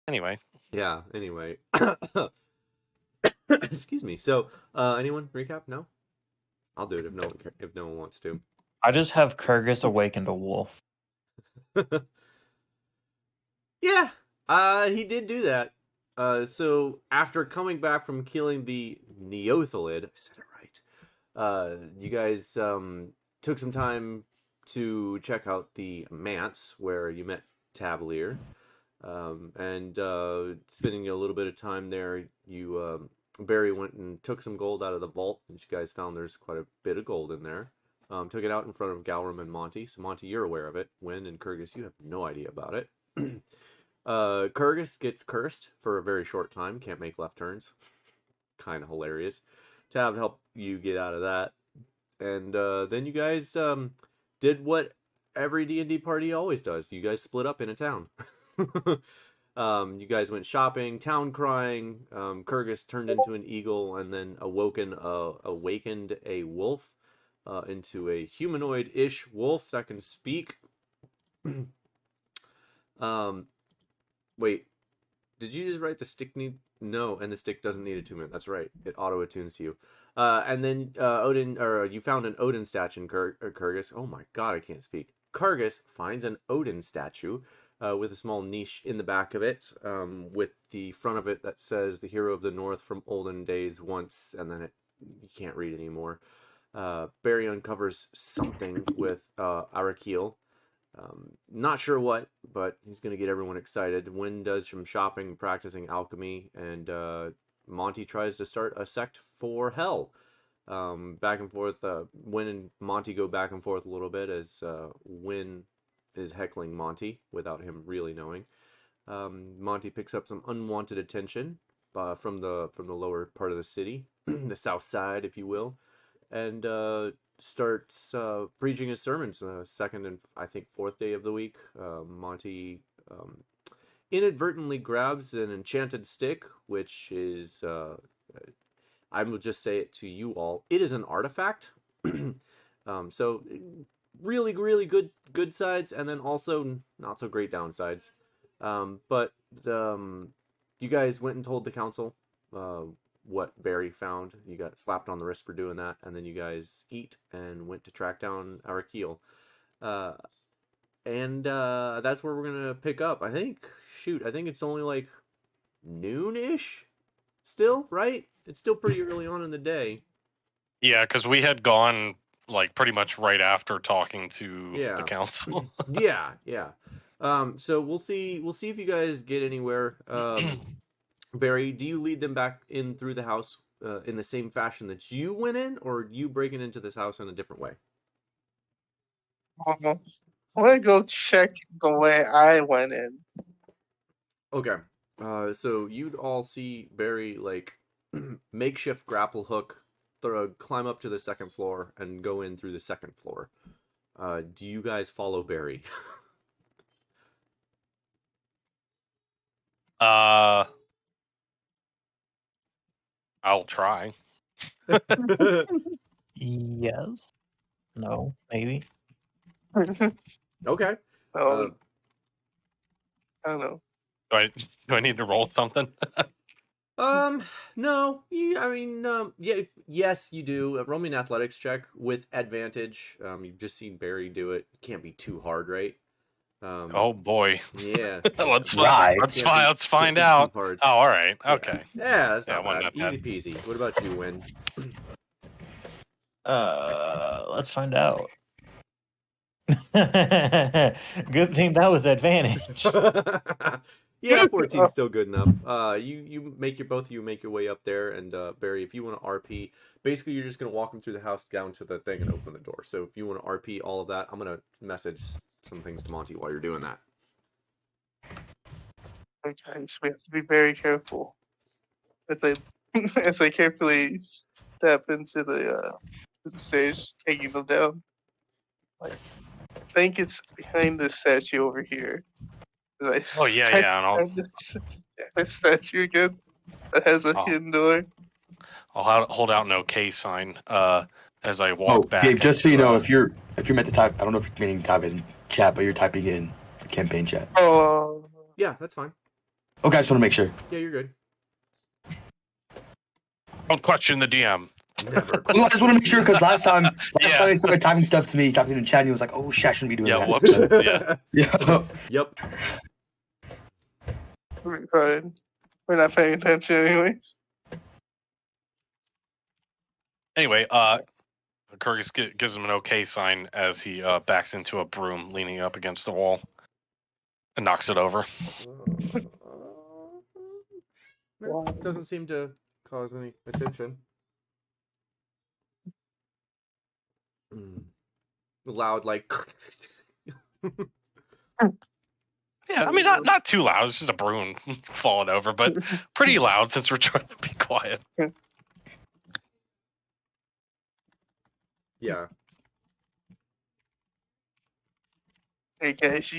Anyway. Yeah. Anyway. Excuse me. So, anyone recap? No. I'll do it if no one wants to. I just have Kurgus awakened a wolf. Yeah. He did do that. So after coming back from killing the Neothalid, I said it right. You guys took some time to check out the manse where you met Tavalier, and spending a little bit of time there, you Barry went and took some gold out of the vault, and you guys found there's quite a bit of gold in there. Took it out in front of Galram and Monty. So Monty, you're aware of it. Wynn and Kurgus, you have no idea about it. Kurgus gets cursed for a very short time. Can't make left turns. Kind of hilarious. Tav helped you get out of that. And then you guys did what every D&D party always does. You guys split up in a town. You guys went shopping, town crying. Kurgus turned into an eagle and then awakened a wolf into a humanoid-ish wolf that can speak. Wait, did you just write the stick need? No, and the stick doesn't need attunement. That's right. It auto-attunes to you. And then you found an Odin statue in Kurgus. Oh my god, I can't speak. Kurgus finds an Odin statue with a small niche in the back of it, with the front of it that says "The Hero of the North from Olden Days once," and then you can't read anymore. Barry uncovers something with Arakeel. Not sure what, but he's going to get everyone excited. Wynn does some shopping, practicing alchemy, and Monty tries to start a sect for hell. Back and forth. Wynn and Monty go back and forth a little bit as Wynn is heckling Monty without him really knowing. Monty picks up some unwanted attention from the lower part of the city, the south side, if you will, and starts preaching his sermons. Second and I think fourth day of the week, Monty inadvertently grabs an enchanted stick, which is I will just say it to you all. It is an artifact. So really good sides, and then also not so great downsides. But you guys went and told the council what Barry found. You got slapped on the wrist for doing that, and then you guys eat and went to track down Arakeel. And that's where we're gonna pick up. I think it's only like noon-ish still, right? It's still pretty early on in the day. Yeah, because we had gone like pretty much right after talking to the council. yeah. So we'll see if you guys get anywhere. Barry, do you lead them back in through the house in the same fashion that you went in, or are you breaking into this house in a different way? I'm gonna go check the way I went in. Okay. So you'd all see Barry like makeshift grapple hook, climb up to the second floor and go in through the second floor. Do you guys follow Barry? I'll try. Yes. No. Maybe. Okay. I don't know. Do I need to roll something? No. Yes, you do. Roll me an athletics check with advantage. You've just seen Barry do it. Can't be too hard, right? Oh boy. Yeah. Let's find out. Oh, all right. Okay. Yeah, that's not bad. Easy peasy. What about you, Wynn? Let's find out. Good thing that was advantage. Yeah, 14's still good enough. You make your way up there, and Barry, if you want to RP, basically you're just gonna walk him through the house down to the thing and open the door. So if you want to RP all of that, I'm gonna message some things to Monty while you're doing that. Okay, so we have to be very careful as I carefully step into the stage, taking them down. I think it's behind this statue over here. Oh yeah. This statue again that has a hidden door. I'll hold out an OK sign as I walk back. Gabe, just so you know, if you're meant to type, I don't know if you're meaning to type in chat, but you're typing in the campaign chat. Oh. Yeah, that's fine. Okay, I just want to make sure. Yeah, you're good. Don't question the DM. Never. Well, I just want to make sure because last time Yeah. he started typing stuff to me, typing in the chat, and he was like, "Oh shit, I shouldn't be doing Yeah, that." whoops. So, Yeah. yeah. Yep. We're fine. We're not paying attention anyways. Anyway, Kurgus gives him an okay sign as he backs into a broom leaning up against the wall and knocks it over. That doesn't seem to cause any attention. Loud, like. Yeah, I mean not too loud. It's just a broom falling over, but pretty loud since we're trying to be quiet. Yeah. Hey guys,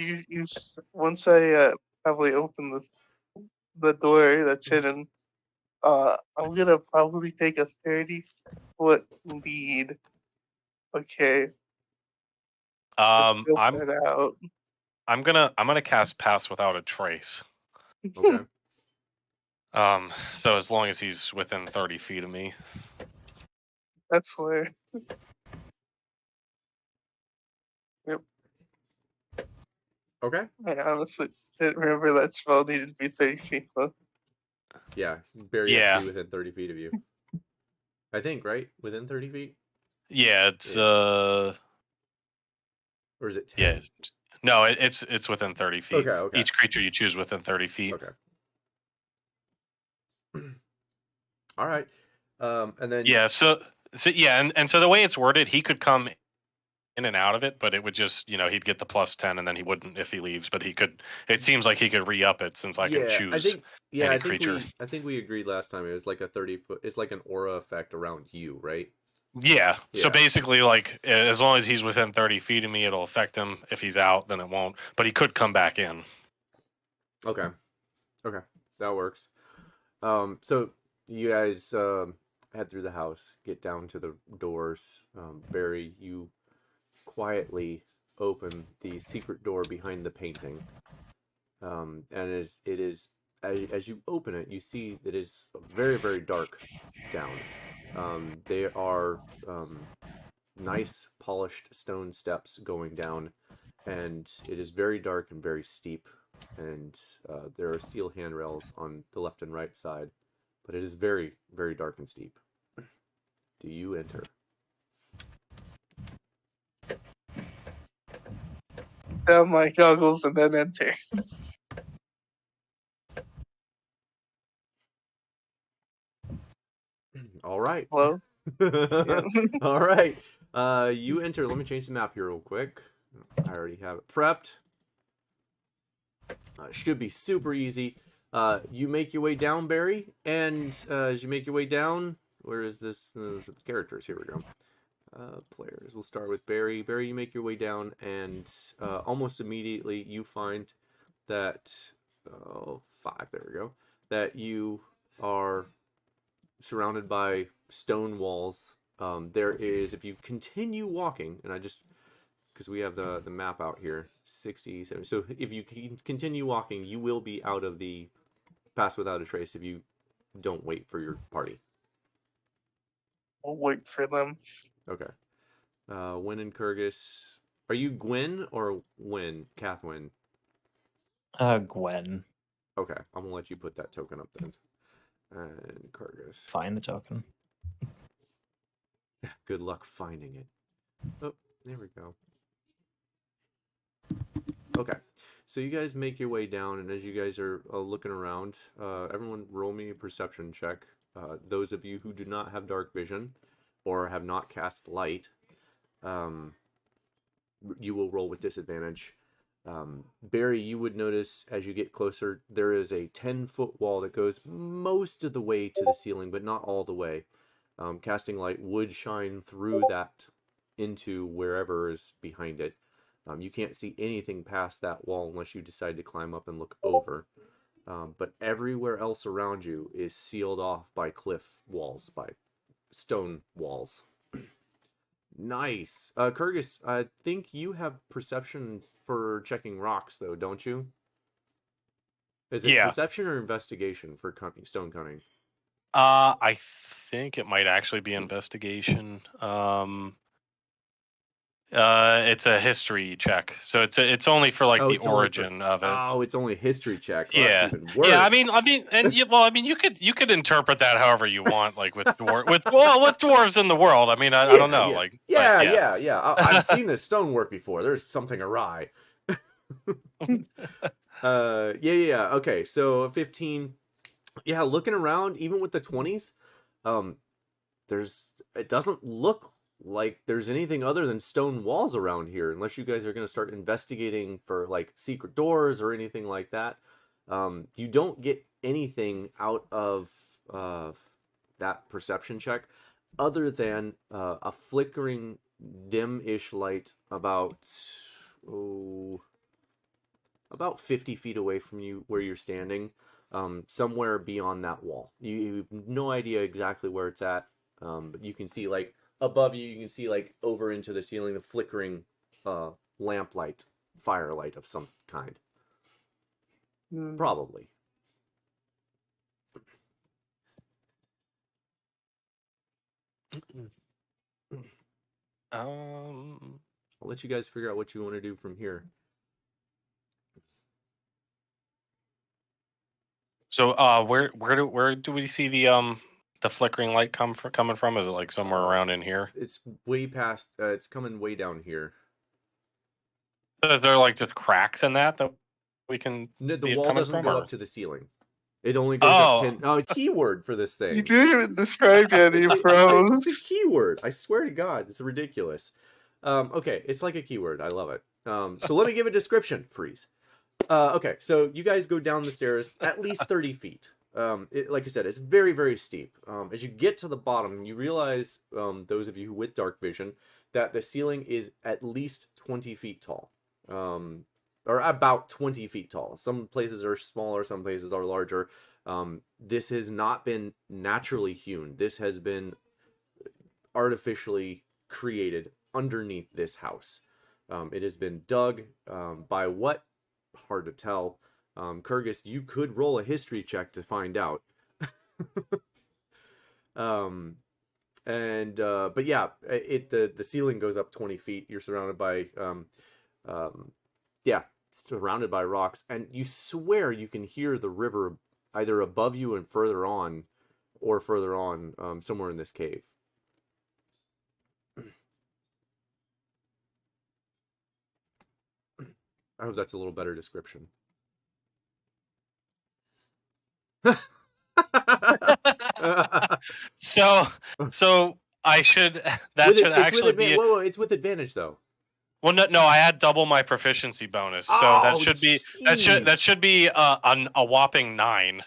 once I probably open the door that's hidden, I'm gonna probably take a 30-foot lead. Okay. Let's scope that out. I'm gonna cast Pass Without a Trace. Okay. So as long as he's within 30 feet of me. That's where. Yep. Okay. I honestly didn't remember that spell needed to be 30 feet though. Yeah, Barry has to be within 30 feet of you. I think, right? Within 30 feet? Yeah, it's Or is it 10? Yeah. No, it's within 30 feet. Okay. Each creature you choose within 30 feet. Okay. All right. And then Yeah, so yeah, and so the way it's worded, he could come in and out of it, but it would just, he'd get the +10 and then he wouldn't if he leaves, but he could, it seems like he could re-up it since I can choose any creature. I think we agreed last time it was like a 30-foot, it's like an aura effect around you, right? Yeah. So Yeah. basically, like, as long as he's within 30 feet of me, it'll affect him. If he's out, then it won't. But he could come back in. Okay. That works. So you guys head through the house, get down to the doors. Barry, you quietly open the secret door behind the painting. And as you open it, you see that it's very, very dark down. There are nice polished stone steps going down, and it is very dark and very steep. And there are steel handrails on the left and right side, but it is very, very dark and steep. Do you enter? Down my goggles and then enter. All right. Hello? All right. You enter. Let me change the map here real quick. I already have it prepped. Should be super easy. You make your way down, Barry, and as you make your way down, where is this? The characters. Here we go. Players. We'll start with Barry. Barry, you make your way down, and almost immediately you find that 5. There we go. That you are surrounded by stone walls. There is, if you continue walking, and I just, because we have the map out here, 60, 70. So if you continue walking, you will be out of the Pass Without a Trace if you don't wait for your party. I'll wait for them. Okay. Wynn and Kurgus. Are you Gwen or Wynn? Kathwyn? Gwen. Okay, I'm gonna let you put that token up then. And Kurgus. Find the token. Good luck finding it. Oh, there we go. Okay, so you guys make your way down, and as you guys are looking around, everyone roll me a perception check. Those of you who do not have dark vision or have not cast light, you will roll with disadvantage. Barry, you would notice as you get closer, there is a 10-foot wall that goes most of the way to the ceiling, but not all the way. Casting light would shine through that into wherever is behind it. You can't see anything past that wall unless you decide to climb up and look over. But everywhere else around you is sealed off by cliff walls, by stone walls. Nice. Kurgus, I think you have perception for checking rocks, though, don't you? Is it perception or investigation for stone cunning? I think it might actually be investigation. It's a history check, so it's only for like the origin of it. Oh, it's only a history check. Oh, Yeah, that's even worse. yeah. I mean, and you could interpret that however you want, like with dwarves in the world. I mean, I don't know, like yeah. I've seen this stonework before. There's something awry. Yeah. Okay, so 15. Yeah, looking around, even with the 20s, it doesn't look like there's anything other than stone walls around here, unless you guys are going to start investigating for like secret doors or anything like that. You don't get anything out of that perception check other than a flickering dim-ish light about 50 feet away from you where you're standing, somewhere beyond that wall. You have no idea exactly where it's at, but you can see like above you, you can see like over into the ceiling, the flickering lamplight, firelight of some kind. Probably. I'll let you guys figure out what you want to do from here. So, where do we see the flickering light coming from? Is it like somewhere around in here? It's way past. It's coming way down here. Is there like just cracks in that we can? No, the wall doesn't go up to the ceiling. It only goes up 10. Oh, keyword for this thing. You didn't even describe yet, you froze. It's a keyword. I swear to God, it's ridiculous. Okay, it's like a keyword. I love it. So let me give a description. Freeze. Okay, so you guys go down the stairs at least 30 feet. Like I said, it's very, very steep. As you get to the bottom, you realize, those of you with dark vision, that the ceiling is at least 20 feet tall. Or about 20 feet tall. Some places are smaller, some places are larger. This has not been naturally hewn. This has been artificially created underneath this house. It has been dug by what? Hard to tell. Kurgis, you could roll a history check to find out. But yeah, the ceiling goes up 20 feet. You're surrounded by surrounded by rocks, and you swear you can hear the river either above you and further on, or further on, somewhere in this cave. I hope that's a little better description. So I should actually be. Whoa, it's with advantage though. Well, no, I had double my proficiency bonus, so that should be a whopping 9.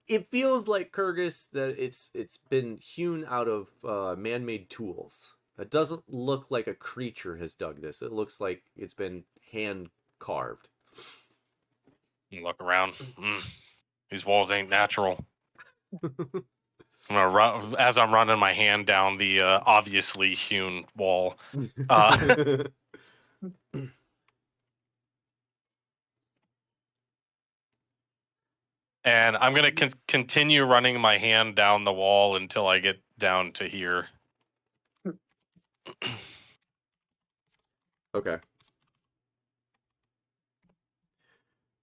It feels like, Kurgis, that it's been hewn out of man-made tools. It doesn't look like a creature has dug this. It looks like it's been hand carved. You look around. These walls ain't natural. I'm gonna run as I'm running my hand down the obviously hewn wall. And I'm gonna continue running my hand down the wall until I get down to here. Okay.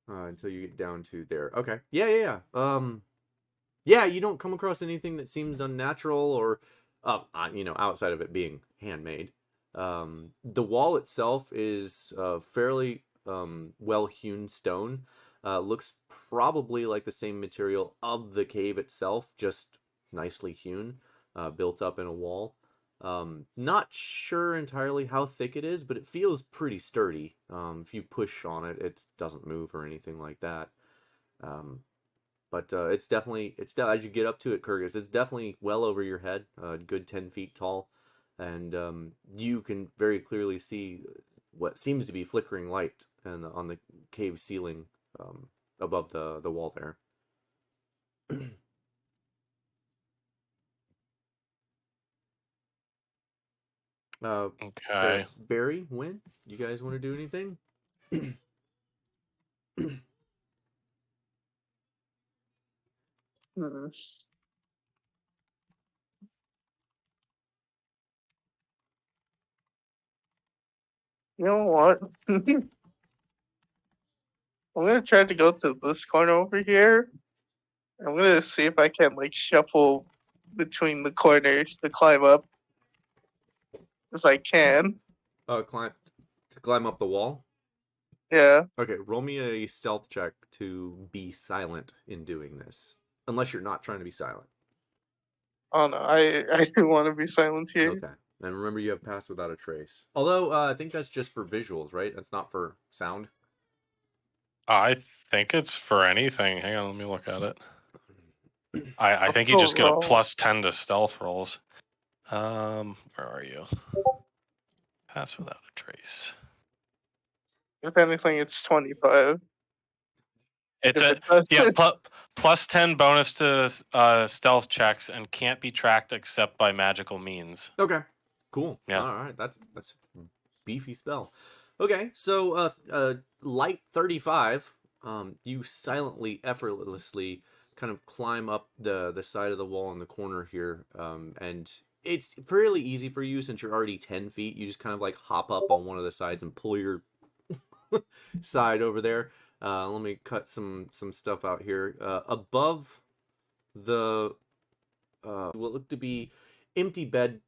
Until you get down to there. Okay. Yeah. Yeah, you don't come across anything that seems unnatural or, outside of it being handmade. The wall itself is fairly well-hewn stone. Looks probably like the same material of the cave itself, just nicely hewn, built up in a wall. Not sure entirely how thick it is, but it feels pretty sturdy. If you push on it, it doesn't move or anything like that. But it's definitely, as you get up to it, Kurgis, it's definitely well over your head, a good 10 feet tall, and you can very clearly see what seems to be flickering light on the cave ceiling above the wall there. Okay. Barry, Wynn, you guys want to do anything? Hmm. You know what? I'm gonna try to go to this corner over here. I'm gonna see if I can like shuffle between the corners to climb up. If I can. Climb up the wall. Yeah. Okay, roll me a stealth check to be silent in doing this, unless you're not trying to be silent. Oh no, I do want to be silent here. Okay, and remember you have pass without a trace. Although I think that's just for visuals, right? That's not for sound. I think it's for anything. Hang on, let me look at it. I think you just get a plus 10 to stealth rolls. Where are you? Pass without a trace. If anything, it's 25. It's plus 10 bonus to stealth checks and can't be tracked except by magical means. Okay, cool. Yeah. All right, that's beefy spell. Okay, so light 35. You silently, effortlessly kind of climb up the side of the wall in the corner here, and it's fairly easy for you since you're already 10 feet. You just kind of like hop up on one of the sides and pull your side over there. Let me cut some stuff out here. Above the what look to be empty beds,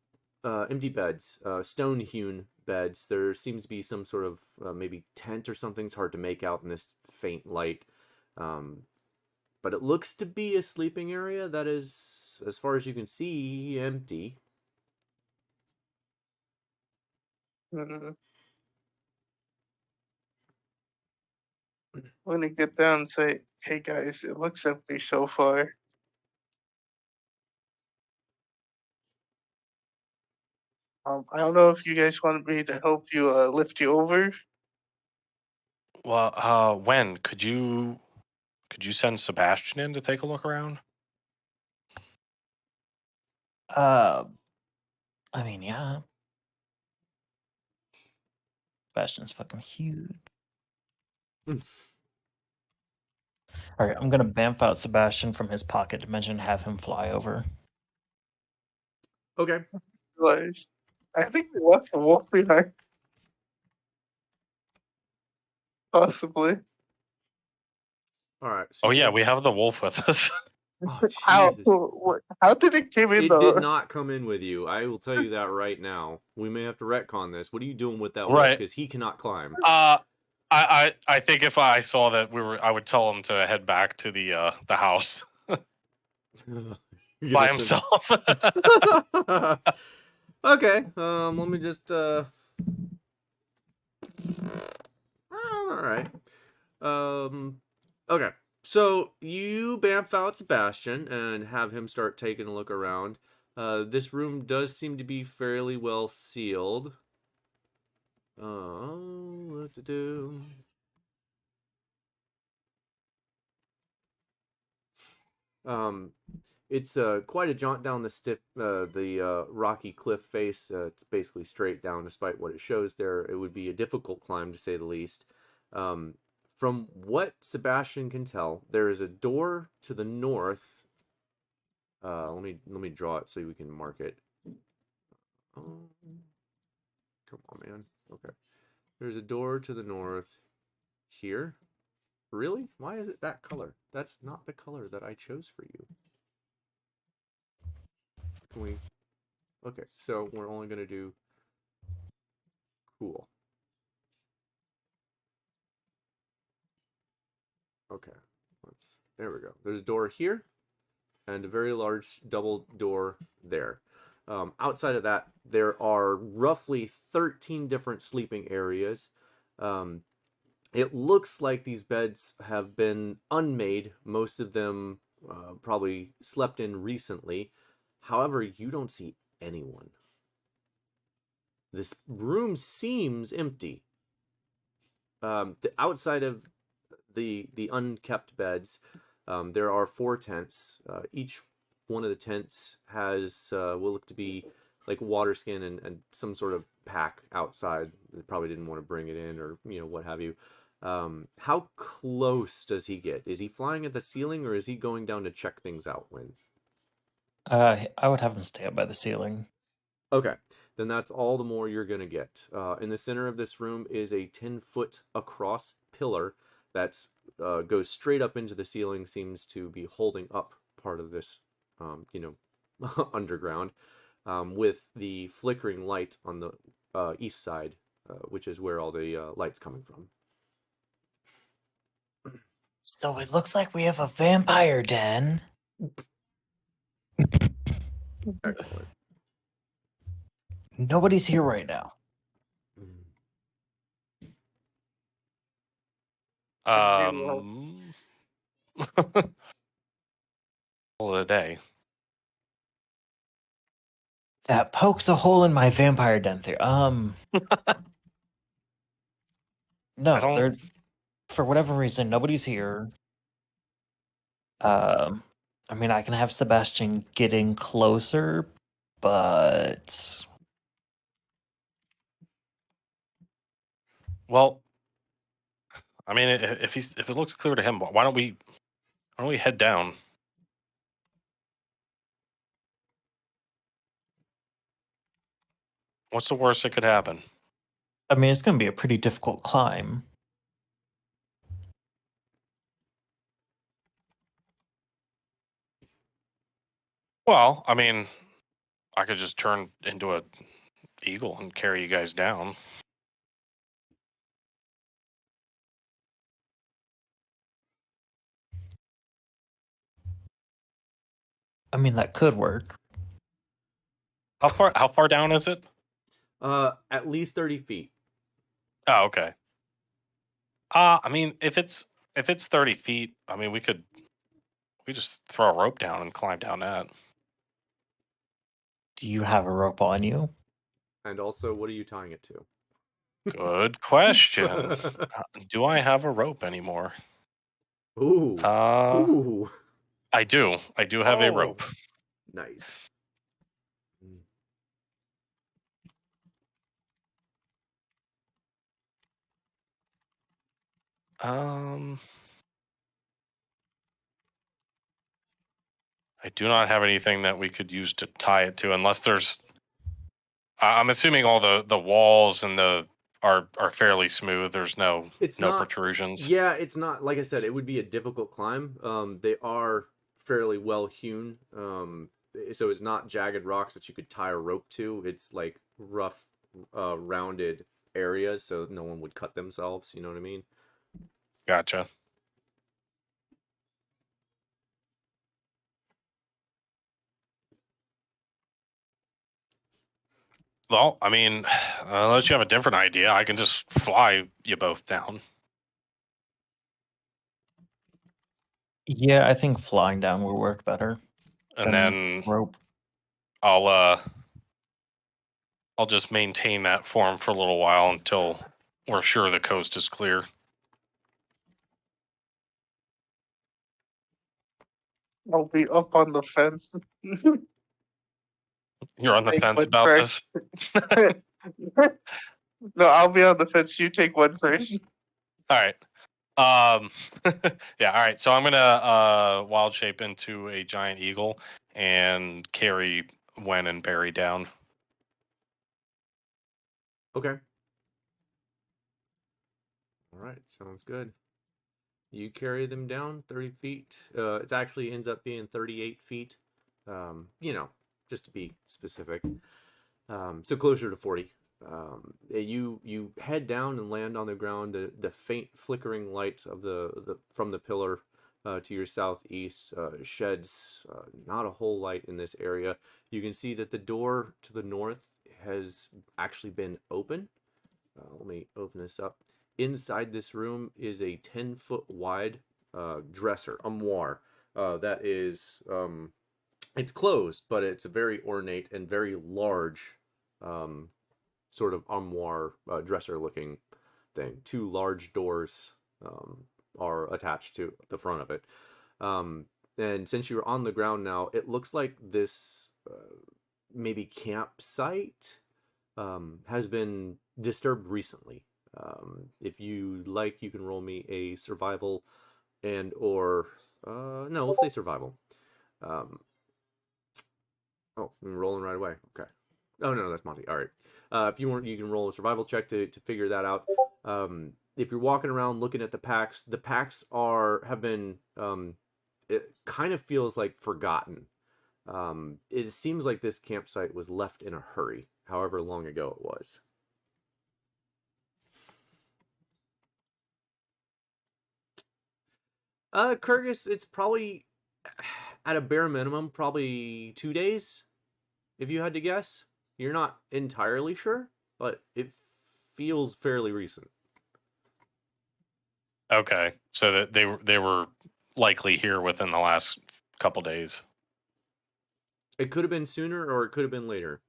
stone-hewn beds. There seems to be some sort of maybe tent or something. It's hard to make out in this faint light. But it looks to be a sleeping area that is, as far as you can see, empty. I'm gonna get down and say, hey guys, it looks empty so far. I don't know if you guys want me to help you lift you over. Well, when could you send Sebastian in to take a look around? I mean, yeah. Sebastian's fucking huge. All right, I'm gonna bamf out Sebastian from his pocket dimension and have him fly over. Okay. I think we left the wolf behind. Possibly. All right. So yeah, we have the wolf with us. Oh, how did it come in? It did not come in with you. I will tell you that right now. We may have to retcon this. What are you doing with that wolf? Because he cannot climb. I think if I saw that I would tell him to head back to the house by himself. Okay. Let me just. All right. Okay. So you bamf out Sebastian and have him start taking a look around. This room does seem to be fairly well sealed. What to do? It's quite a jaunt down the rocky cliff face. It's basically straight down, despite what it shows there. It would be a difficult climb, to say the least. From what Sebastian can tell, there is a door to the north. Let me draw it so we can mark it. Come on, man. Okay. There's a door to the north here. Really? Why is it that color? That's not the color that I chose for you. Can we... Okay, so we're only going to do... Cool. Okay, there we go. There's a door here, and a very large double door there. Outside of that, there are roughly 13 different sleeping areas. It looks like these beds have been unmade. Most of them probably slept in recently. However, you don't see anyone. This room seems empty. Outside of the unkept beds, there are 4 tents. Each one of the tents has will look to be like water skin and some sort of pack outside. They probably didn't want to bring it in, or what have you. How close does he get? Is he flying at the ceiling, or is he going down to check things out? When? I would have him stay up by the ceiling. Okay, then that's all the more you're gonna get. In the center of this room is a 10-foot across pillar that's goes straight up into the ceiling. Seems to be holding up part of this, underground, with the flickering light on the east side, which is where all the light's coming from. So it looks like we have a vampire den. Excellent. Nobody's here right now. All of the day. That pokes a hole in my vampire den theory. No, they're for whatever reason nobody's here. I mean, I can have Sebastian getting closer, but well, I mean, if it looks clear to him, why don't we head down? What's the worst that could happen? I mean, it's going to be a pretty difficult climb. Well, I mean, I could just turn into a eagle and carry you guys down. I mean, that could work. How far down is it? At least 30 feet. Oh, okay. I mean, if it's 30 feet, I mean, we just throw a rope down and climb down that. Do you have a rope on you? And also, what are you tying it to? Good question. Do I have a rope anymore? Ooh. Ooh. I do. I do have a rope. Nice. I do not have anything that we could use to tie it to, unless there's. I'm assuming all the walls and are fairly smooth. There's no protrusions. Yeah, it's not. Like I said, it would be a difficult climb. They are fairly well hewn. So it's not jagged rocks that you could tie a rope to. It's like rough, rounded areas, so no one would cut themselves. You know what I mean? Gotcha. Well, I mean, unless you have a different idea, I can just fly you both down. Yeah, I think flying down will work better. And then rope. I'll just maintain that form for a little while until we're sure the coast is clear. I'll be up on the fence. You're on the fence about this? No, I'll be on the fence. You take one first. All right. Yeah, all right. So I'm gonna wild shape into a giant eagle and carry Wen and Barry down. Okay. All right, sounds good. You carry them down 30 feet. It actually ends up being 38 feet. Just to be specific. So closer to 40. You head down and land on the ground. The faint flickering light of from the pillar to your southeast sheds not a whole light in this area. You can see that the door to the north has actually been open. Let me open this up. Inside this room is a 10-foot wide dresser, armoire, that is, it's closed, but it's a very ornate and very large sort of armoire dresser looking thing. Two large doors are attached to the front of it. And since you're on the ground now, it looks like this maybe campsite has been disturbed recently. If you like, you can roll me a survival and or no, we'll say survival. Oh, I'm rolling right away. Okay. Oh no, that's Monty. All right. If you want, you can roll a survival check to figure that out. If you're walking around looking at the packs have been it kind of feels like forgotten. It seems like this campsite was left in a hurry, however long ago it was. Kyrgyz, it's probably at a bare minimum, probably 2 days, if you had to guess. You're not entirely sure, but it feels fairly recent. Okay, so that they were likely here within the last couple days. It could have been sooner, or it could have been later.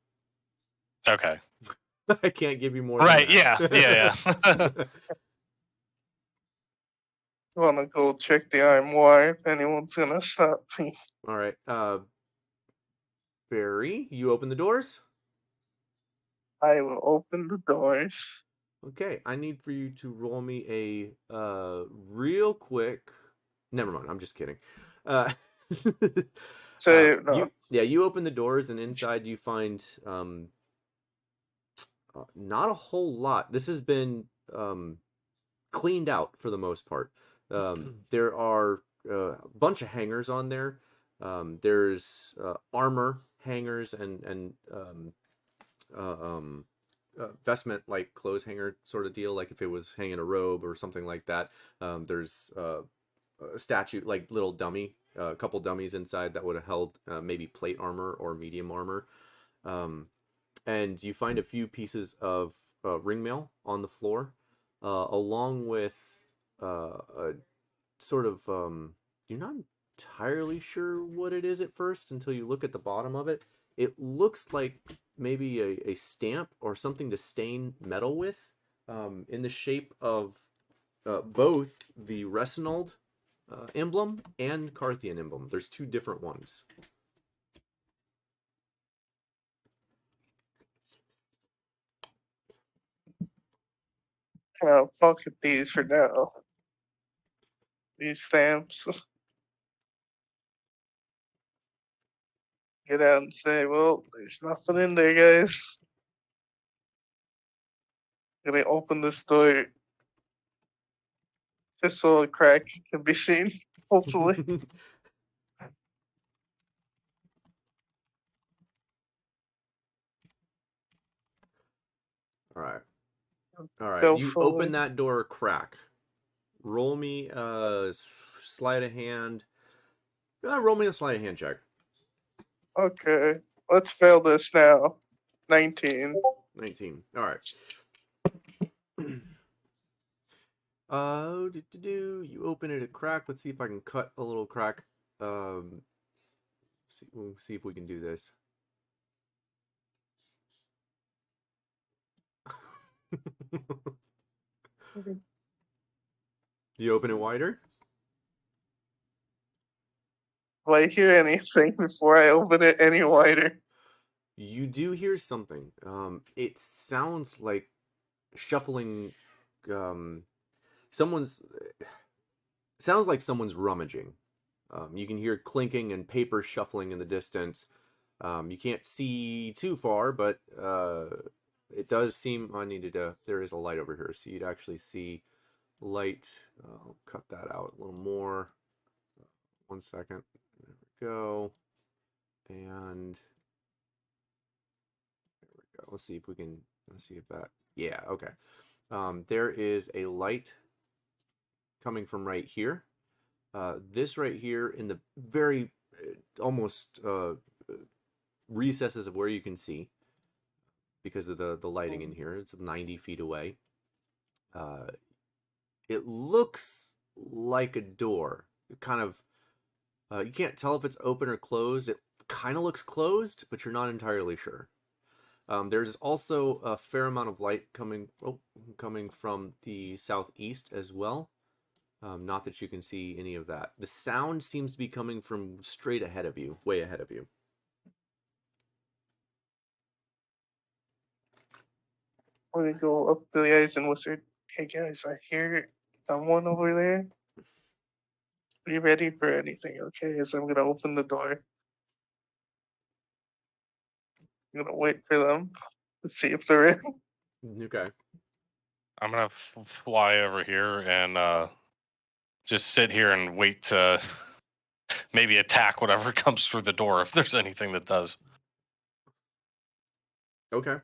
Okay. I can't give you more. Right? Than that. Yeah. I want to go check the iron wire if anyone's gonna stop me. All right, Barry, you open the doors. I will open the doors. Okay, I need for you to roll me a real quick. Never mind, I'm just kidding. So no. You open the doors, and inside you find not a whole lot. This has been cleaned out for the most part. There are a bunch of hangers on there. There's armor hangers and vestment, like clothes hanger sort of deal, like if it was hanging a robe or something like that. There's a statue, like little dummy, a couple dummies inside that would have held maybe plate armor or medium armor. And you find a few pieces of ring mail on the floor, along with a sort of you're not entirely sure what it is at first until you look at the bottom of it. It looks like maybe a stamp or something to stain metal with, in the shape of both the Resinold emblem and Carthian emblem. There's two different ones. I'll pocket these for now. These stamps. Get out and say, well, there's nothing in there, guys. Gonna open this door just so a crack can be seen, hopefully. All right. You forward. open that door a crack. Roll me a sleight of hand. Roll me a sleight of hand check. Okay, let's fail this now. 19. 19. All right. You open it a crack. Let's see if I can cut a little crack. We'll see if we can do this. Okay. Do you open it wider? Do I hear anything before I open it any wider? You do hear something. It sounds like shuffling. Sounds like someone's rummaging. You can hear clinking and paper shuffling in the distance. You can't see too far, but it does seem. There is a light over here, so you'd actually see light. I'll cut that out a little more. 1 second. There we go. And there we go. Let's see if that. Yeah. Okay. There is a light coming from right here. This right here in the very almost recesses of where you can see, because of the lighting in here. It's 90 feet away. It looks like a door. It kind of you can't tell if it's open or closed. It kind of looks closed, but you're not entirely sure. There's also a fair amount of light coming from the southeast as well. Not that you can see any of that. The sound seems to be coming from straight ahead of you, way ahead of you. I'm gonna go up to the guys and whisper, "Hey guys, I hear someone over there. Be ready for anything, okay?" As I'm gonna open the door. I'm gonna wait for them to see if they're in. Okay. I'm gonna fly over here and just sit here and wait to maybe attack whatever comes through the door if there's anything that does. Okay.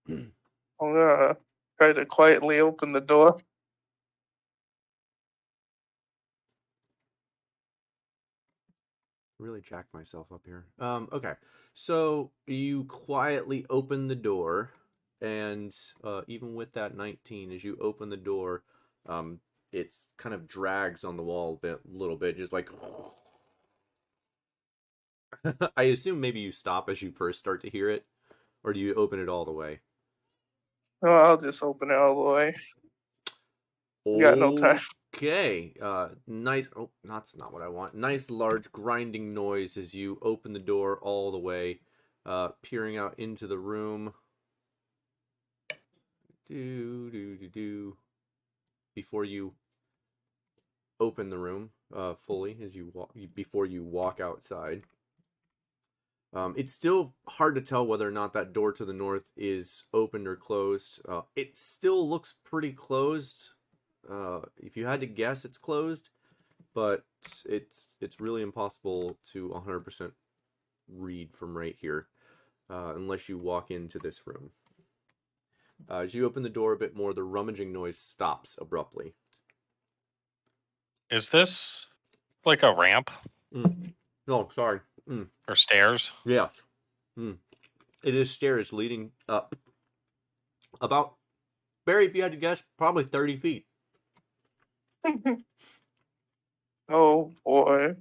I'm gonna try to quietly open the door. Really jacked myself up here. Okay. So you quietly open the door, and even with that 19, as you open the door, it's kind of drags on the wall a little bit, just like. I assume maybe you stop as you first start to hear it, or do you open it all the way? No, I'll just open it all the way. We got no time. Okay. Nice. Oh, that's not what I want. Nice large grinding noise as you open the door all the way, peering out into the room. Before you open the room fully, as you walk, before you walk outside. It's still hard to tell whether or not that door to the north is opened or closed. It still looks pretty closed. If you had to guess, it's closed, but it's really impossible to 100% read from right here, unless you walk into this room. As you open the door a bit more, the rummaging noise stops abruptly. Is this like a ramp? No, sorry. Or stairs? Yeah. It is stairs leading up. About, Barry, if you had to guess, probably 30 feet. Oh boy.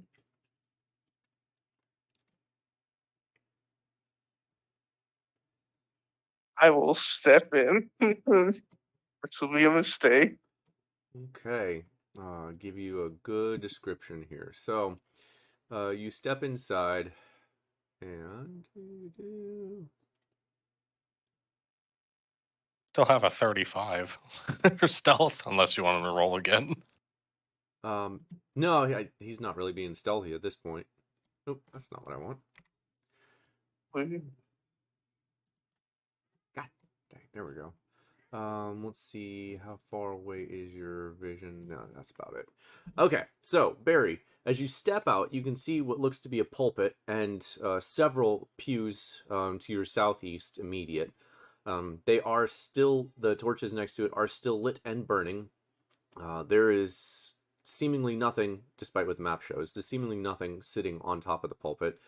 I will step in. Which will be a mistake. Okay. Give you a good description here. So, you step inside, and Still have a 35 for stealth, unless you want him to roll again. no, he's not really being stealthy at this point. Nope, that's not what I want. God dang, there we go. Let's see, how far away is your vision? No, that's about it. Okay, so Barry, as you step out, you can see what looks to be a pulpit and several pews to your southeast immediate. They are still, the torches next to it are still lit and burning. There is seemingly nothing, despite what the map shows, there's seemingly nothing sitting on top of the pulpit.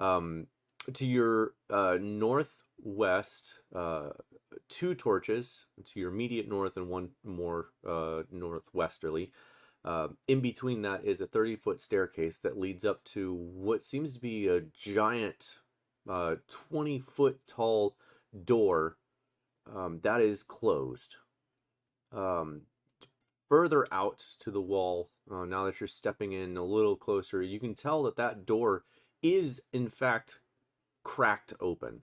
To your northwest, two torches to your immediate north and one more northwesterly. In between that is a 30-foot staircase that leads up to what seems to be a giant 20-foot tall door that is closed. Further out to the wall, now that you're stepping in a little closer, you can tell that that door is in fact cracked open.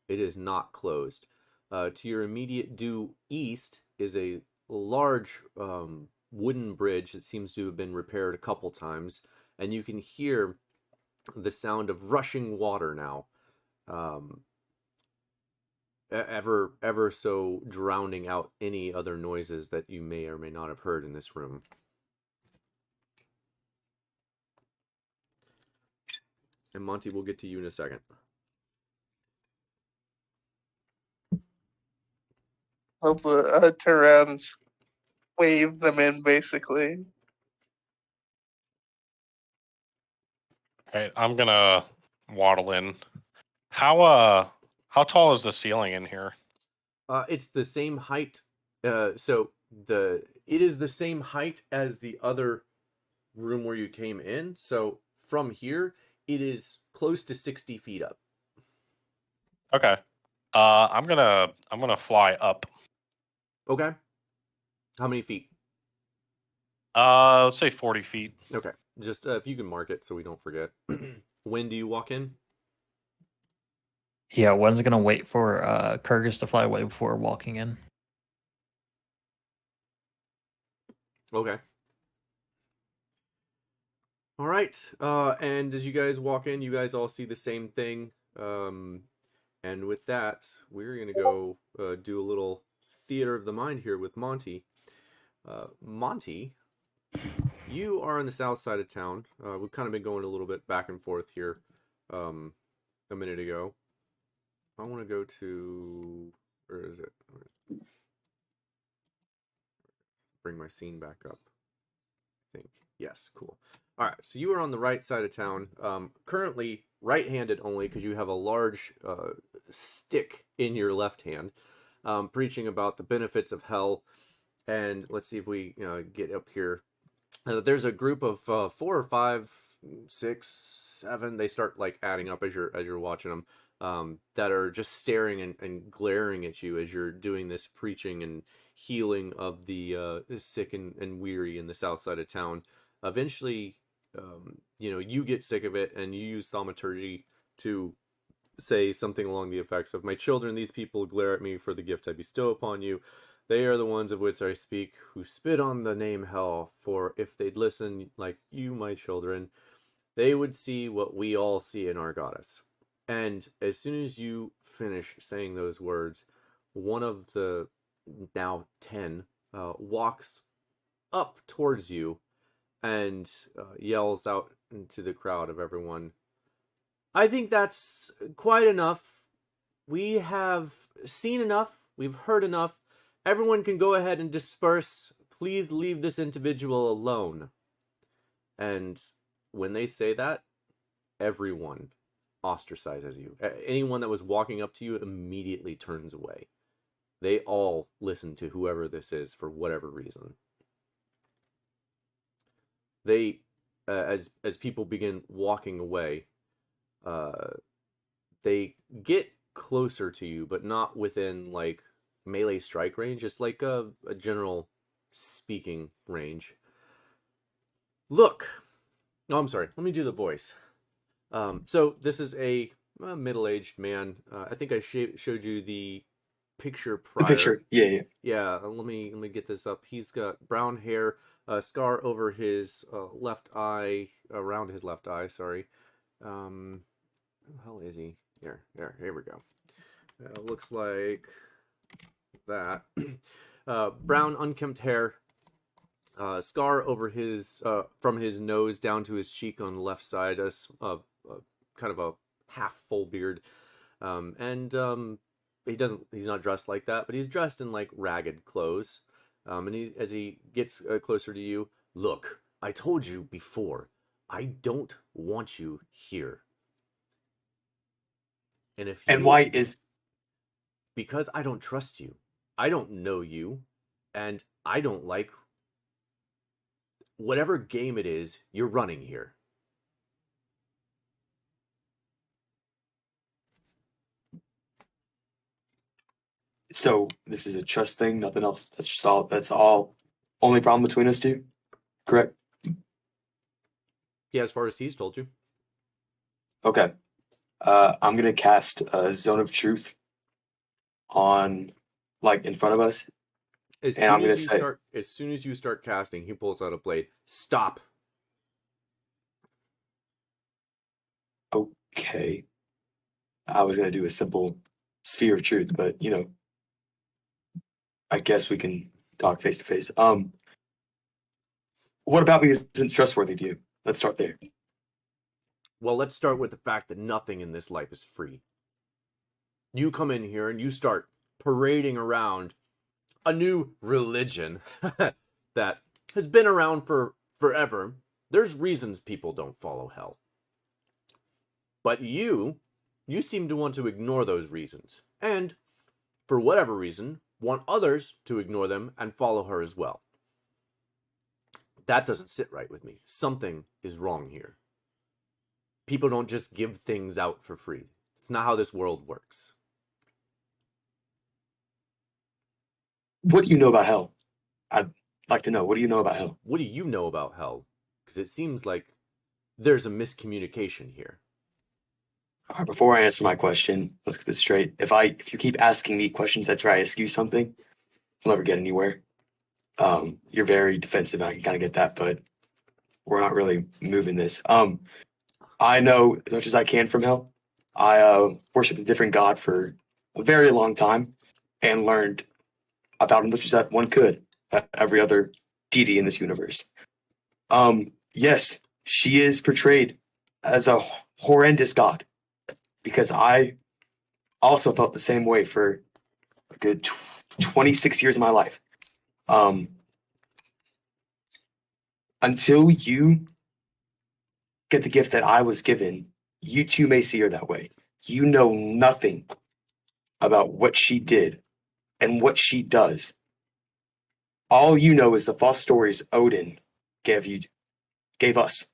It is not closed. To your immediate due east is a large wooden bridge that seems to have been repaired a couple times, and you can hear the sound of rushing water now, ever so drowning out any other noises that you may or may not have heard in this room. And Monty, we'll get to you in a second. I'll turn around and wave them in, basically. Alright, I'm gonna waddle in. How tall is the ceiling in here? It's the same height. It is the same height as the other room where you came in. So from here, it is close to 60 feet up. Okay. I'm gonna fly up. Okay. How many feet? Let's say 40 feet. Okay. Just if you can mark it so we don't forget. When do you walk in? Yeah, one's gonna wait for Kyrgyz to fly away before walking in. Okay. All right. And as you guys walk in, you guys all see the same thing. And with that, we're gonna go do a little theater of the mind here with Monty. Monty, you are on the south side of town. We've kind of been going a little bit back and forth here a minute ago. I want to go to... Where is it? Bring my scene back up. I think. Yes, cool. All right, so you are on the right side of town. Currently right-handed only because you have a large stick in your left hand, preaching about the benefits of hell. And let's see if we get up here. There's a group of 4 or 5, 6, 7. They start like adding up as you're watching them. That are just staring and glaring at you as you're doing this preaching and healing of the sick and weary in the south side of town. Eventually, you get sick of it and you use thaumaturgy to say something along the effects of, "My children, these people glare at me for the gift I bestow upon you. They are the ones of which I speak, who spit on the name hell, for if they'd listen like you, my children, they would see what we all see in our goddess." And as soon as you finish saying those words, one of the now 10 walks up towards you and yells out into the crowd of everyone, "I think that's quite enough. We have seen enough. We've heard enough. Everyone can go ahead and disperse. Please leave this individual alone." And when they say that, everyone ostracizes you. Anyone that was walking up to you immediately turns away. They all listen to whoever this is for whatever reason. They, as people begin walking away, they get closer to you, but not within like melee strike range. Just like a general speaking range. "Look," oh, I'm sorry. Let me do the voice. So this is a middle-aged man. I think I showed you the picture prior. The picture, yeah. Yeah. Let me get this up. He's got brown hair, a scar over his left eye, around his left eye. Sorry. Where the hell is he? Here we go. Looks like that. Brown, unkempt hair. Scar over his from his nose down to his cheek on the left side, kind of a half full beard, and he's not dressed like that, but he's dressed in like ragged clothes, and as he gets closer to you, "Look, I told you before, I don't want you here. And why is... Because I don't trust you. I don't know you, and I don't like whatever game it is you're running here." So this is a trust thing, nothing else. That's all. Only problem between us two, correct? Yeah, as far as he's told you. Okay. I'm gonna cast a Zone of Truth on, like, in front of us. As soon as you start casting, he pulls out a blade. "Stop." Okay. I was gonna do a simple Sphere of Truth, but I guess we can talk face to face. What about me isn't trustworthy to you? Let's start there. Well, let's start with the fact that nothing in this life is free. You come in here and you start parading around a new religion that has been around for forever. There's reasons people don't follow hell. But you seem to want to ignore those reasons. And, for whatever reason, want others to ignore them and follow her as well. That doesn't sit right with me. Something is wrong here. People don't just give things out for free. It's not how this world works. What do you know about hell? I'd like to know. What do you know about hell? What do you know about hell? Because it seems like there's a miscommunication here. All right, before I answer my question, let's get this straight. If you keep asking me questions that try to ask you something, you'll never get anywhere. You're very defensive, and I can kind of get that, but we're not really moving this. I know as much as I can from hell. I worshipped a different god for a very long time and learned about as much as that one could, every other deity in this universe. Yes, she is portrayed as a horrendous god because I also felt the same way for a good 26 years of my life. Until you get the gift that I was given, you too may see her that way. You know nothing about what she did and what she does. All you know is the false stories Odin gave us.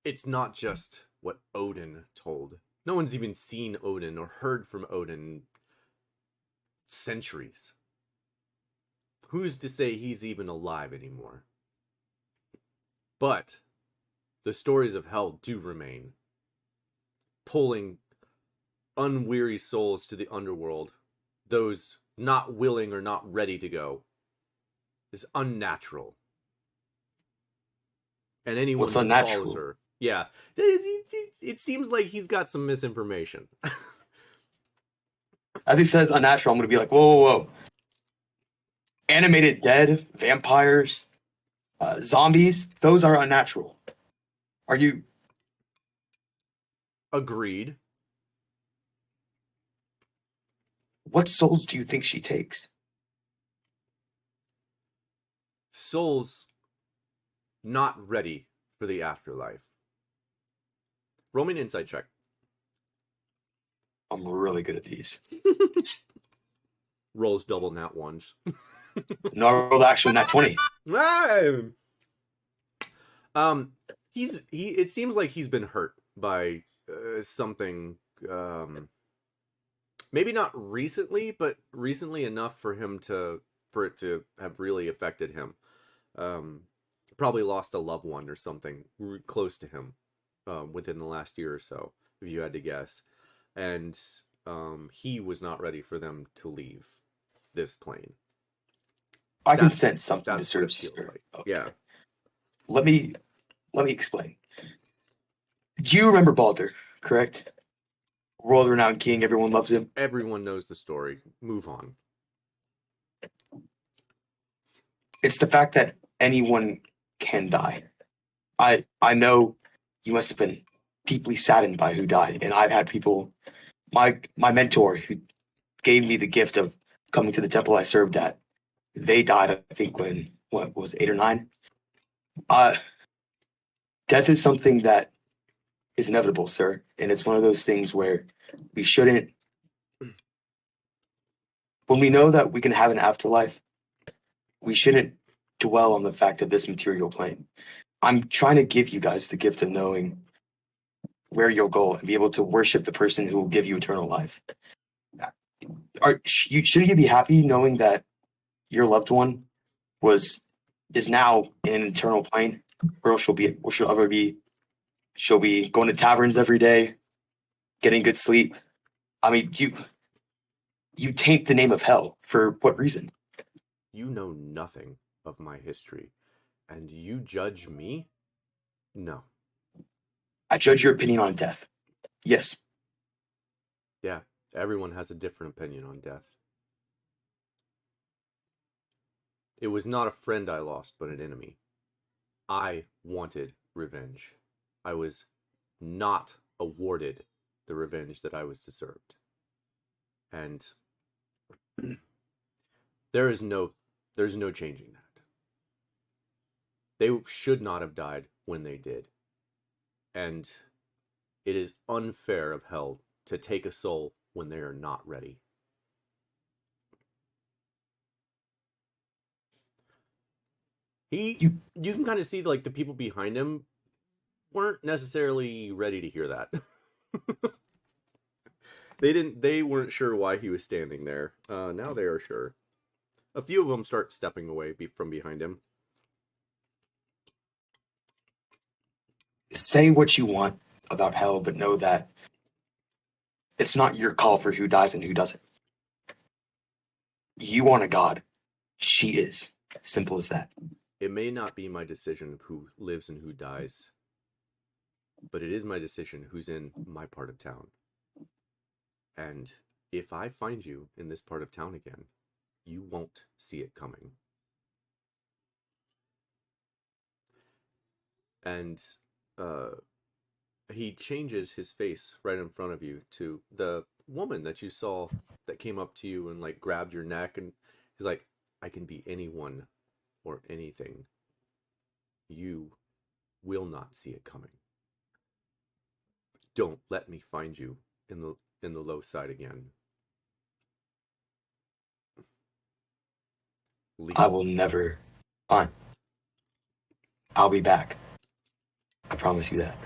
It's not just what Odin told. No one's even seen Odin or heard from Odin in centuries. Who's to say he's even alive anymore? But the stories of hell do remain, pulling unweary souls to the underworld, those not willing or not ready to go, is unnatural. And anyone What's who unnatural? follows her, yeah, it seems like he's got some misinformation. As he says unnatural, I'm going to be like, whoa, whoa, whoa. Animated dead, vampires, zombies, those are unnatural. Are you... Agreed. What souls do you think she takes? Souls not ready for the afterlife. Roll me an insight check. I'm really good at these. Rolls double nat ones. No, I rolled actually nat 20. It seems like he's been hurt by something, maybe not recently, but recently enough for it to have really affected him. Probably lost a loved one or something close to him within the last year or so, if you had to guess. And he was not ready for them to leave this plane. I can sense something disturbs you, sir. Like. Okay. Yeah. Let me explain. Do you remember Baldur, correct? World-renowned king, everyone loves him. Everyone knows the story. Move on. It's the fact that anyone can die. I know you must have been deeply saddened by who died, and I've had people, my mentor who gave me the gift of coming to the temple I served at, they died, I think, when, what was it, 8 or 9? Death is something that is inevitable, sir, and it's one of those things where we shouldn't, when we know that we can have an afterlife, we shouldn't dwell on the fact of this material plane. I'm trying to give you guys the gift of knowing where you'll go and be able to worship the person who will give you eternal life. Shouldn't you be happy knowing that your loved one is now in an eternal plane, where she'll be going to taverns every day, getting good sleep? I mean, you taint the name of hell. For what reason? You know nothing of my history, and you judge me? No. I judge your opinion on death. Yes. Yeah, everyone has a different opinion on death. It was not a friend I lost, but an enemy. I wanted revenge. I was not awarded the revenge that I was deserved. And there's no changing that. They should not have died when they did. And it is unfair of hell to take a soul when they are not ready. You can kind of see like the people behind him weren't necessarily ready to hear that. They weren't sure why he was standing there. Now they are sure. A few of them start stepping away from behind him. say what you want about hell, but know that it's not your call for who dies and who doesn't. You aren't a god. She is. Simple as that. It may not be my decision of who lives and who dies, but it is my decision who's in my part of town. And if I find you in this part of town again, you won't see it coming. And he changes his face right in front of you to the woman that you saw that came up to you and like grabbed your neck, and he's like, I can be anyone or anything. You will not see it coming. Don't let me find you in the low side again. Leave. I will never. Fine. I'll be back. I promise you that.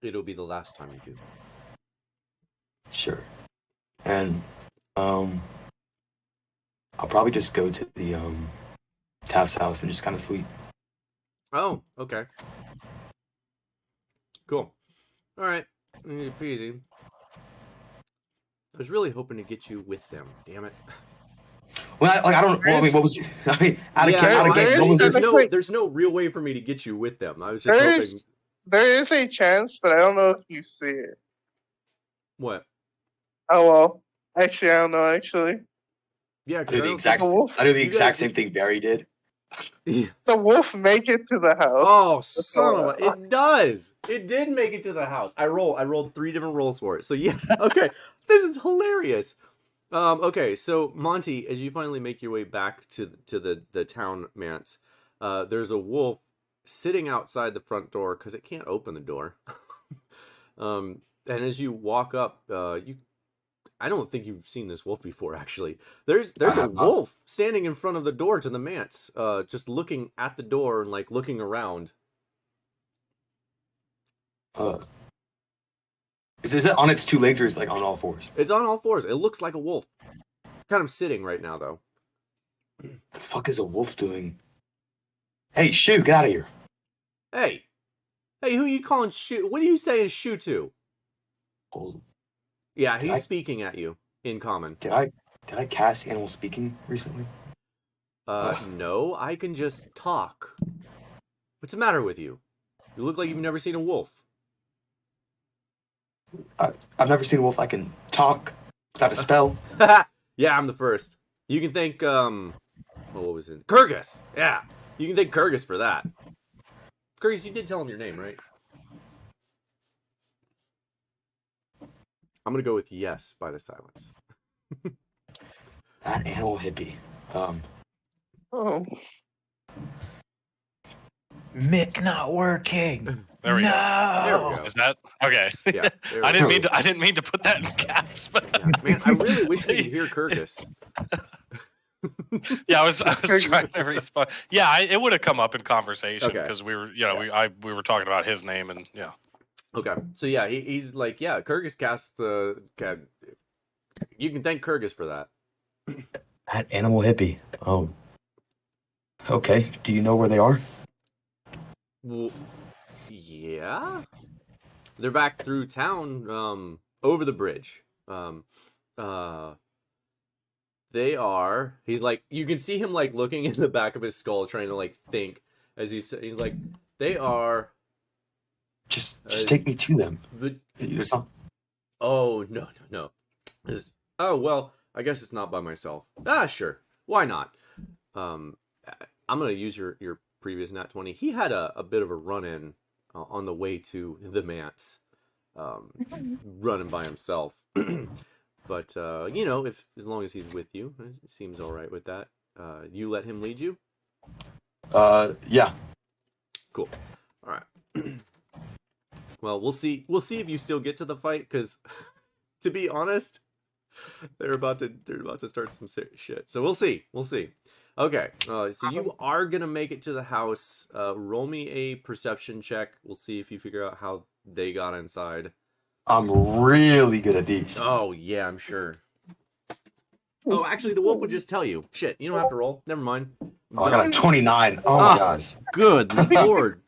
It'll be the last time you do. Sure. And I'll probably just go to the Taft's house and just kind of sleep. Oh, okay. Cool. All right. Easy peasy. I was really hoping to get you with them. Damn it. Well, I don't. Well, I mean, what was? I mean, there's no real way for me to get you with them. I was just hoping. There is a chance, but I don't know if you see it. What? Oh well. Actually, I don't know. Actually. Yeah, I do the exact same thing Barry did. The wolf make it to the house. Oh, son of a! It does. It did make it to the house. I rolled 3 different rolls for it. So yes. Okay. This is hilarious. Okay, so Monty, as you finally make your way back to the town manse, there's a wolf sitting outside the front door because it can't open the door. And as you walk up, I don't think you've seen this wolf before. Actually, there's a wolf standing in front of the door to the manse, just looking at the door and like looking around. Is it on its 2 legs or is it like on all 4s? It's on all 4s. It looks like a wolf. Kind of sitting right now, though. The fuck is a wolf doing? Hey, Shoo, get out of here. Hey, who are you calling Shoo? What do you say is Shoo to? Hold. Yeah, he's speaking at you in common. Did I cast animal speaking recently? No, I can just talk. What's the matter with you? You look like you've never seen a wolf. I've never seen a wolf. I can talk without a spell. Yeah, I'm the first. You can thank, what was it? Kyrgyz! Yeah, you can thank Kyrgyz for that. Kyrgyz, you did tell him your name, right? I'm gonna go with yes by the silence. That animal hippie. Oh. Mick not working. There we go. There we go. Is that okay? Yeah. I didn't mean to put that in caps, but Yeah, man, I really wish we could hear Kyrgyz. Yeah, I was trying to respond. Yeah, it would have come up in conversation because we were, we were talking about his name and yeah. Okay, so yeah, he's like, yeah, Kyrgyz casts the. You can thank Kyrgyz for that. That animal hippie. Okay. Do you know where they are? Well, yeah, they're back through town, over the bridge. They are. He's like, you can see him like looking in the back of his skull, trying to like think as he's like, they are. Just take me to them. Oh no. Oh well, I guess it's not by myself. Sure, why not? I'm gonna use your previous nat 20. He had a bit of a run-in on the way to the manse, running by himself. But if as long as he's with you, it seems all right with that. You let him lead you. Yeah. Cool. All right. Well, we'll see if you still get to the fight, because to be honest, they're about to start some serious shit. So we'll see. Okay. So you are gonna make it to the house. Roll me a perception check. We'll see if you figure out how they got inside. I'm really good at these. Oh yeah, I'm sure. Oh, actually, the wolf would just tell you. Shit, you don't have to roll. Never mind. Oh, I got a 29. Oh my gosh. Good lord.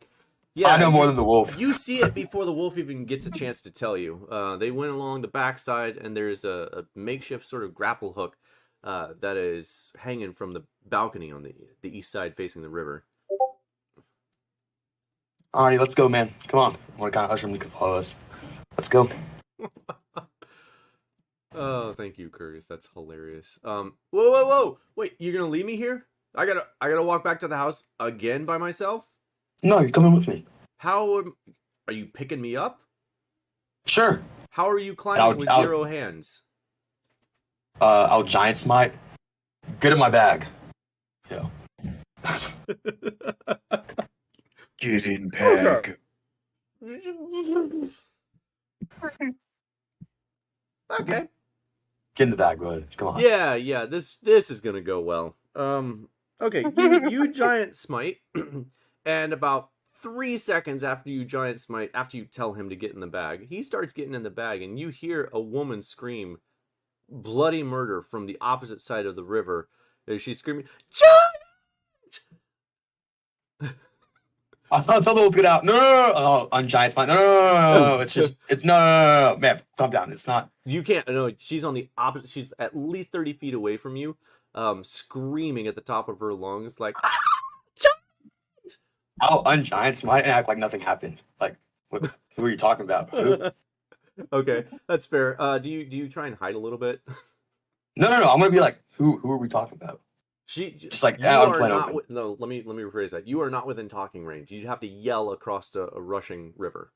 Yeah, I know more than the wolf. You see it before the wolf even gets a chance to tell you. They went along the backside, and there's a makeshift sort of grapple hook that is hanging from the balcony on the east side facing the river. Alrighty, let's go, man. Come on. I want to kind of usher him to follow us. Let's go. Oh, thank you, Curtis. That's hilarious. Whoa! Wait, you're gonna leave me here? I gotta walk back to the house again by myself? No, you're coming with me. How are you picking me up? Sure. How are you climbing with 0 hands? I'll giant smite. Get in my bag. Yeah. Get in bag. Okay. Get in the bag, bud. Come on. Yeah. This is gonna go well. Okay. You giant smite, and about 3 seconds after you giant smite, after you tell him to get in the bag, he starts getting in the bag, and you hear a woman scream bloody murder from the opposite side of the river. She's screaming, "Giant!" I'll tell the wolf to get out. No. Oh, on giant smite. No. It's no. Man, calm down. It's not. You can't. No, she's on the opposite. She's at least 30 feet away from you, screaming at the top of her lungs, like, "Giant!" I'll ungiant smite and act like nothing happened. Like, who are you talking about? Who? Okay, that's fair. Do you try and hide a little bit? No. I'm gonna be like, who are we talking about? Just like out plain open. No, let me rephrase that. You are not within talking range. You'd have to yell across a rushing river.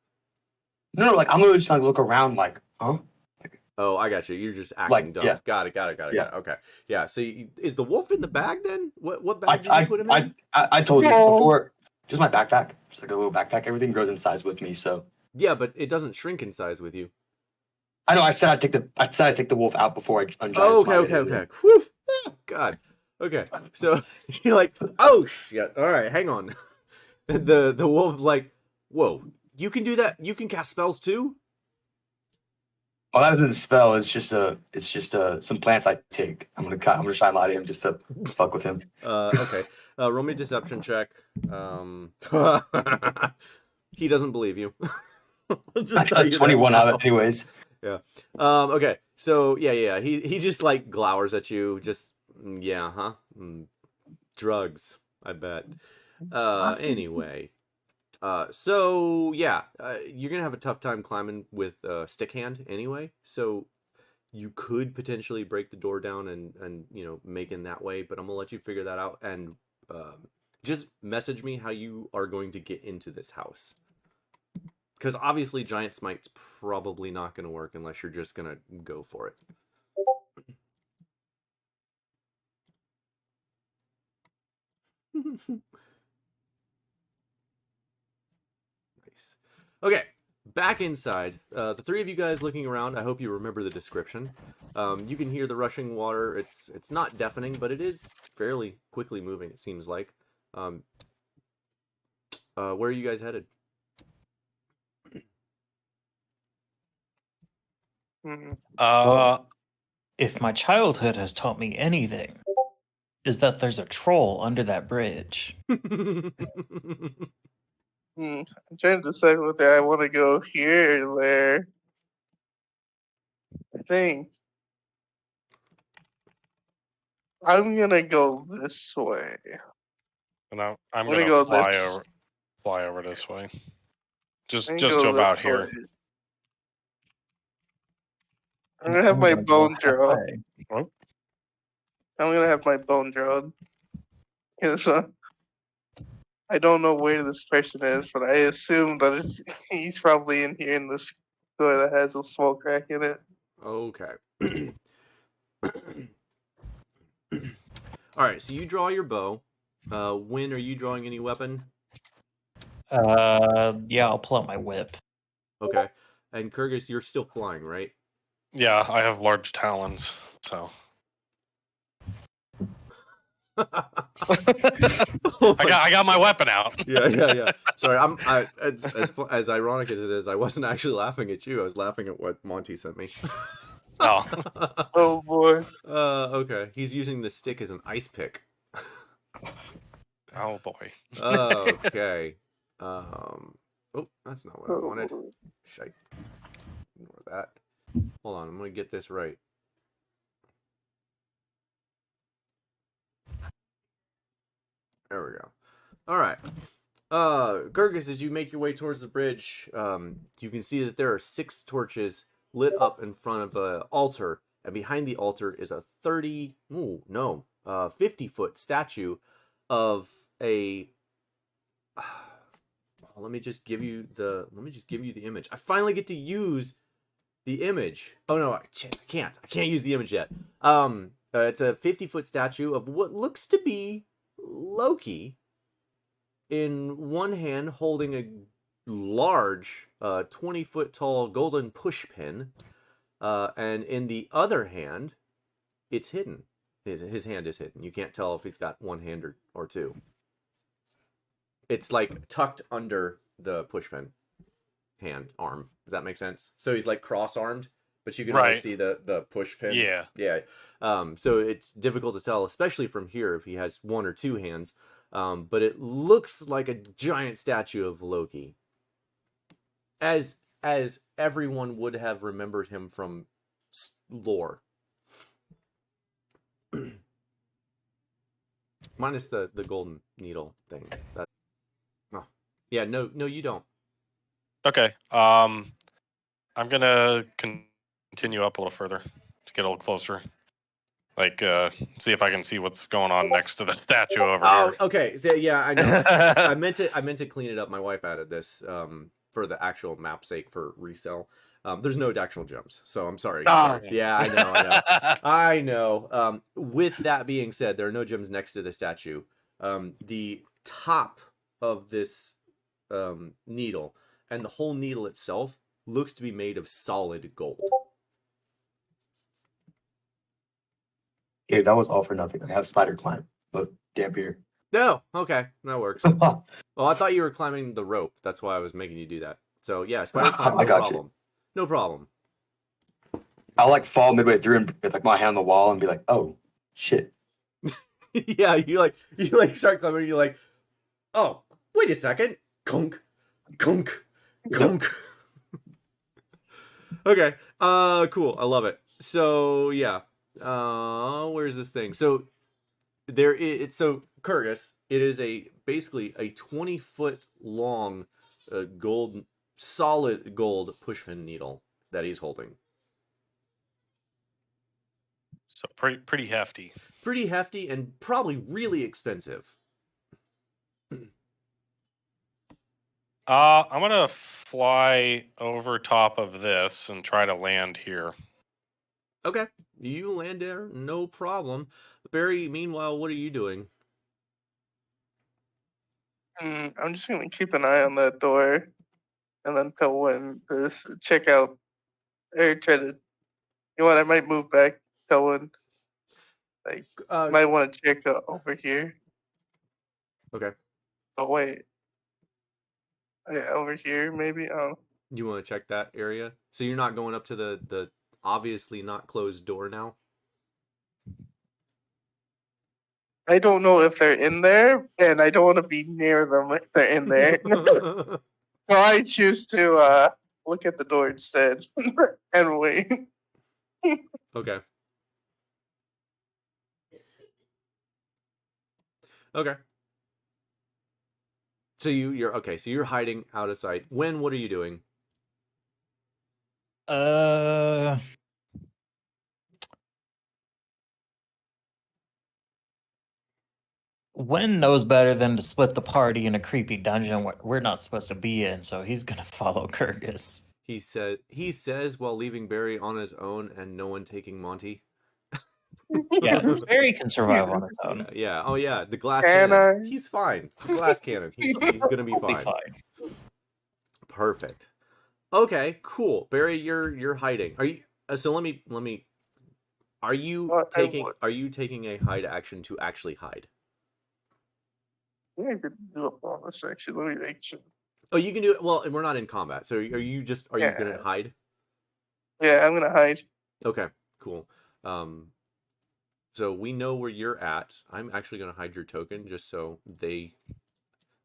No, like I'm gonna just like look around, like, huh? Like, oh, I got you. You're just acting like, dumb. Yeah. Got it. Yeah. Okay. Yeah. So is the wolf in the bag then? What bag did you put him in? I told you before. Just my backpack. Just like a little backpack. Everything grows in size with me. So. Yeah, but it doesn't shrink in size with you. I know. I said I'd take the wolf out before I ungiant. Oh, okay. Whew. Oh, God. Okay. So you're like, oh shit. All right, hang on. The wolf like, whoa. You can do that. You can cast spells too. Oh, that isn't a spell. It's just some plants I take. I'm gonna try and lie to him just to fuck with him. Okay. Roll me a deception check. He doesn't believe you. I got 21 out of it anyways. Yeah. Okay. So yeah. He just like glowers at you. Just yeah, huh? Drugs, I bet. Anyway. So yeah, you're gonna have a tough time climbing with stick hand anyway. So you could potentially break the door down and make in that way. But I'm gonna let you figure that out and just message me how you are going to get into this house. Because obviously Giant Smite's probably not going to work unless you're just going to go for it. Nice. Okay, back inside. The three of you guys looking around, I hope you remember the description. You can hear the rushing water. It's not deafening, but it is fairly quickly moving, it seems like. Where are you guys headed? If my childhood has taught me anything, is that there's a troll under that bridge. I'm trying to decide whether I want to go here or there. I think I'm gonna go this way. No, I'm gonna go fly over this way. Just to about here. I'm gonna have my bone draw. What? I'm gonna have my bone drawn. I don't know where this person is, but I assume that he's probably in here in this door that has a small crack in it. Okay. Alright, so you draw your bow. When are you drawing any weapon? Yeah, I'll pull out my whip. Okay. And Kyrgyz, you're still flying, right? Yeah, I have large talons, so. I got my weapon out. Yeah. Sorry, as ironic as it is, I wasn't actually laughing at you. I was laughing at what Monty sent me. Oh. Oh boy. Okay. He's using the stick as an ice pick. Oh boy. Okay. Oh, that's not what I wanted. Shite. Ignore that. Hold on, I'm gonna get this right. There we go. All right. Gurgis, as you make your way towards the bridge, you can see that there are 6 torches lit up in front of an altar, and behind the altar is a 50-foot statue of a. Let me just give you the image. I finally get to use the image. Oh no, I can't. I can't use the image yet. It's a 50-foot statue of what looks to be Loki, in one hand holding a large 20-foot tall golden push pin, and in the other hand, it's hidden. His hand is hidden. You can't tell if he's got one hand or two. It's like tucked under the push pin arm. Does that make sense? So he's like cross-armed, but you can only see the push pin. Yeah. Yeah. So it's difficult to tell, especially from here, if he has one or two hands. But it looks like a giant statue of Loki, as everyone would have remembered him from lore, minus the golden needle thing. Yeah, no, you don't. Okay. I'm gonna continue up a little further to get a little closer. Like, see if I can see what's going on next to the statue over here. Okay. So yeah, I know. I meant to clean it up. My wife added this for the actual map sake for resell. There's no actual gems, so I'm sorry. Yeah, I know. With that being said, there are no gems next to the statue. The top of this needle and the whole needle itself looks to be made of solid gold. Yeah, that was all for nothing. I have spider climb, but damn here. No, okay, that works. Well, I thought you were climbing the rope. That's why I was making you do that. So yeah, spider climb. I got you. No problem. I'll like fall midway through and with like my hand on the wall and be like, "Oh, shit." Yeah, you like start climbing. And you're like, "Oh, wait a second, kunk, kunk, kunk." Okay, cool. I love it. So yeah. Where's this thing? So Kurgus, it is basically a 20-foot long solid gold pushpin needle that he's holding. So pretty hefty. Pretty hefty and probably really expensive. I'm gonna fly over top of this and try to land here. Okay, you land there, no problem. Barry, meanwhile, what are you doing? I'm just gonna keep an eye on that door, and then tell when this check out or try to. You know what? I might move back. Tell when. Like, might want to check over here. Okay. Oh wait. Yeah, over here maybe. Oh. You want to check that area? So you're not going up to the obviously not closed door now? I don't know if they're in there, and I don't want to be near them if they're in there. So I choose to look at the door instead and wait. Okay. Okay. So you're okay. So you're hiding out of sight. What are you doing? Wen knows better than to split the party in a creepy dungeon we're not supposed to be in, so he's gonna follow Kurgus. He says while leaving Barry on his own and no one taking Monty. Yeah, Barry can survive on his own. Yeah. Oh yeah, the glass cannon. He's fine. The glass cannon. He's gonna be fine. Perfect. Okay, cool. Barry, you're hiding. Are you? So let me. Are you taking a hide action to actually hide? I could do a bonus action. Let me make sure. Oh, you can do it. Well, we're not in combat, so are you gonna hide? Yeah, I'm gonna hide. Okay, cool. So we know where you're at. I'm actually gonna hide your token just so they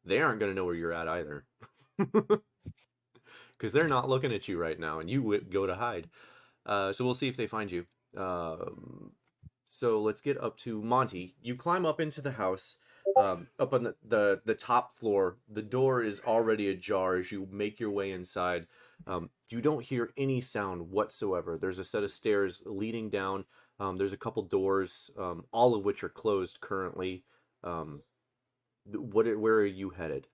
they aren't going to know where you're at either. Because they're not looking at you right now, and you would go to hide. So we'll see if they find you. So let's get up to Monty. You climb up into the house, up on the top floor. The door is already ajar as you make your way inside. You don't hear any sound whatsoever. There's a set of stairs leading down. There's a couple doors, all of which are closed currently. Where are you headed?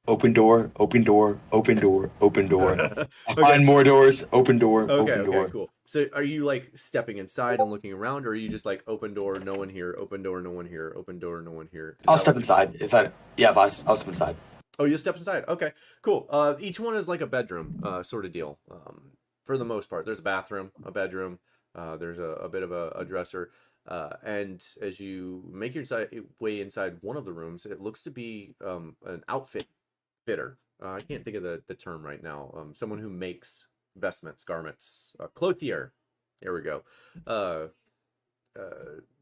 Open door, open door, open door, open door. I Okay. find more doors, open door, Okay, open door. okay, cool. So are you like stepping inside and looking around, or are you just like open door, no one here, open door, no one here, open door, no one here? I'll step inside. I'll step inside. Oh, you step inside. Okay, cool. Each one is like a bedroom, sort of deal. For the most part, there's a bathroom, a bedroom. There's a bit of a dresser. And as you make your way inside one of the rooms, it looks to be an outfit fitter. I can't think of the term right now. Someone who makes vestments, garments, clothier. There we go.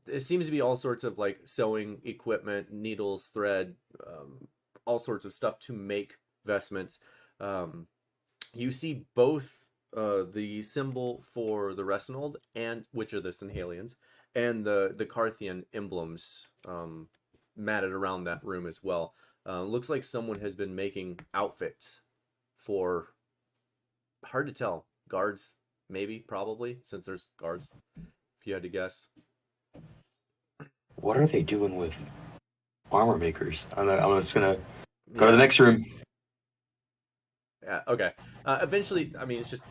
It seems to be all sorts of like sewing equipment, needles, thread, all sorts of stuff to make vestments. You see both the symbol for the Resinold, and which are the Sinhalians, and the Carthian emblems matted around that room as well. Looks like someone has been making outfits for, hard to tell, guards, maybe, probably, since there's guards, if you had to guess. What are they doing with armor makers? I'm just gonna go to the next room. Yeah, okay. Eventually, I mean, it's just...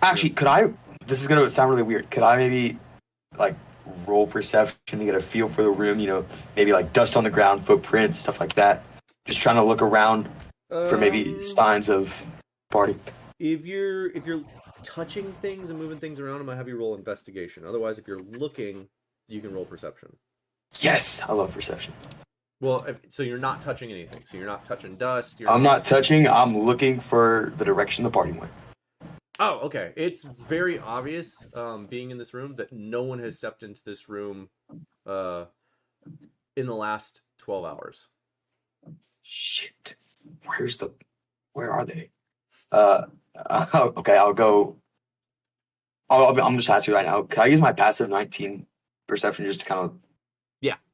Actually, this is gonna sound really weird. Could I maybe, like, roll perception to get a feel for the room? You know, maybe like dust on the ground, footprints, stuff like that. Just trying to look around for maybe signs of party. If you're touching things and moving things around, I'm gonna have you roll investigation. Otherwise, if you're looking, you can roll perception. Yes, I love perception. Well, so you're not touching anything. So you're not touching dust. I'm not touching. I'm looking for the direction the party went. Oh, okay. It's very obvious, being in this room, that no one has stepped into this room in the last 12 hours. Shit. Where are they? Okay, I'll go. I'm just asking you right now. Can I use my passive 19 perception just to kind of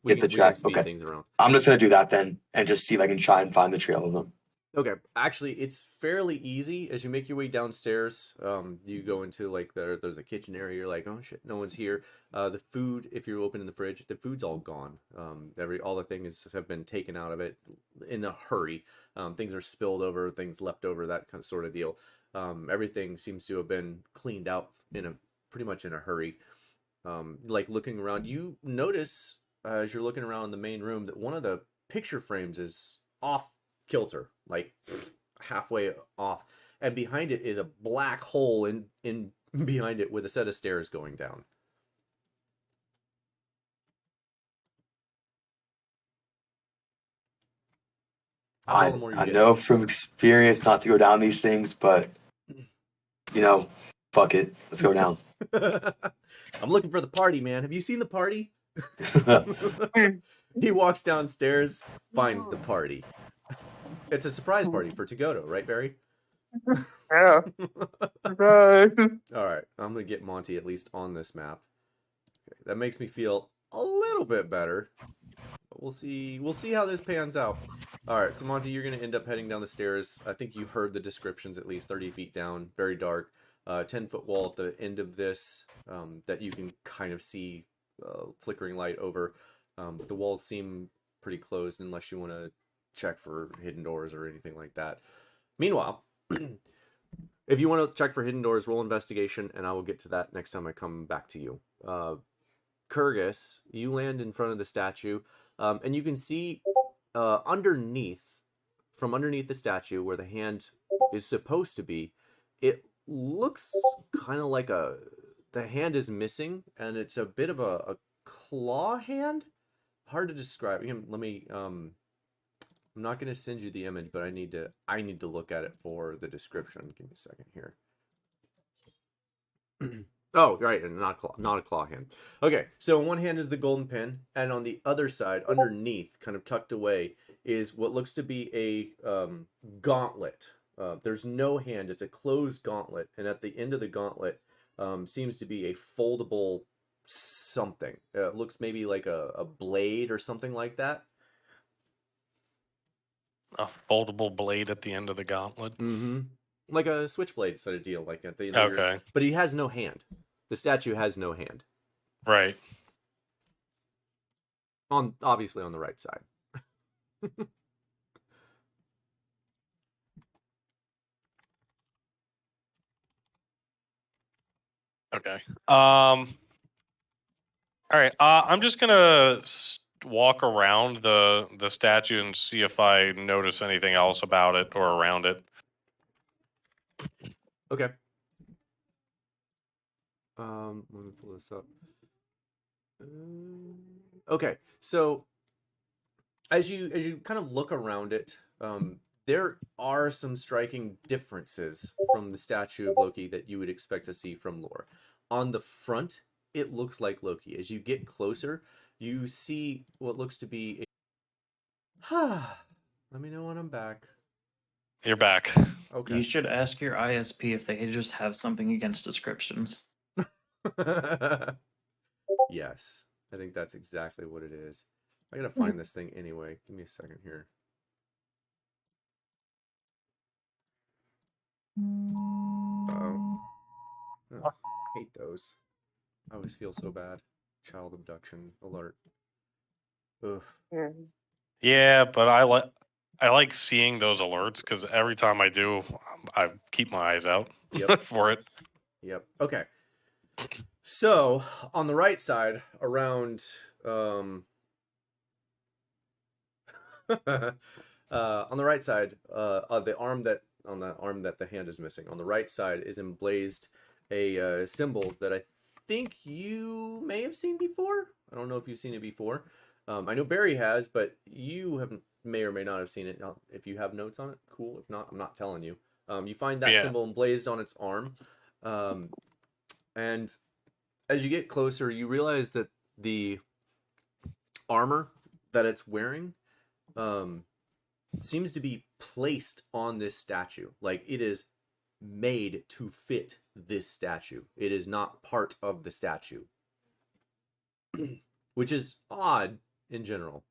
get the track? Okay. Things around. I'm just going to do that then and just see if I can try and find the trail of them. Okay, actually, it's fairly easy. As you make your way downstairs, you go into like there's a kitchen area. You're like, oh shit, no one's here. The food, if you're opening the fridge, the food's all gone. All the things have been taken out of it in a hurry. Things are spilled over, things left over, that kind of sort of deal. Everything seems to have been cleaned out pretty much in a hurry. Like looking around, you notice as you're looking around the main room that one of the picture frames is off kilter, like halfway off, and behind it is a black hole in behind it with a set of stairs going down. I know from experience not to go down these things, but fuck it, let's go down. I'm looking for the party, man. Have you seen the party? He walks downstairs, finds the party. It's a surprise party for Togoto, right, Barry? Yeah. Surprise. All right, I'm gonna get Monty at least on this map. Okay, that makes me feel a little bit better. But we'll see how this pans out. All right, so Monty, you're gonna end up heading down the stairs. I think you heard the descriptions, at least 30 feet down, very dark. 10-foot wall at the end of this that you can kind of see flickering light over. The walls seem pretty closed unless you want to check for hidden doors or anything like that. Meanwhile, if you want to check for hidden doors, roll investigation, and I will get to that next time I come back to you. Kurgus, you land in front of the statue, and you can see underneath the statue where the hand is supposed to be, it looks kind of like the hand is missing, and it's a bit of a claw hand. Hard to describe. Let me I'm not going to send you the image, but I need to look at it for the description. Give me a second here. Oh, right, and not a claw hand. Okay, so in one hand is the golden pin, and on the other side, underneath, kind of tucked away, is what looks to be a gauntlet. There's no hand; it's a closed gauntlet, and at the end of the gauntlet seems to be a foldable something. It looks maybe like a blade or something like that. A foldable blade at the end of the gauntlet. Mm-hmm. Like a switchblade sort of deal, like at the end of Okay. but he has no hand. The statue has no hand. Right. Obviously on the right side. Okay. All right. I'm just gonna walk around the statue and see if I notice anything else about it or around it. Okay. Let me pull this up. Okay, so as you kind of look around it, there are some striking differences from the statue of Loki that you would expect to see from lore. On the front, it looks like Loki. As you get closer, you see what looks to be a... Let me know when I'm back. You're back. Okay. You should ask your ISP if they could just have something against descriptions. Yes, I think that's exactly what it is. I gotta find this thing anyway. Give me a second here. Uh-oh. Oh, I hate those. I always feel so bad. Child abduction alert. Ugh. Yeah, but I like seeing those alerts because every time I do, I keep my eyes out for it. Yep. Okay. So on the right side, around on the right side, on the arm that the hand is missing, on the right side is emblazed a symbol that I think you may have seen before. I don't know if you've seen it before. I know Barry has, but you may or may not have seen it. If you have notes on it, cool. If not, I'm not telling you. You find that symbol emblazed on its arm, and as you get closer, you realize that the armor that it's wearing seems to be placed on this statue. Like it is made to fit this statue. It is not part of the statue. Which is odd in general.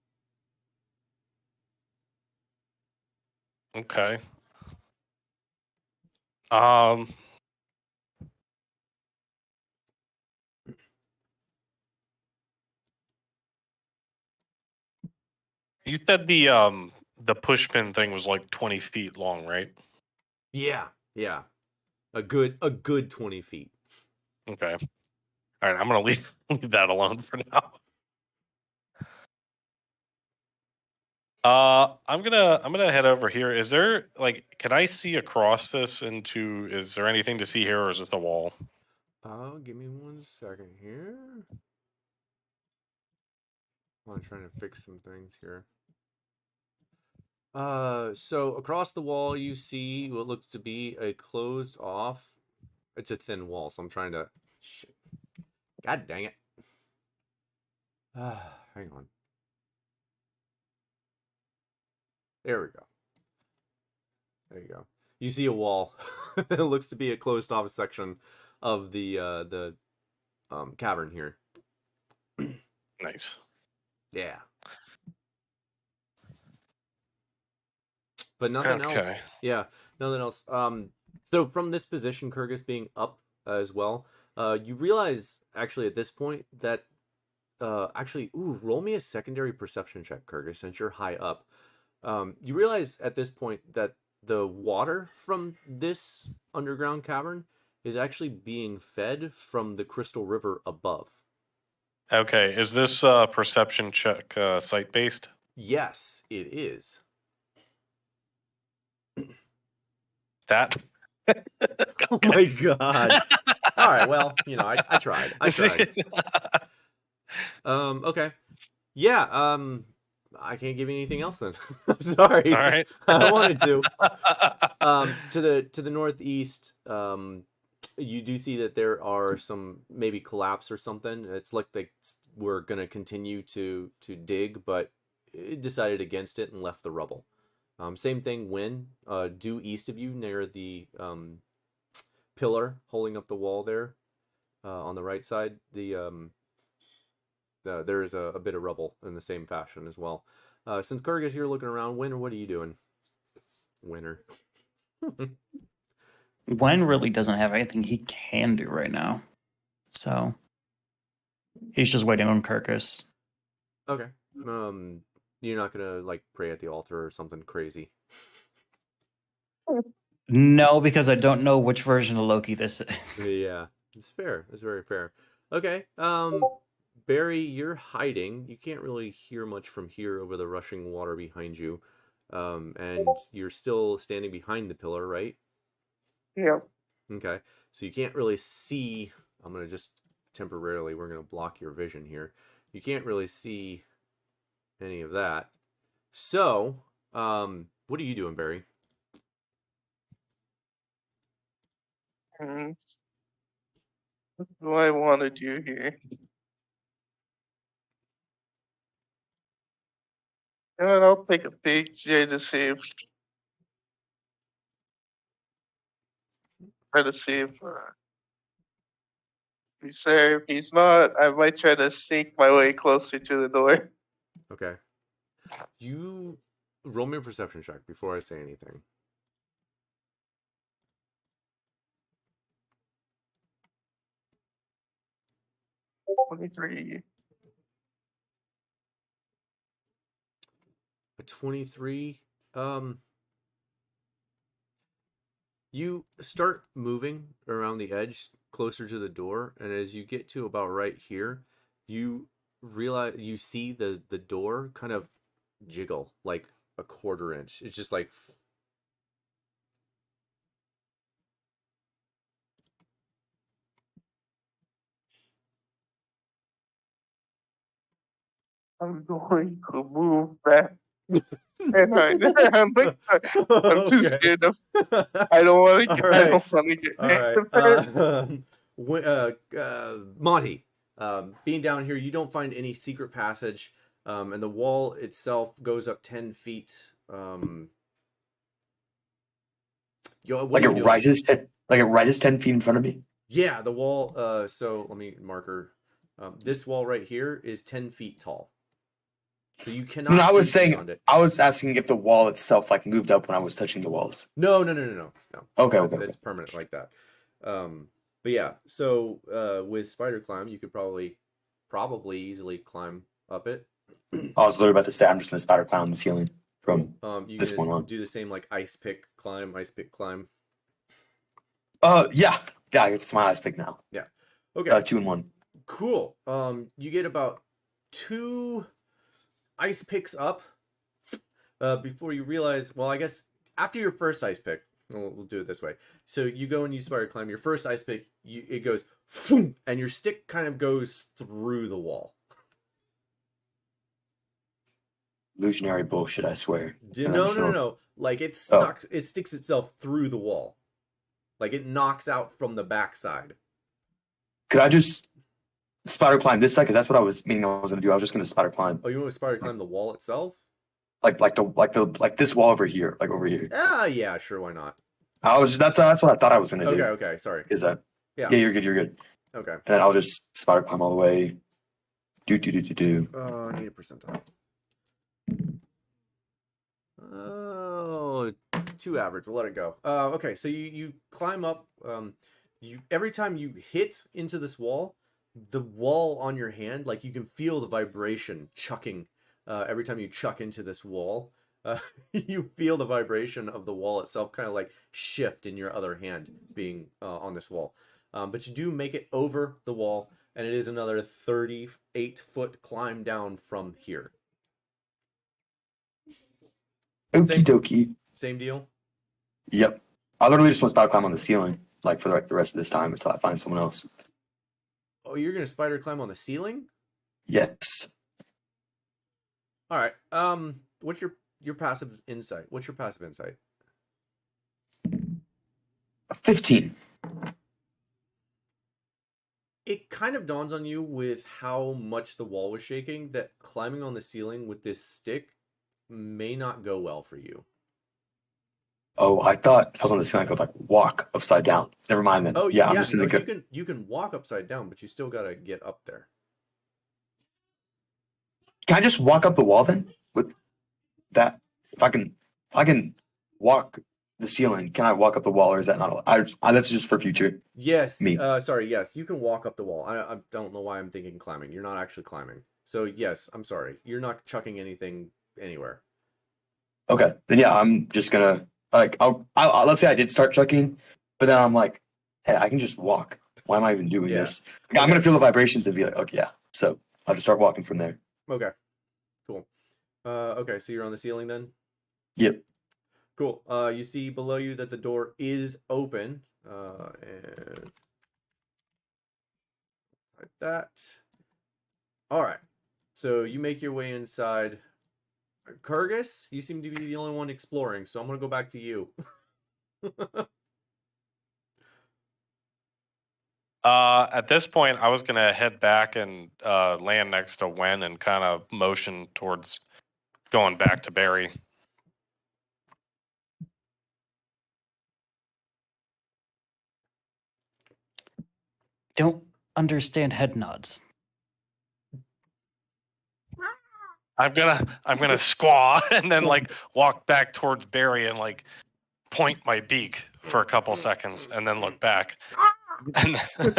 Okay. You said the push pin thing was like 20 feet long, right? Yeah. A good 20 feet. Okay. All right, I'm gonna leave that alone for now. I'm gonna head over here. Is there can I see across this into? Is there anything to see here, or is it the wall? Give me 1 second here. I'm trying to fix some things here. So across the wall you see what looks to be a closed off. It's a thin wall, so I'm trying to. Shit. God dang it. Hang on. There we go. There you go. You see a wall. It looks to be a closed off section of the cavern here. Nice. Yeah. But nothing else. Yeah, nothing else. So from this position, Kyrgyz being up as well, you realize actually at this point that roll me a secondary perception check, Kyrgyz, since you're high up. You realize at this point that the water from this underground cavern is actually being fed from the crystal river above. Okay, is this perception check site-based? Yes, it is. That? Oh my god. All right, well, I tried. Okay. Yeah, I can't give you anything else then. I'm sorry. All right. I wanted to. To the northeast, You do see that there are some maybe collapse or something. It's like they were going to continue to dig, but it decided against it and left the rubble. Same thing when due east of you near the pillar holding up the wall there on the right side. There is a bit of rubble in the same fashion as well. Since Kurgus, you're looking around, Winter, what are you doing? Winter. Wen really doesn't have anything he can do right now. So he's just waiting on Kirkus. Okay. You're not gonna like pray at the altar or something crazy. No, because I don't know which version of Loki this is. Yeah, it's fair. It's very fair. Okay. Barry, you're hiding. You can't really hear much from here over the rushing water behind you. And you're still standing behind the pillar, right? Yeah. Okay. So you can't really see. I'm gonna just temporarily. We're gonna block your vision here. You can't really see any of that. So, what are you doing, Barry? What do I want to do here? And I'll take a big J to save. Try to see if he's there. If he's not, I might try to sneak my way closer to the door. Okay. You roll me a perception check before I say anything. 23. A 23. You start moving around the edge closer to the door, and as you get to about right here, you realize you see the door kind of jiggle like a quarter inch. It's just like I'm going to move back. And I'm too scared of. I don't want to get. Right. I don't want to get. All right. Monty, being down here, you don't find any secret passage, and the wall itself goes up 10 feet. Like it rises 10 feet in front of me. Yeah, the wall. So let me marker. This wall right here is 10 feet tall. So you cannot. No, I was saying. I was asking if the wall itself like moved up when I was touching the walls. No. Okay, It's permanent like that. But yeah. So with spider climb, you could probably easily climb up it. I was literally about to say I'm just gonna spider climb on the ceiling from you this can point on. Do the same like ice pick climb. Yeah. It's my ice pick now. Yeah. Okay. 2 and 1. Cool. You get about 2 ice picks up before you realize. Well, I guess after your first ice pick, we'll do it this way. So you go and you spider climb. Your first ice pick, it goes, and your stick kind of goes through the wall. Illusionary bullshit, I swear. No. Like it stuck. It sticks itself through the wall. Like it knocks out from the backside. Could I just spider climb this side? Because that's what I was going to do. I was just going to spider climb. Oh, you want to spider climb the wall itself? Like this wall over here, like over here. Yeah, sure, why not? That's what I thought I was going to do. Okay, sorry. Is that? Yeah, you're good. Okay. And then I'll just spider climb all the way. Do. I need a percentile. Oh, 2 average. We'll let it go. Okay, so you climb up. Every time you hit into this wall, the wall on your hand, like you can feel the vibration chucking. Every time you chuck into this wall, you feel the vibration of the wall itself kind of like shift in your other hand being on this wall. But you do make it over the wall, and it is another 38-foot climb down from here. Okie dokie. Same deal? Yep. I literally just want to spider climb on the ceiling, like for the rest of this time until I find someone else. Oh, you're gonna spider climb on the ceiling? Yes. All right. What's your passive insight? What's your passive insight? 15. It kind of dawns on you with how much the wall was shaking that climbing on the ceiling with this stick may not go well for you. Oh, I thought if I was on the ceiling, I could like walk upside down. Never mind then. Oh Yeah, I'm yeah, just no, gonna you can walk upside down, but you still gotta get up there. Can I just walk up the wall then? With that, if I can walk the ceiling, can I walk up the wall, or is that not allowed? That's just for future. Yes. Me. Sorry. Yes, you can walk up the wall. I don't know why I'm thinking climbing. You're not actually climbing. So yes, I'm sorry. You're not chucking anything anywhere. Okay, then yeah, I'm just gonna like I'll let's say I did start chucking, but then I'm like, hey, I can just walk. Why am I even doing this? Like, I'm gonna feel the vibrations and be like, okay, yeah. So I'll just start walking from there. Okay, cool. Okay, so you're on the ceiling then? Yep. Cool. You see below you that the door is open. And like that. All right. So you make your way inside. Kurgus, you seem to be the only one exploring, so I'm gonna go back to you. At this point, I was gonna head back and land next to Wen and kind of motion towards going back to Barry. Don't understand head nods. I'm gonna squaw and then like walk back towards Barry and like point my beak for a couple seconds and then look back. And then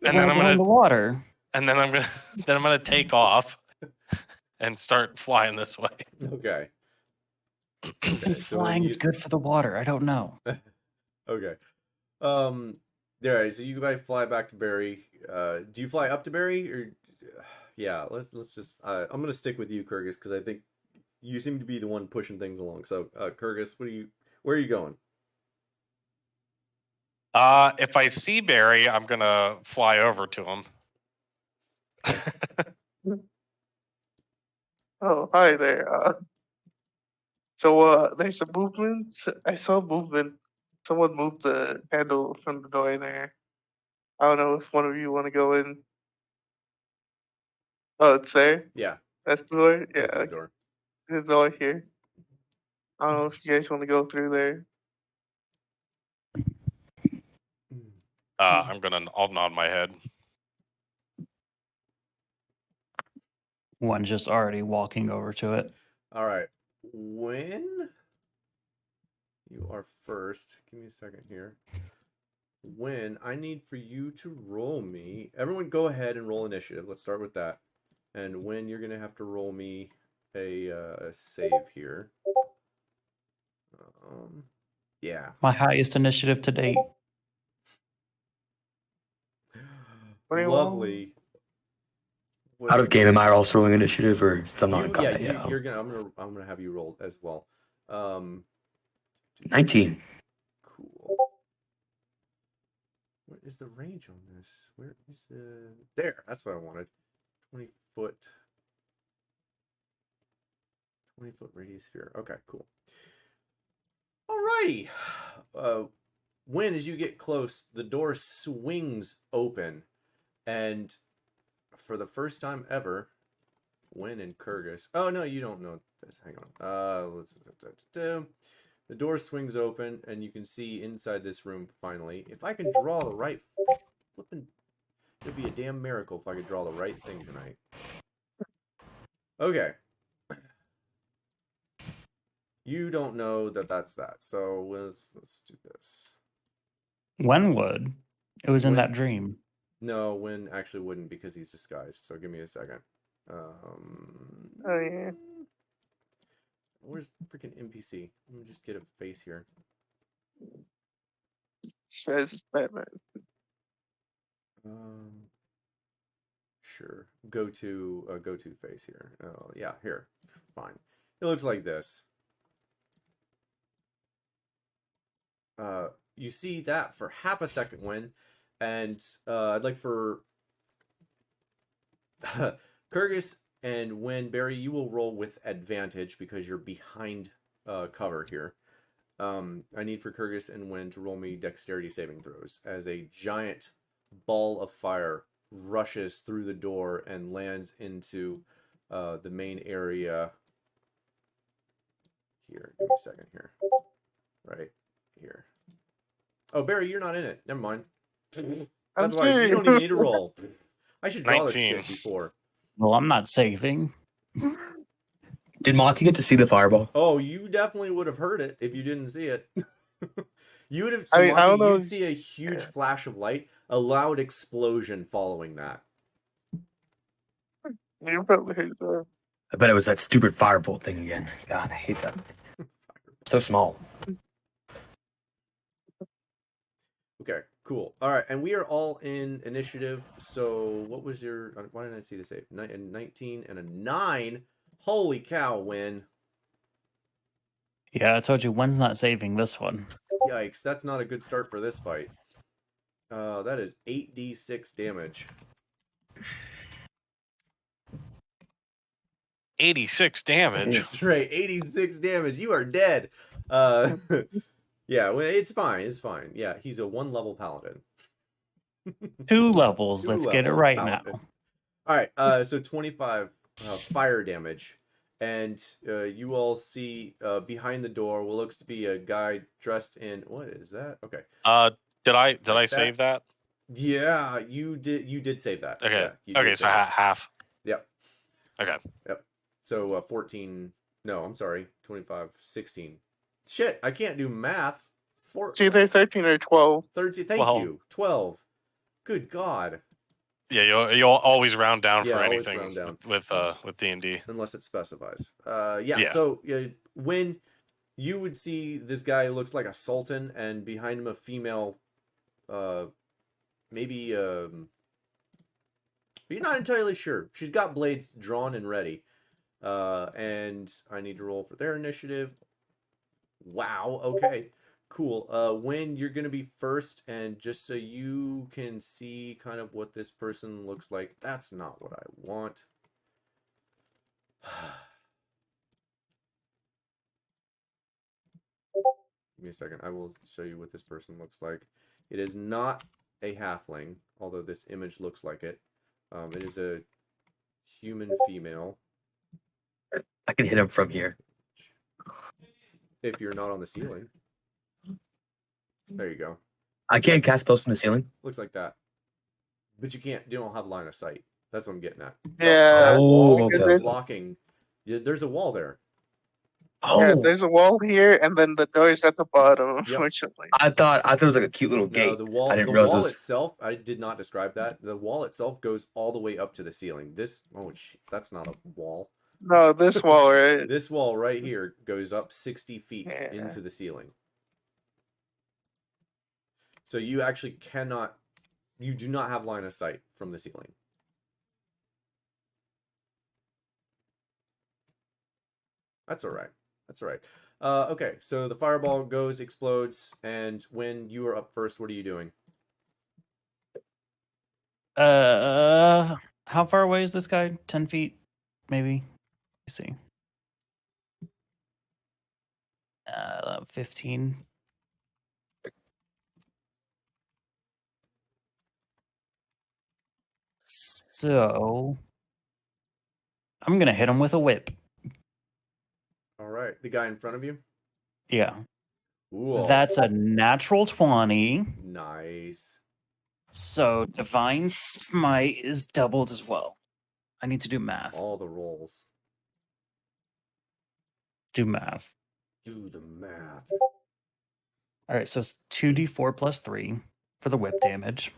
I'm gonna the water. And then I'm gonna take off and start flying this way. Okay. I think flying is good for the water. I don't know. Okay. There. So you guys fly back to Barry. Do you fly up to Barry or? Yeah. Let's just. I'm gonna stick with you, Kurgus, because I think you seem to be the one pushing things along. So, Kurgus, where are you going? If I see Barry, I'm gonna fly over to him. Oh, hi there. So there's a movement. I saw movement. Someone moved the handle from the door there. I don't know if one of you want to go in. Oh, it's there? Yeah. That's the door? Yeah. That's the door. There's a door here. I don't know if you guys want to go through there. I'll nod my head. One just already walking over to it. All right. When you are first, give me a second here. When I need for you to roll me, everyone go ahead and roll initiative. Let's start with that. And when you're gonna have to roll me a save here. Yeah. My highest initiative to date. Lovely. Out of game, am I also rolling initiative, or still not got that yet? You're gonna. I'm gonna have you roll as well. 19. Cool. What is the range on this? Where is the? There. That's what I wanted. 20 foot. 20-foot radius sphere. Okay, cool. Alrighty. When as you get close, the door swings open, and for the first time ever, Wen and Kurgus. Oh no, you don't know this. Hang on. The door swings open, and you can see inside this room. Finally, if I can draw the right flipping, it'd be a damn miracle if I could draw the right thing tonight. Okay. You don't know that that's that. So let's do this. When would? It was in that dream. No, Wen actually wouldn't because he's disguised. So give me a second. Oh yeah. Where's freaking NPC? Let me just get a face here. This Batman. Sure. Go to face here. Oh yeah, here. Fine. It looks like this. You see that for half a second, Wen, and I'd like for Kurgus and Wen, Barry, you will roll with advantage because you're behind cover here. I need for Kurgus and Wen to roll me dexterity saving throws as a giant ball of fire rushes through the door and lands into the main area. Here, give me a second here. Right here. Oh, Barry, you're not in it. Never mind. That's why you don't even need to roll. I should draw 19. this shit before. Well, I'm not saving. Did Monty get to see the fireball? Oh, you definitely would have heard it if you didn't see it. You would have. I mean, I don't know. You'd see a huge flash of light, a loud explosion following that. You probably hate that. I bet it was that stupid firebolt thing again. God, I hate that. So small. Okay, cool. All right, and we are all in initiative. So, what was your? Why didn't I see the save? 19 and a 9. Holy cow! Win. Yeah, I told you, Wen's not saving this one. Yikes! That's not a good start for this fight. That is 8d6 damage. 86 damage. That's right, 86 damage. You are dead. Yeah, well, it's fine. It's fine. Yeah, he's a 1-level paladin. 2 levels. Two Let's get it levels right paladin. now. All right, so 25 fire damage. And you all see behind the door what looks to be a guy dressed in... What is that? Okay. Did I save that? Yeah, you did save that. Okay. Yeah, Okay, so half. Yep. Okay. Yep. So 14... No, I'm sorry. 25, 16. Shit, I can't do math. It's either 13 or 12. 13, thank you. 12. Good God. Yeah, you'll always round down Yeah, for always anything round down. with D&D. Unless it specifies. Yeah. So when you would see this guy who looks like a sultan, and behind him a female, maybe, but you're not entirely sure. She's got blades drawn and ready. And I need to roll for their initiative. Wow. Okay. Cool. When you're gonna be first, and just so you can see kind of what this person looks like. That's not what I want. Give me a second. I will show you what this person looks like. It is not a halfling, although this image looks like it. It is a human female. I can hit him from here. If you're not on the ceiling. There you go. I can't cast spells from the ceiling. Looks like that. But you can't. You don't have line of sight. That's what I'm getting at. Yeah. That wall okay. is blocking. There's a wall there. Oh, Yeah, there's a wall here, and then the door's at the bottom, Yep. unfortunately. I thought it was like a cute little gate. No, the wall. I didn't The realize wall it was... itself. I did not describe that. The wall itself goes all the way up to the ceiling. This. Oh, that's not a wall. No, this wall, right? This wall right here goes up 60 feet Yeah. into the ceiling. So you actually cannot. You do not have line of sight from the ceiling. That's all right. That's all right. Okay, so the fireball goes, explodes, and when you are up first, what are you doing? How far away is this guy? 10 feet, maybe. Let's see. 15. So I'm gonna hit him with a whip. All right, the guy in front of you. Yeah. Ooh, That's a natural 20. nice. So Divine Smite is doubled as well. I need to do math. All the rolls. Do math. Do the math. All right, so it's 2d4 plus 3 for the whip damage.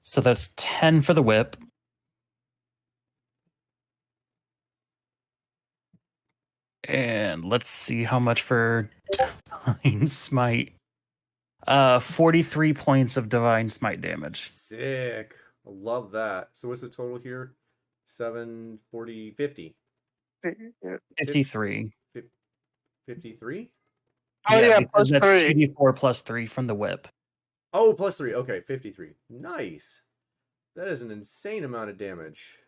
So that's 10 for the whip. And let's see how much for Divine Smite. 43 points of Divine Smite damage. Sick. I love that. So what's the total here? 7, 40, 50. Yeah. 53. 53? Oh, yeah, because plus that's 3. 2d4 plus 3 from the whip. Oh, plus 3. Okay, 53. Nice. That is an insane amount of damage.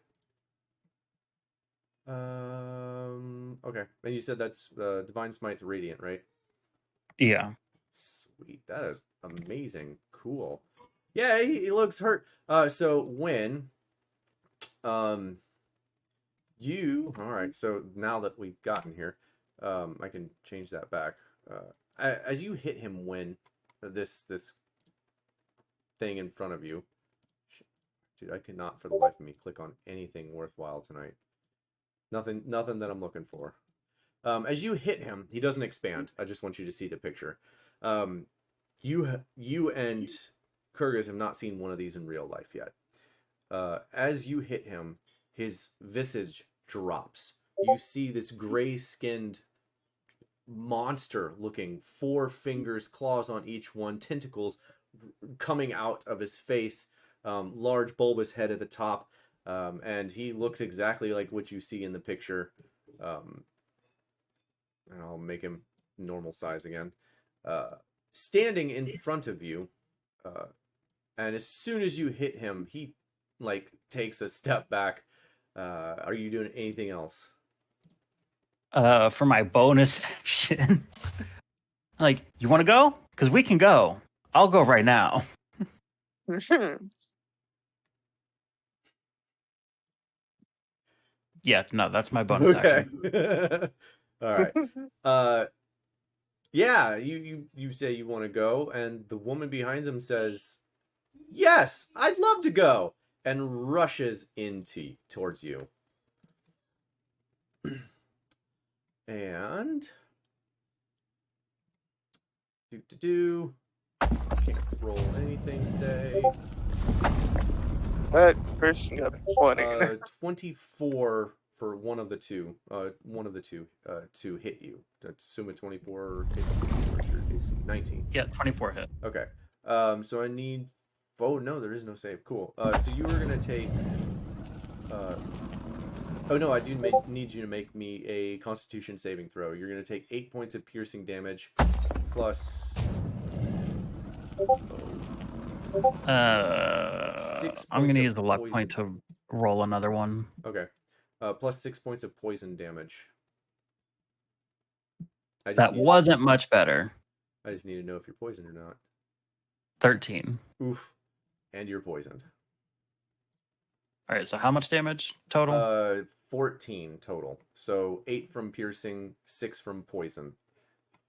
Okay. And you said that's Divine Smite's Radiant, right? Yeah. Sweet. That is amazing. Cool. Yeah, he looks hurt. So when you all right, so now that we've gotten here, I can change that back. As you hit him when this thing in front of you. Dude, I cannot for the life of me click on anything worthwhile tonight. Nothing that I'm looking for. As you hit him, he doesn't expand. I just want you to see the picture. You and Kurgis have not seen one of these in real life yet. As you hit him, his visage drops. You see this gray-skinned monster looking, 4 fingers, claws on each one, tentacles coming out of his face, large bulbous head at the top, and he looks exactly like what you see in the picture. And I'll make him normal size again. Standing in front of you, and as soon as you hit him, he like takes a step back. Are you doing anything else? For my bonus action, like, you want to go? Because we can go. I'll go right now. Yeah, no, that's my bonus action. All right. Yeah, you say you want to go, and the woman behind him says, "Yes, I'd love to go," and rushes towards you. And can't roll anything today. That person got 20. 24 for one of the two. To hit you. Assume a 24 hits your AC. 19. Yeah, 24 hit. Okay. So I need. Oh no, there is no save. Cool. So you were gonna take. Oh no, I do need you to make me a Constitution saving throw. You're gonna take 8 points of piercing damage, plus. I'm gonna use the luck point to roll another one. Okay. Plus 6 points of poison damage. That wasn't much better. I just need to know if you're poisoned or not. 13. Oof. And you're poisoned. All right, so how much damage total? 14 total. So 8 from piercing, 6 from poison.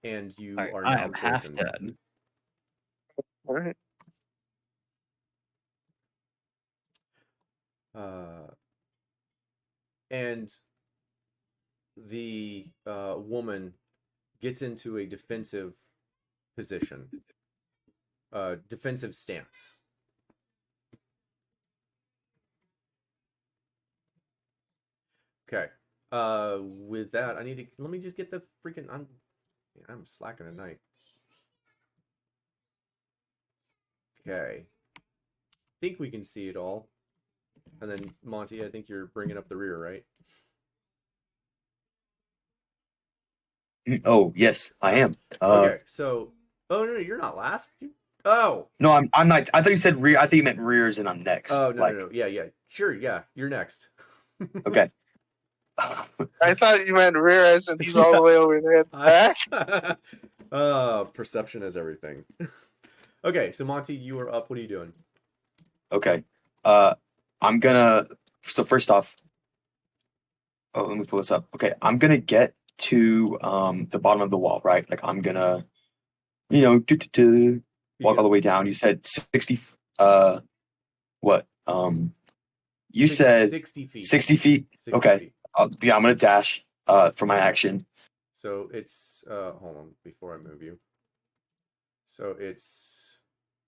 And you are now I am half poisoned. dead. All right. And the woman gets into a defensive position. Defensive stance. Okay. With that, let me just get the freaking. I'm slacking tonight. Okay. Think we can see it all. And then Monty, I think you're bringing up the rear, right? Oh yes, I am. Okay. So, no, you're not last. Oh. No, I'm not. I thought you said rear. I think you meant rears, and I'm next. Oh no. Yeah. Sure. Yeah, you're next. Okay. I thought you meant rear as in he's all the way over there at the back. Perception is everything. Okay, so Monty, you are up. What are you doing? Okay. I'm gonna. So first off, let me pull this up. Okay, I'm gonna get to the bottom of the wall, right? Like I'm gonna, walk all the way down. You said 60. What? You said 60 feet. 60 feet. 60 okay. feet. I'm gonna dash for my action. So it's hold on before I move you. So it's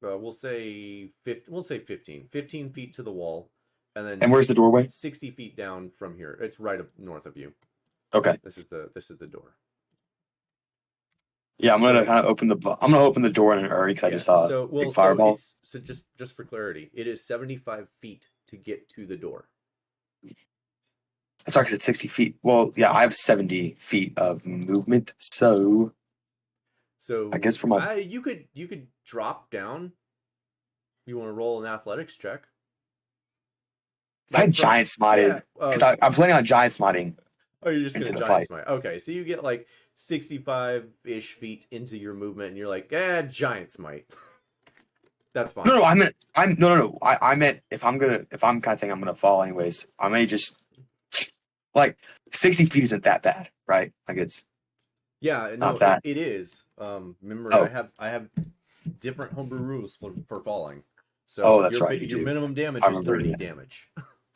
we'll say 15 feet to the wall, and then. And where's the doorway? 60 feet down from here. It's right up north of you. Okay. This is the door. Yeah, I'm gonna kind of open the door in an hurry because I just saw a big fireball. So just for clarity, it is 75 feet to get to the door. Sorry, because it's 60 feet. Well, yeah, I have 70 feet of movement, so I guess for my you could drop down. You want to roll an athletics check? If I had giant smitted, because I'm planning on giant smitting. Oh, you're just into gonna the giant fight. smite. Okay, so you get like 65-ish feet into your movement, and you're like, giant smite. That's fine. No, I meant if I'm kind of saying I'm gonna fall anyways, I may just like 60 feet isn't that bad, right? Like it's Yeah, no, not that. it is. Remember, Oh. I have different homebrew rules for falling. So Oh, that's right. your minimum damage I is remember 30 that.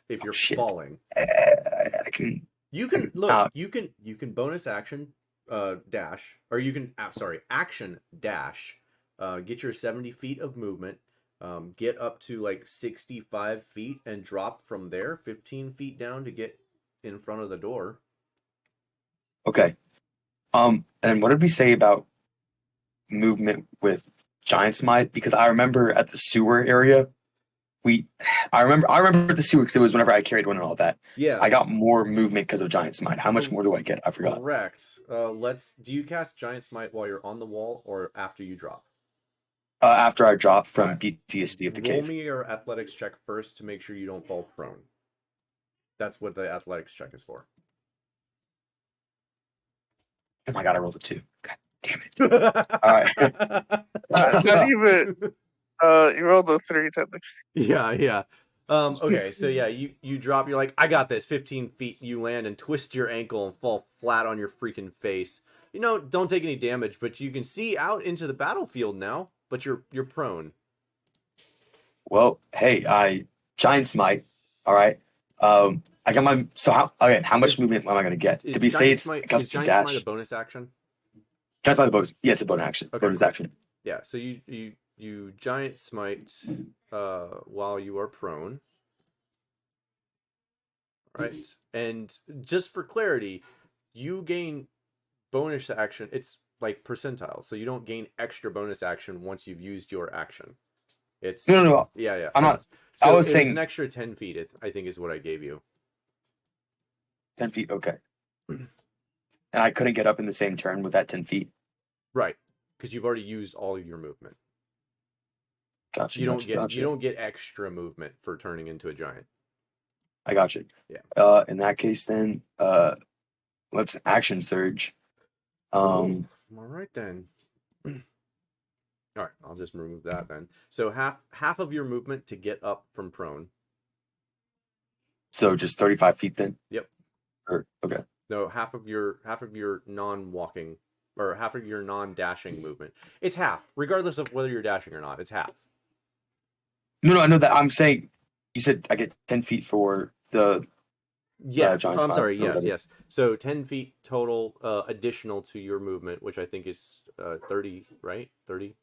if you're shit. falling. I can. You can look. You can bonus action dash, or you can action dash. Get your 70 feet of movement. Get up to like 65 feet and drop from there 15 feet down to get in front of the door. Okay. And what did we say about movement with giant smite? Because I remember at the sewer area, I remember the sewer because it was whenever I carried one and all that. Yeah. I got more movement because of giant smite. How much more do I get? I forgot. Correct. Do you cast giant smite while you're on the wall or after you drop? After I drop from PTSD of the cave. Roll me your athletics check first to make sure you don't fall prone. That's what the athletics check is for. Oh my god, I rolled a 2. God damn it. All right. Not even. You rolled a 3 technically. Yeah. Okay, so yeah, you drop. You're like, I got this. 15 feet. You land and twist your ankle and fall flat on your freaking face. Don't take any damage, but you can see out into the battlefield now. But you're prone. Well, hey, I giant smite. All right. I got my. So how much movement am I gonna get? To be safe, it comes to dash. Smite a bonus action? Giant smite a bonus. Yeah, it's a bonus action. Okay, bonus action. Yeah. So you giant smite while you are prone. Right. And just for clarity, you gain bonus action. It's like percentile, so you don't gain extra bonus action once you've used your action. It's no. Yeah. I'm not. So I was saying an extra 10 feet. I think is what I gave you. 10 feet. Okay. And I couldn't get up in the same turn with that 10 feet. Right, because you've already used all of your movement. Gotcha. You don't get extra movement for turning into a giant. I got you. Yeah. In that case, then, let's action surge. All right then. All right, I'll just remove that then. So half of your movement to get up from prone. So just 35 feet then. Yep. Okay. No, half of your non-walking or half of your non-dashing movement. It's half, regardless of whether you're dashing or not. It's half. No, I know that. I'm saying you said I get 10 feet for the. Yes, I'm sorry. Yes. So 10 feet total, additional to your movement, which I think is 30, right? 30.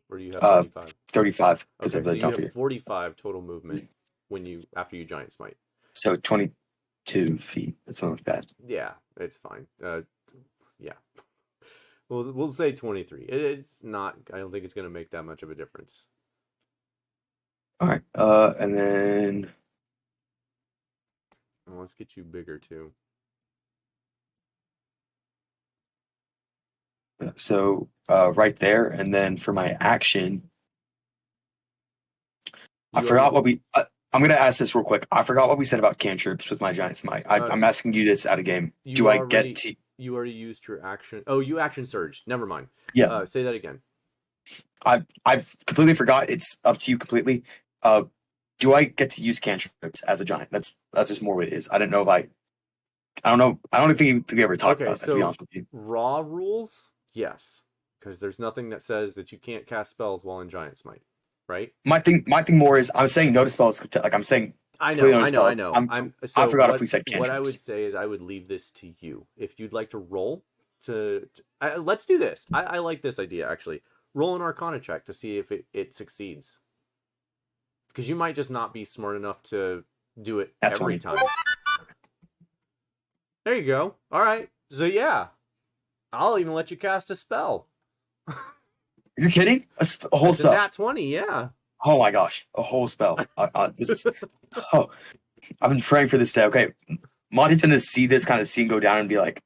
Or do you have 35? 35 because Okay, of the so jump you have here. 45 total movement after you giant smite. So 22 feet. That's not bad. Yeah, it's fine. Yeah. We'll say 23. It's not. I don't think it's going to make that much of a difference. All right. And then. Well, let's get you bigger too. So right there, and then for my action, I forgot what we. I'm gonna ask this real quick. I forgot what we said about cantrips with my giant smite. I'm asking you this out of game. Do I get to? You already used your action. Oh, you action surged. Never mind. Yeah. Say that again. I've completely forgot. It's up to you completely. Do I get to use cantrips as a giant? That's just more what it is. I don't know if I don't know. I don't think we ever talked about that. To be honest with you. Raw rules. Yes, because there's nothing that says that you can't cast spells while in giant smite, right? My thing more is I'm saying no to spells. Like I'm saying. I know. I forgot if we said cantrips. What I would say is I would leave this to you. If you'd like to roll let's do this. I like this idea actually. Roll an Arcana check to see if it succeeds. Because you might just not be smart enough to do it every time. There you go. All right. So yeah. I'll even let you cast a spell. You're kidding? A whole spell? Nat 20, yeah. Oh my gosh, a whole spell. This is. Oh, I've been praying for this day. Okay, Monty's gonna see this kind of scene go down and be like,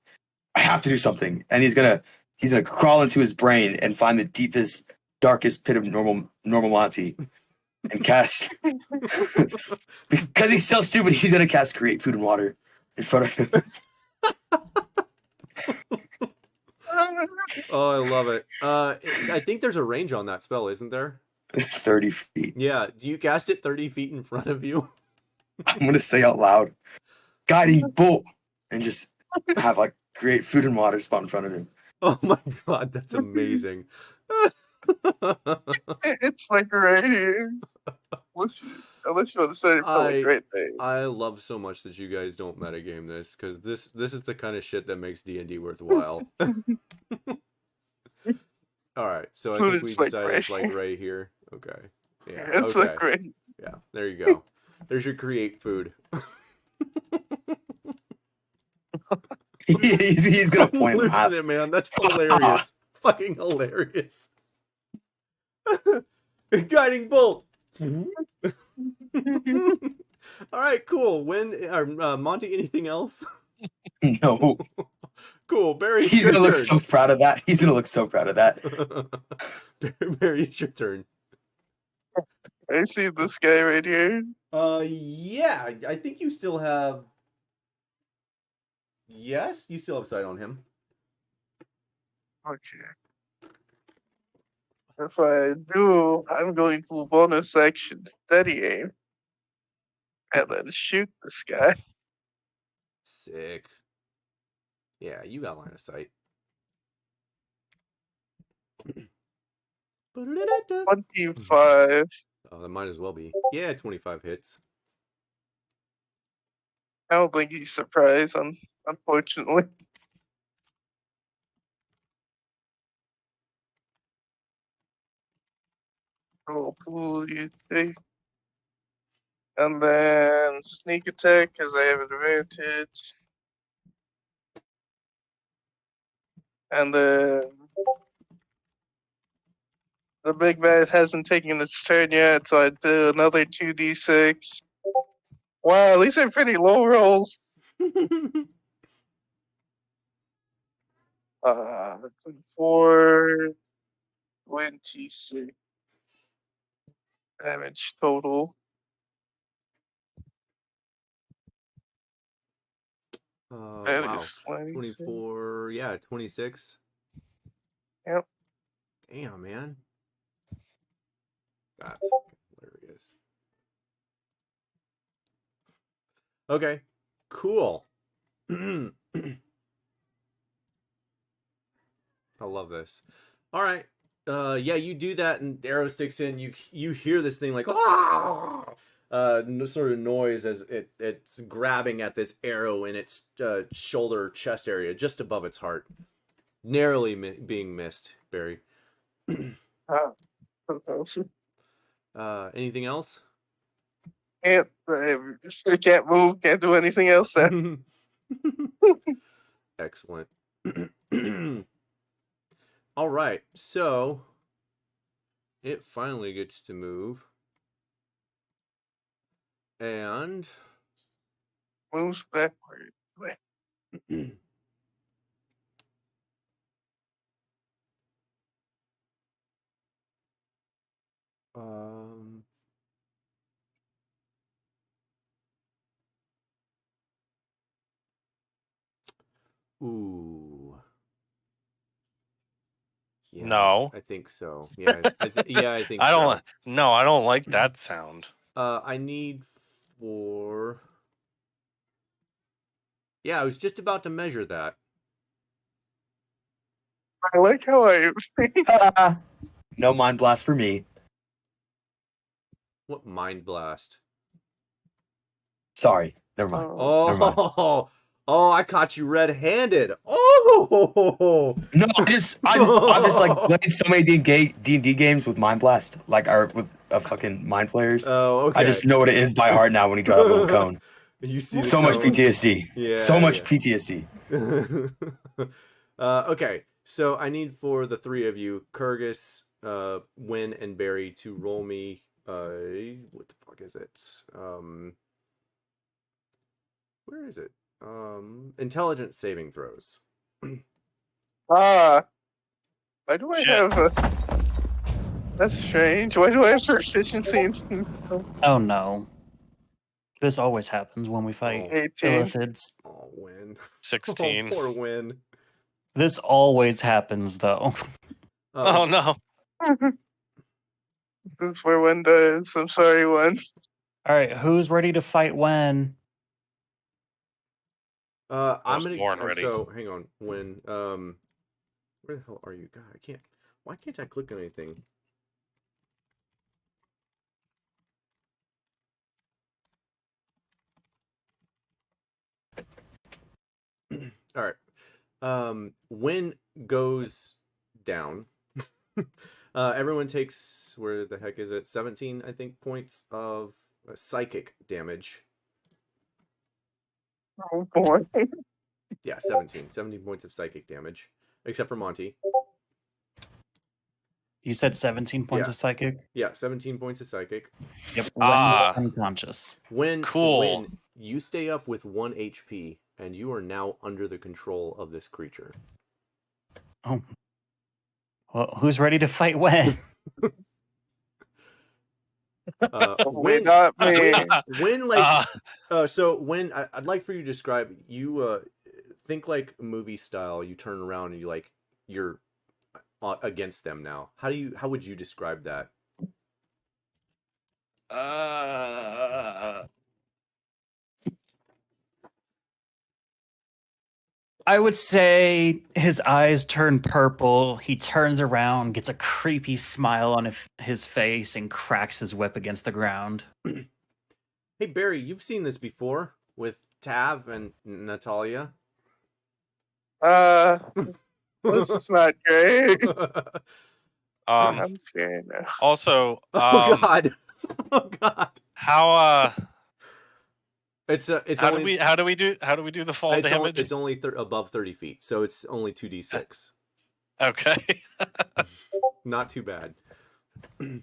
"I have to do something," and he's gonna crawl into his brain and find the deepest, darkest pit of normal Monty, and cast. Because he's so stupid, he's gonna cast create food and water in front of him. Oh, I love it. I think there's a range on that spell, isn't there? 30 feet. Yeah. Do you cast it 30 feet in front of you? I'm gonna say out loud, guiding bolt, and just have like create food and water spawn in front of him. Oh my god, that's amazing. It's like right here. Unless you want to say it probably great thing. I love so much that you guys don't metagame this, because this is the kind of shit that makes D&D worthwhile. Alright, so I think we decided it's like right here. Okay. Yeah. It's like great. Yeah, there you go. There's your create food. he's gonna point I'm losing it, man. That's hilarious. Fucking hilarious. Guiding bolt. All right, cool. Monty, anything else? No. Cool, Barry. He's gonna look so proud of that. He's gonna look so proud of that. Barry, it's your turn. I see this guy right here. Yeah. I think you still have. Yes, you still have sight on him. Okay. If I do, I'm going to bonus action steady aim and then shoot this guy. Sick. Yeah, you got line of sight. 25. Oh, that might as well be. Yeah, 25 hits. I don't think he's surprised, unfortunately. Roll pool, you think. And then sneak attack, because I have advantage. And then the big bad hasn't taken its turn yet, so I do another 2d6. Wow, these are pretty low rolls. 4, 26 damage total. Wow. 24, yeah, 26. Yep. Damn, man. That's hilarious. Okay, cool. I love this. All right. Yeah, you do that, and the arrow sticks in. You hear this thing like sort of noise as it's grabbing at this arrow in its shoulder chest area, just above its heart, narrowly being missed. Barry. That's awesome. Anything else? I can't move. Can't do anything else. Excellent. All right, so it finally gets to move and moves backward. Ooh. Yeah, no, I think so. Yeah, I think. I don't. No, I don't like that sound. I need for. Yeah, I was just about to measure that. I like how I. No mind blast for me. What mind blast? Sorry, never mind. Oh, never mind. Oh, I caught you red-handed. Oh no, I've just like played so many D&D games with mind blast, like with fucking mind flayers. Oh, okay. I just know what it is by heart now when you drop a little cone. You see so much PTSD. Yeah, so much PTSD. Okay, so I need for the three of you, Kurgus, Wynn, and Barry, to roll me. What the fuck is it? Where is it? Intelligence saving throws. Why do I have That's strange. Why do I have proficiency in... Oh no. This always happens when we fight illithids. Oh, Win. 16. Oh, poor Win. This always happens, though. Oh no. This is where Win does. I'm sorry, Win. All right, who's ready to fight when? I'm gonna. born ready. So hang on. Win. Where the hell are you? God, I can't. Why can't I click on anything? All right. Win goes down. Everyone takes, where the heck is it? 17, I think, points of psychic damage. Oh boy. Yeah, 17. 17 points of psychic damage. Except for Monty. You said 17 points Yeah. of psychic? Yeah, 17 points of psychic. Yep. Ah. Unconscious. Cool. When you stay up with 1 HP, and you are now under the control of this creature. Oh. Well, who's ready to fight when? When not me. when like so when I'd like for you to describe, you think like movie style, you turn around and you like you're against them now. How would you describe that? I would say his eyes turn purple. He turns around, gets a creepy smile on his face, and cracks his whip against the ground. Hey Barry, you've seen this before with Tav and Natalia. This is not great. I'm scared now. Also, oh God, oh God. How It's how only, do we do the fall damage? It's only above 30 feet, so it's only 2d6. Okay. Not too bad. Yeah,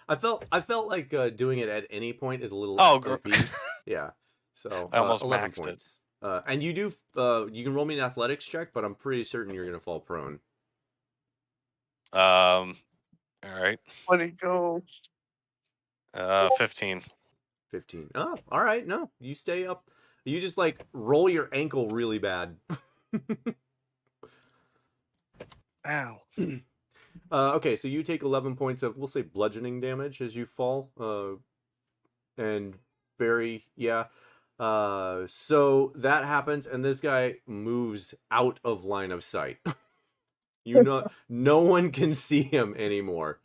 I felt like doing it at any point is a little OP. Yeah, so I almost 11 maxed points. And you do you can roll me an athletics check, but I'm pretty certain you're gonna fall prone. All right. What do you go? 15. 15. Oh, all right. No, you stay up. You just like roll your ankle really bad. Ow. Okay, so you take 11 points of, we'll say, bludgeoning damage as you fall. And Barry, yeah. So that happens, and this guy moves out of line of sight. No one can see him anymore.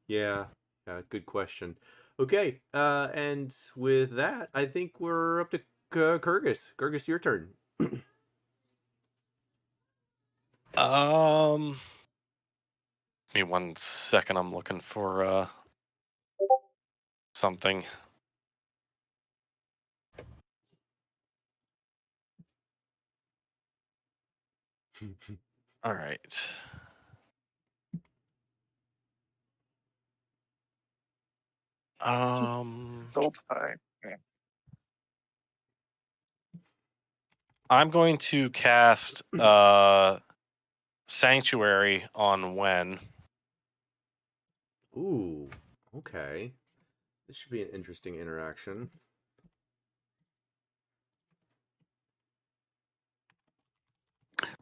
Yeah, good question. Okay, and with that, I think we're up to Kurgus. Kurgus, your turn. Give me 1 second. I'm looking for something. All right. Still time. I'm going to cast Sanctuary on Wen. Ooh, okay. This should be an interesting interaction.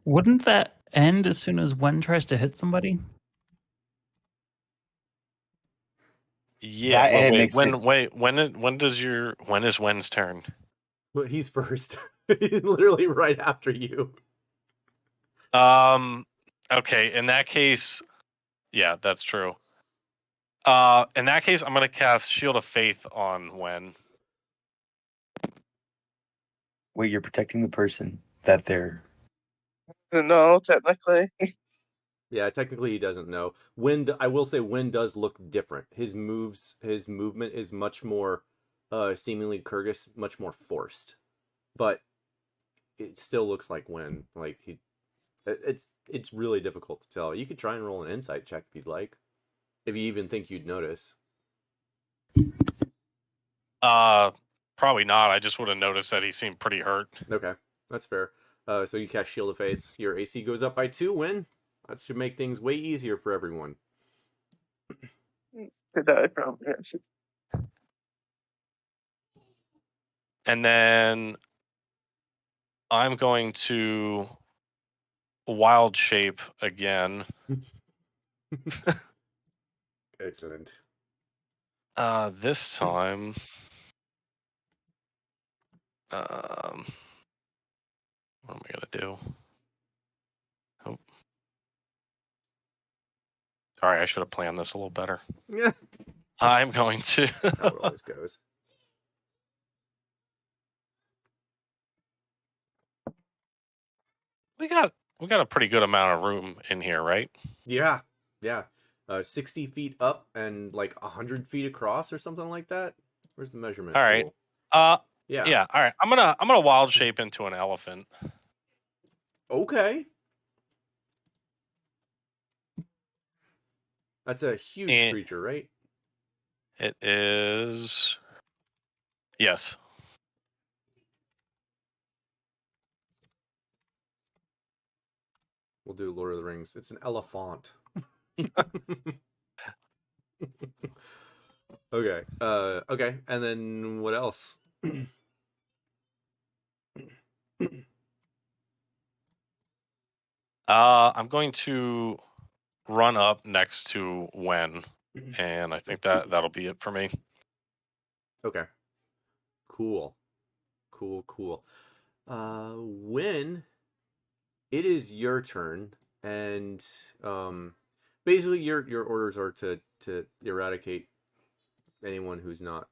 Wouldn't that end as soon as Wen tries to hit somebody? Yeah. When is Wen's turn? Well, he's first. He's literally right after you. Okay. In that case, yeah, that's true. In that case, I'm gonna cast Shield of Faith on Wen. Wait, you're protecting the person that they're... No, technically. Yeah, technically he doesn't know. I will say Win does look different. His movement is much more, seemingly Kurgus, much more forced. But it still looks like Win. Like it's really difficult to tell. You could try and roll an insight check if you'd like. If you even think you'd notice. Probably not. I just would have noticed that he seemed pretty hurt. Okay, that's fair. So you cast Shield of Faith. Your AC goes up by 2. Win. That should make things way easier for everyone. To die, probably. Yes. And then I'm going to wild shape again. Excellent. This time, what am I gonna do? Oh, sorry, I should have planned this a little better. Yeah. I'm going to. How it always goes. We got a pretty good amount of room in here, right? Yeah. 60 feet up and like 100 feet across or something like that. Where's the measurement? All right. Tool? Yeah. All right. I'm gonna wild shape into an elephant. Okay. That's a huge creature, right? It is. Yes. We'll do Lord of the Rings. It's an elephant. Okay. Okay. And then what else? I'm going to run up next to Wen, and I think that'll be it for me. Okay. Cool. When it is your turn, and basically your orders are to eradicate anyone who's not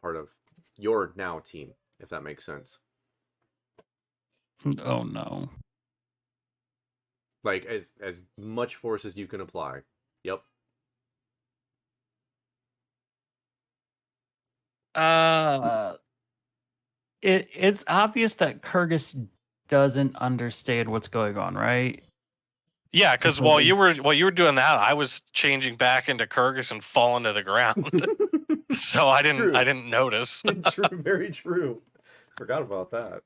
part of your now team, if that makes sense. Oh no. Like as much force as you can apply. Yep. It's obvious that Kyrgyz doesn't understand what's going on, right? Yeah, because while you were doing that, I was changing back into Kyrgyz and falling to the ground. So I didn't notice. True, very true. Forgot about that.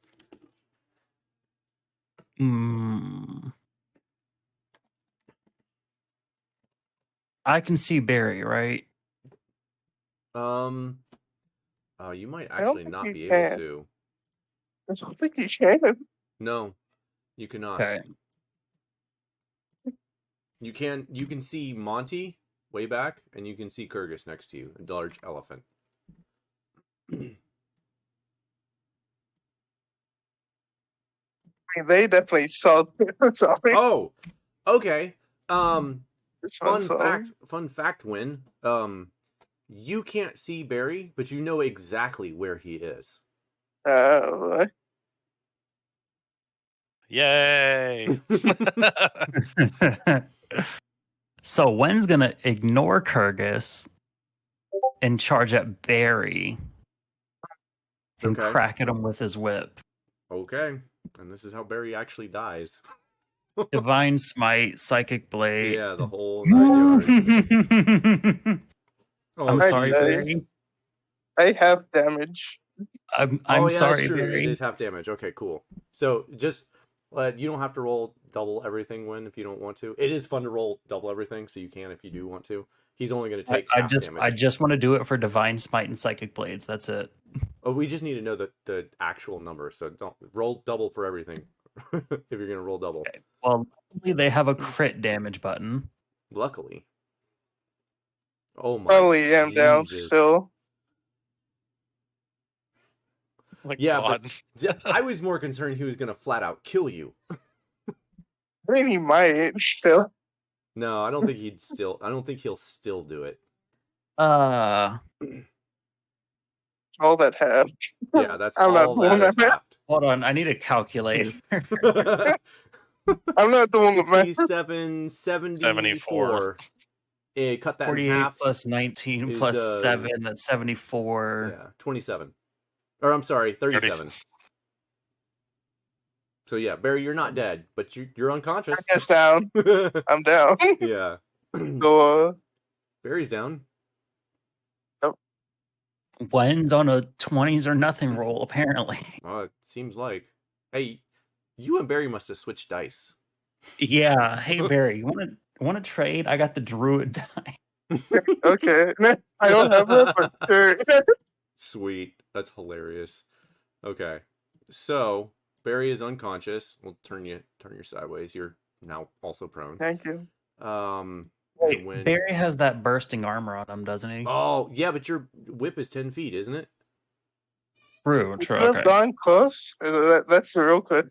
I can see Barry, right? You might actually not be able to. I don't think you can. No, you cannot. Okay. You can see Monty way back, and you can see Kyrgyz next to you, a large elephant. They definitely saw. Sorry. Oh, okay. Fun Fun fact, Win. You can't see Barry, but you know exactly where he is. Yay! So Wen's gonna ignore Kyrgyz and charge at Barry and crack at him with his whip. Okay. And this is how Barry actually dies. Divine Smite, Psychic Blade. Yeah, the whole 9 yards. I'm sorry, Barry. I have damage. I'm sorry, Barry. It is half damage. Okay, cool. So just you don't have to roll double everything if you don't want to. It is fun to roll double everything, so you can if you do want to. He's only going to take half damage. I just want to do it for Divine Smite and Psychic Blades. That's it. Oh, we just need to know the actual number, so don't roll double for everything if you're going to roll double. Okay. Well, luckily they have a crit damage button. Luckily. Oh my! Probably am down still. God. But I was more concerned he was going to flat out kill you. I mean, he might still. No, I don't think he'd still. I don't think he'll still do it. All that half. Yeah, that's all that is half. Hold on, I need a calculator. I'm not the one with my 74. Cut that 48 in half. plus 19 plus 7. That's 74. Yeah, 27. Or I'm sorry, 37. So yeah, Barry, you're not dead, but you're unconscious. I'm just down. I'm down. Yeah. So Barry's down. Wen's on a 20s or nothing roll, apparently. It seems like. Hey, you and Barry must have switched dice. Yeah. Hey, Barry, you want to trade? I got the druid die. Okay. I don't have that, but sure. Sweet. That's hilarious. Okay. So Barry is unconscious. We'll turn you sideways. You're now also prone. Thank you. Wait, Barry has that bursting armor on him, doesn't he? Oh, yeah, but your whip is 10 feet, isn't it? True. Would you have gone close? That's the real question.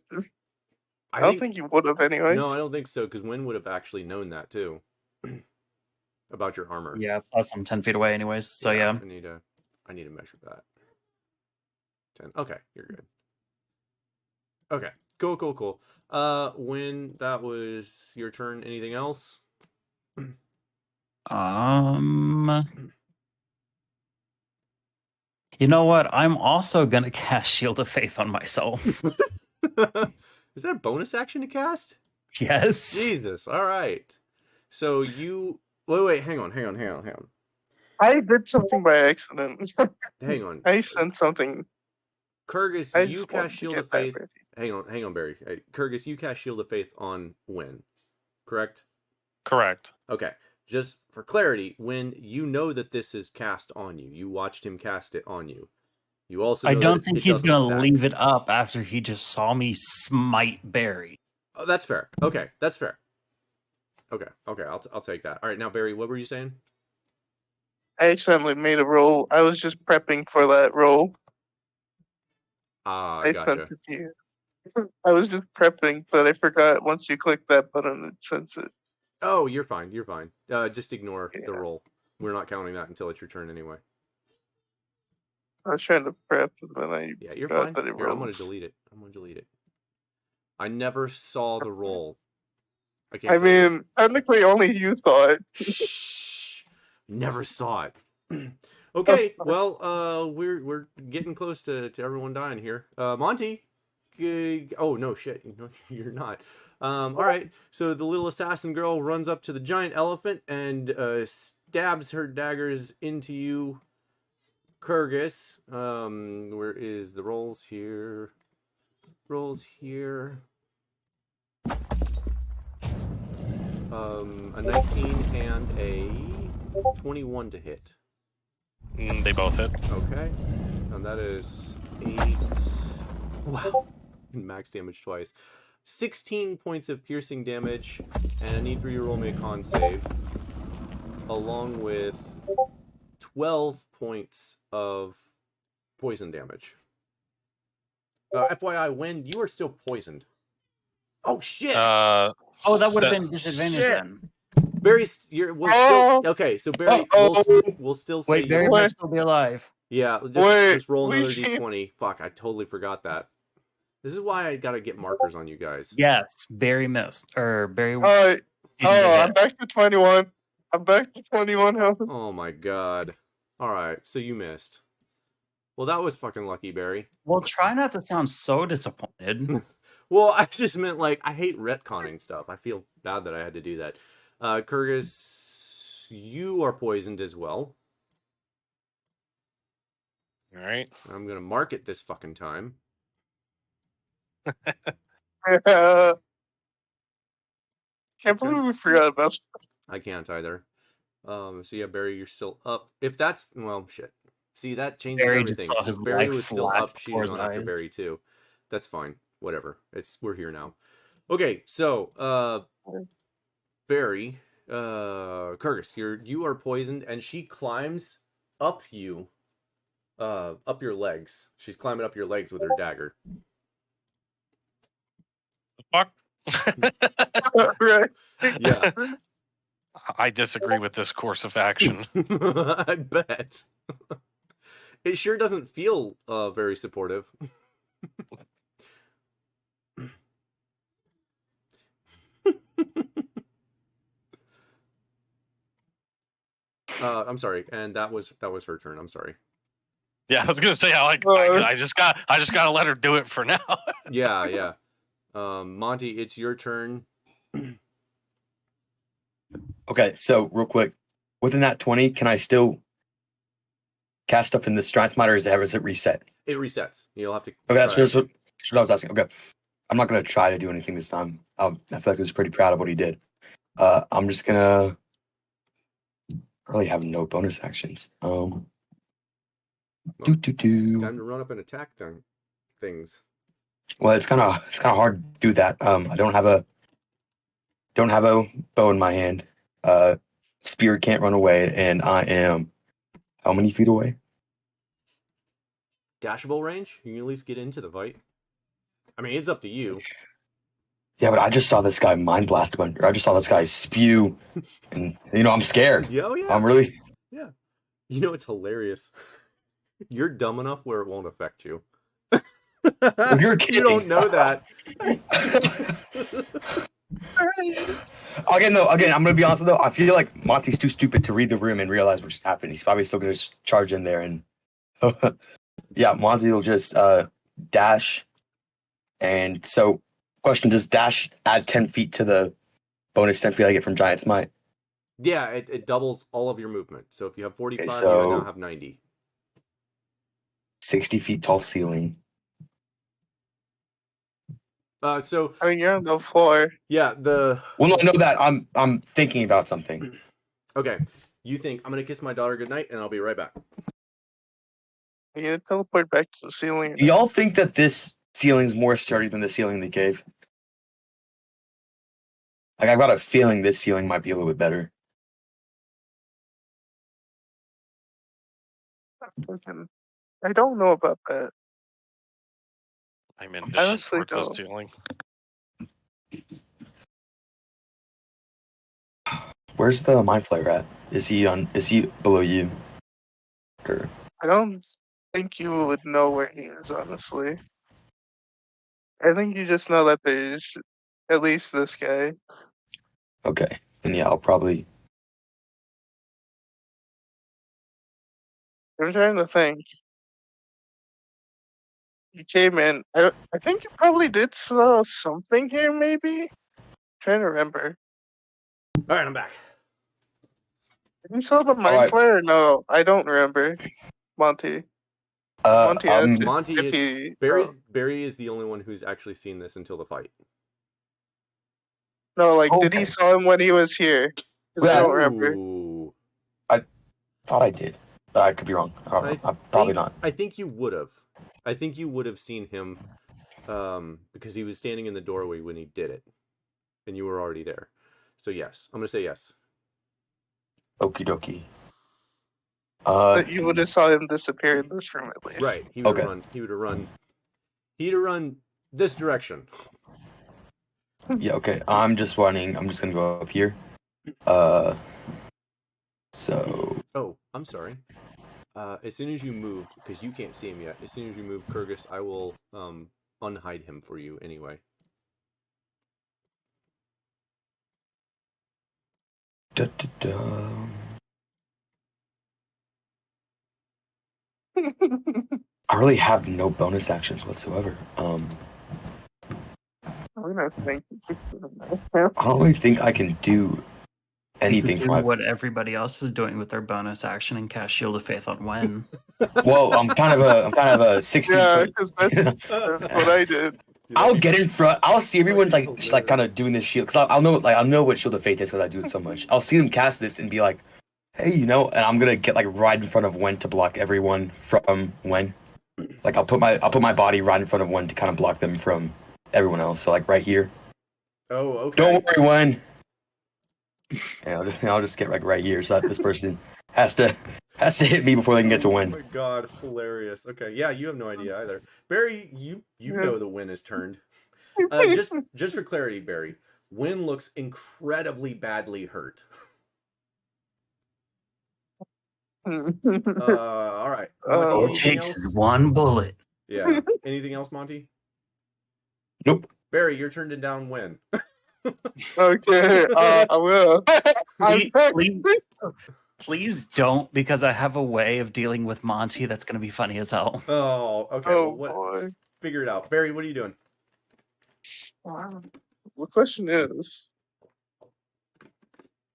I don't think you would have anyway. No, I don't think so, because Wynn would have actually known that too. About your armor. Yeah, plus I'm 10 feet away anyways, so yeah. I need to measure that. 10. Okay, you're good. Okay, cool. When that was your turn, anything else? You know what? I'm also gonna cast Shield of Faith on myself. Is that a bonus action to cast? Yes. Jesus. All right. So you wait. Hang on. I did something by accident. Hang on. I sent something. Kurgus, you cast Shield of Faith. Hang on, Barry. Kurgus, you cast Shield of Faith on Wynn, correct? Correct. Okay. Just for clarity, when you know that this is cast on you, you watched him cast it on you. You also I don't think he's gonna leave it up after he just saw me smite Barry. Oh, that's fair. Okay, that's fair. Okay, I'll take that. All right, now Barry, what were you saying? I accidentally made a roll. I was just prepping for that roll. I gotcha. Sent it to you. I was just prepping, but I forgot once you click that button, it sends it. Oh, you're fine. Just ignore the roll. We're not counting that until it's your turn anyway. I was trying to prep, and then you're fine. Here, I'm gonna delete it. I never saw the roll. I mean, technically, only you saw it. Shh. Never saw it. Okay, well, we're getting close to everyone dying here. Monty. Oh no, shit. No, you're not. All right. So the little assassin girl runs up to the giant elephant and stabs her daggers into you, Kurgus. Where is the rolls here? A 19 and a 21 to hit. They both hit. Okay. And that is 8. Wow. Max damage twice. 16 points of piercing damage, and I need for you to roll me a con save, along with 12 points of poison damage. FYI, when you are still poisoned. Oh shit! That would have been disadvantage then. Barry, okay. So Barry, we'll still say Barry might still be alive. Yeah, just roll another d20. Fuck, I totally forgot that. This is why I gotta get markers on you guys. Yes, Barry missed. Or Barry. I'm back to 21. I'm back to 21 health. Oh my god. Alright, so you missed. Well, that was fucking lucky, Barry. Well, try not to sound so disappointed. Well, I just meant, like, I hate retconning stuff. I feel bad that I had to do that. Kurgus, you are poisoned as well. Alright. I'm gonna mark it this fucking time. Can't believe we forgot about that. I can't either. So yeah, Barry, you're still up. If that's shit. See, that changes everything. So Barry was still up. She was on after Barry too. That's fine. Whatever. We're here now. Okay, so Barry, Kurgus, you are poisoned, and she climbs up you, up your legs. She's climbing up your legs with her dagger. Fuck. Right. Yeah. I disagree with this course of action. I bet. It sure doesn't feel very supportive. I'm sorry, and that was her turn. I'm sorry. Yeah, I was gonna say I just gotta let her do it for now. Yeah. Monty, it's your turn. Okay, so real quick, within that 20, can I still cast stuff in the Strats Matter, or is it reset? It resets. You'll have to. Okay, that's what I was asking. Okay, I'm not gonna try to do anything this time. I feel like I was pretty proud of what he did. I'm just gonna. really have no bonus actions. Time to run up and attack things. Well, it's kind of hard to do that. I don't have a bow in my hand. Spear can't run away, and I am how many feet away? Dashable range? You can at least get into the fight. I mean, it's up to you. Yeah, but I just saw this guy mind blast one, or I just saw this guy spew, and I'm scared. Yeah, oh, yeah. I'm really. Yeah. It's hilarious. You're dumb enough where it won't affect you. You're kidding. You don't know that. Again, I'm gonna be honest though. I feel like Monty's too stupid to read the room and realize what just happened. He's probably still gonna charge in there, and yeah, Monty will just dash. And so, question: does dash add 10 feet to the bonus 10 feet I get from Giant Smite? Yeah, it doubles all of your movement. So if you have 45, Okay, so you now have 90. 60 feet tall ceiling. So I mean, you're on the floor. Yeah, Well, no, I know that. I'm thinking about something. Okay, you think I'm gonna kiss my daughter goodnight, and I'll be right back. You're gonna teleport back to the ceiling. Do y'all think that this ceiling's more sturdy than the ceiling in the cave? Like, I've got a feeling this ceiling might be a little bit better. I don't know about that. I'm in Honestly, towards the don't. ceiling. Where's the mind flayer at? Is he below you? Or... I don't think you would know where he is, honestly. I think you just know that there's at least this guy. Okay, then yeah, I'll probably. I'm trying to think. You came in. I think you probably did saw something here, maybe? Trying to remember. All right, I'm back. Did you saw the mind flare? No, I don't remember. Monty. Monty is Barry is the only one who's actually seen this until the fight. No, like did he saw him when he was here? Because I don't remember. I thought I did, but I could be wrong. Probably not. I think you would have. I think you would have seen him because he was standing in the doorway when he did it, and you were already there. So yes, I'm gonna say yes. Okie dokie. But you would have saw him disappear in this room at least. Right. He would have run. He would have run. He'd have run this direction. Yeah. Okay. I'm just running. I'm just gonna go up here. So. Oh, I'm sorry. As soon as you move, because you can't see him yet. As soon as you move, Kurgus, I will unhide him for you anyway. I really have no bonus actions whatsoever. I don't really think I can do anything for what everybody else is doing with their bonus action and cast Shield of Faith on Wen. Well, I'm kind of a 60. Yeah, because that's what I did. I'll get in front. I'll see everyone just kind of doing this shield because I'll know what Shield of Faith is because I do it so much. I'll see them cast this and be like, hey, and I'm gonna get right in front of Wen to block everyone from Wen. Like I'll put my body right in front of Wen to kind of block them from everyone else. So right here. Oh, okay. Don't worry, Wen. Yeah, I'll just get right here so that this person has to hit me before they can get to Wen. Oh my god, hilarious. Okay, yeah, you have no idea either. Barry, you know the Wen is turned. Just for clarity, Barry, Wen looks incredibly badly hurt. All right. Monty, all it takes is one bullet. Yeah. Anything else, Monty? Nope. Barry, you're turned down Wen. Okay, I will. Please don't, because I have a way of dealing with Monty that's going to be funny as hell. Oh, okay. Oh, boy. Figure it out. Barry, what are you doing? The question is,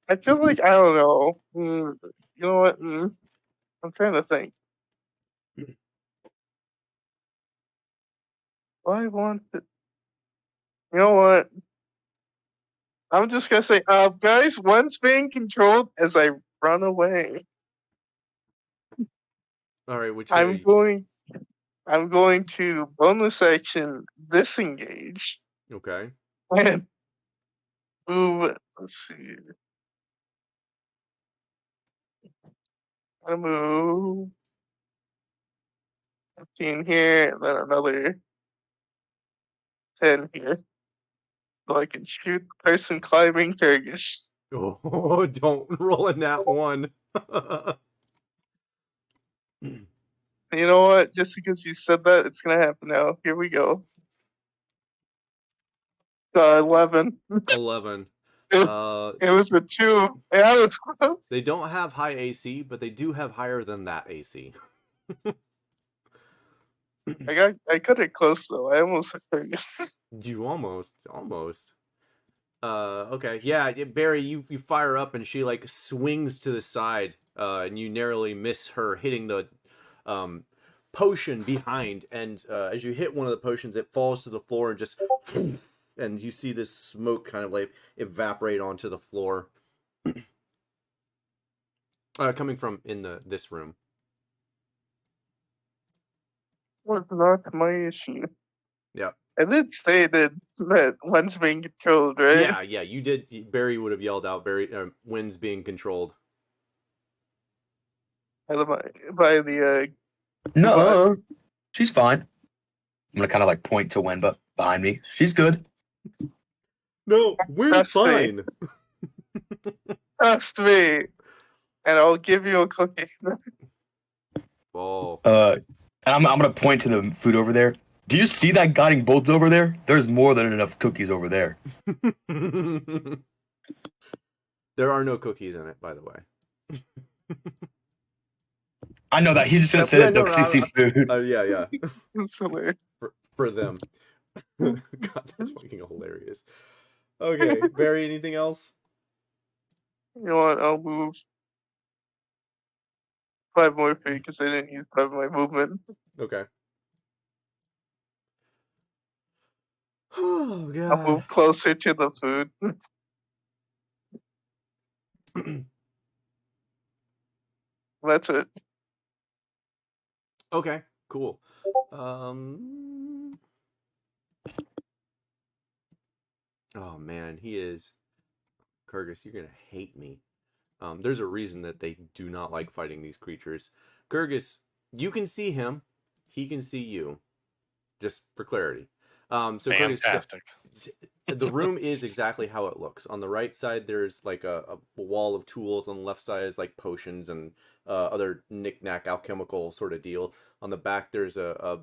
I feel like, I don't know. You know what? I'm trying to think. I want to... You know what? I'm just gonna say, guys, one's being controlled as I run away. All right, which I'm going to bonus action disengage. Okay. And move. Let's see. I move 15 here, and then another 10 here. So I can shoot the person climbing Turgis. Oh, don't roll in that one. You know what? Just because you said that, it's gonna happen now. Here we go. 11. 11. It was a 2. Yeah, they don't have high AC, but they do have higher than that AC. I cut it close though. I almost hit Turgis. You almost. Okay, yeah, Barry, you fire up and she like swings to the side, and you narrowly miss her hitting the potion behind, and as you hit one of the potions, it falls to the floor and just, and you see this smoke kind of like evaporate onto the floor, coming from in this room. Was not my issue. Yeah. I did say that one's being controlled, right? Yeah, you did. Barry would have yelled out, Wynn's being controlled. By the, No, she's fine. I'm gonna kind of like point to Wynn, but behind me. She's good. No, Wynn's fine. Trust me. And I'll give you a cookie. Oh. And I'm gonna point to the food over there. Do you see that guiding bolt over there? There's more than enough cookies over there. There are no cookies in it, by the way. I know that. He's just gonna say that because he sees food. Yeah. Silly. For them. God, that's fucking hilarious. Okay, Barry, anything else? You know what? I'll move 5 more feet because I didn't use 5 of my movement. Okay. Oh, God. I'll move closer to the food. That's it. Okay, cool. Oh, man, he is... Kurgus, you're gonna hate me. There's a reason that they do not like fighting these creatures. Kurgus, you can see him. He can see you. Just for clarity. So fantastic. Kurgus, the room is exactly how it looks. On the right side, there's like a wall of tools. On the left side is like potions and other knick-knack alchemical sort of deal. On the back, there's a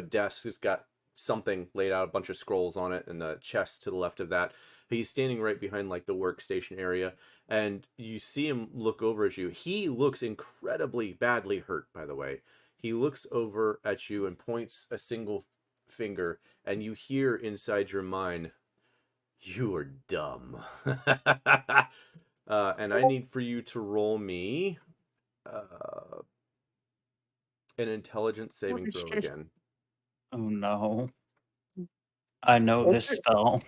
desk that's got something laid out, a bunch of scrolls on it, and a chest to the left of that. He's standing right behind like the workstation area, and you see him look over at you. He looks incredibly badly hurt, by the way. He looks over at you and points a single finger, and you hear inside your mind, "You are dumb." And I need for you to roll me an intelligence saving throw again. Oh no. I know this spell.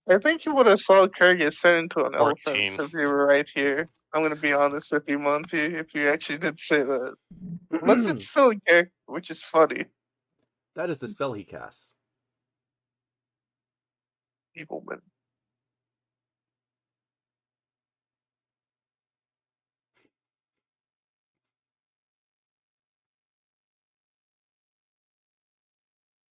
I think you would have saw Kurgus turn into an 14. elephant if you were right here. I'm going to be honest with you, Monty, if you actually did say that. Unless it's still in character, which is funny. That is the spell he casts. Evilman.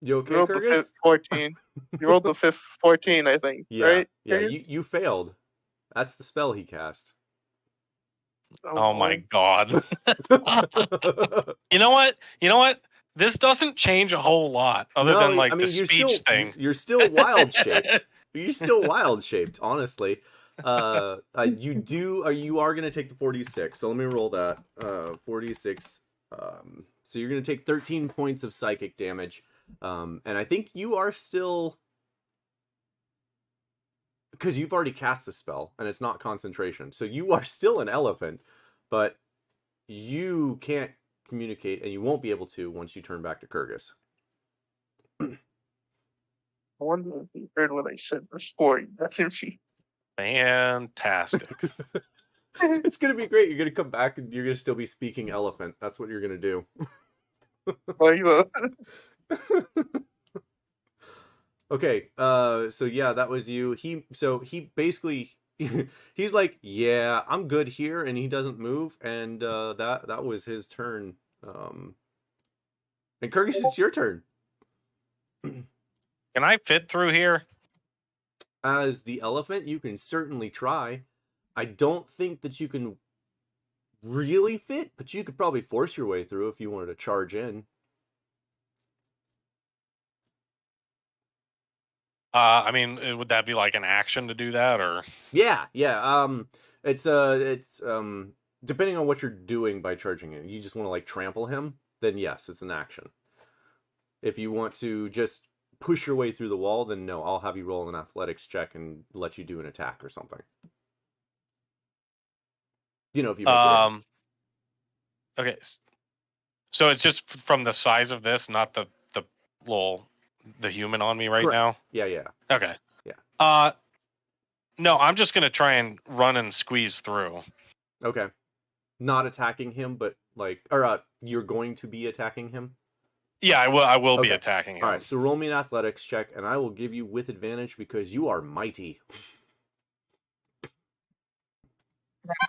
You okay, You rolled Kurgus? the fifth 14. You rolled the fifth 14, I think, right? Yeah, Kurgus? you failed. That's the spell he cast. Oh my god. You know what? This doesn't change a whole lot other than like the speech thing. You're still wild shaped. You're still wild shaped, honestly. You are gonna take the 46. So let me roll that. 46. So you're gonna take 13 points of psychic damage. And I think you are still, because you've already cast the spell and it's not concentration. So you are still an elephant, but you can't communicate and you won't be able to once you turn back to Kurgus. I wonder if you heard what I said before. Fantastic. It's gonna be great. You're gonna come back and you're gonna still be speaking elephant. That's what you're gonna do. Okay, so yeah, that was you. He basically he's like, yeah, I'm good here, and he doesn't move, and that was his turn. And Kurgis, it's your turn. Can I fit through here? As the elephant, you can certainly try. I don't think that you can really fit, but you could probably force your way through if you wanted to charge in. I mean, would that be like an action to do that, or? Yeah. It's depending on what you're doing by charging in. You just want to like trample him, then yes, it's an action. If you want to just push your way through the wall, then no, I'll have you roll an athletics check and let you do an attack or something. You know, if you make it. Okay, so it's just from the size of this, not the human on me right now. Yeah. Okay. Yeah. No, I'm just gonna try and run and squeeze through. Okay. Not attacking him, but like, or you're going to be attacking him. Yeah, I will be attacking him. All right, so roll me an athletics check, and I will give you with advantage because you are mighty.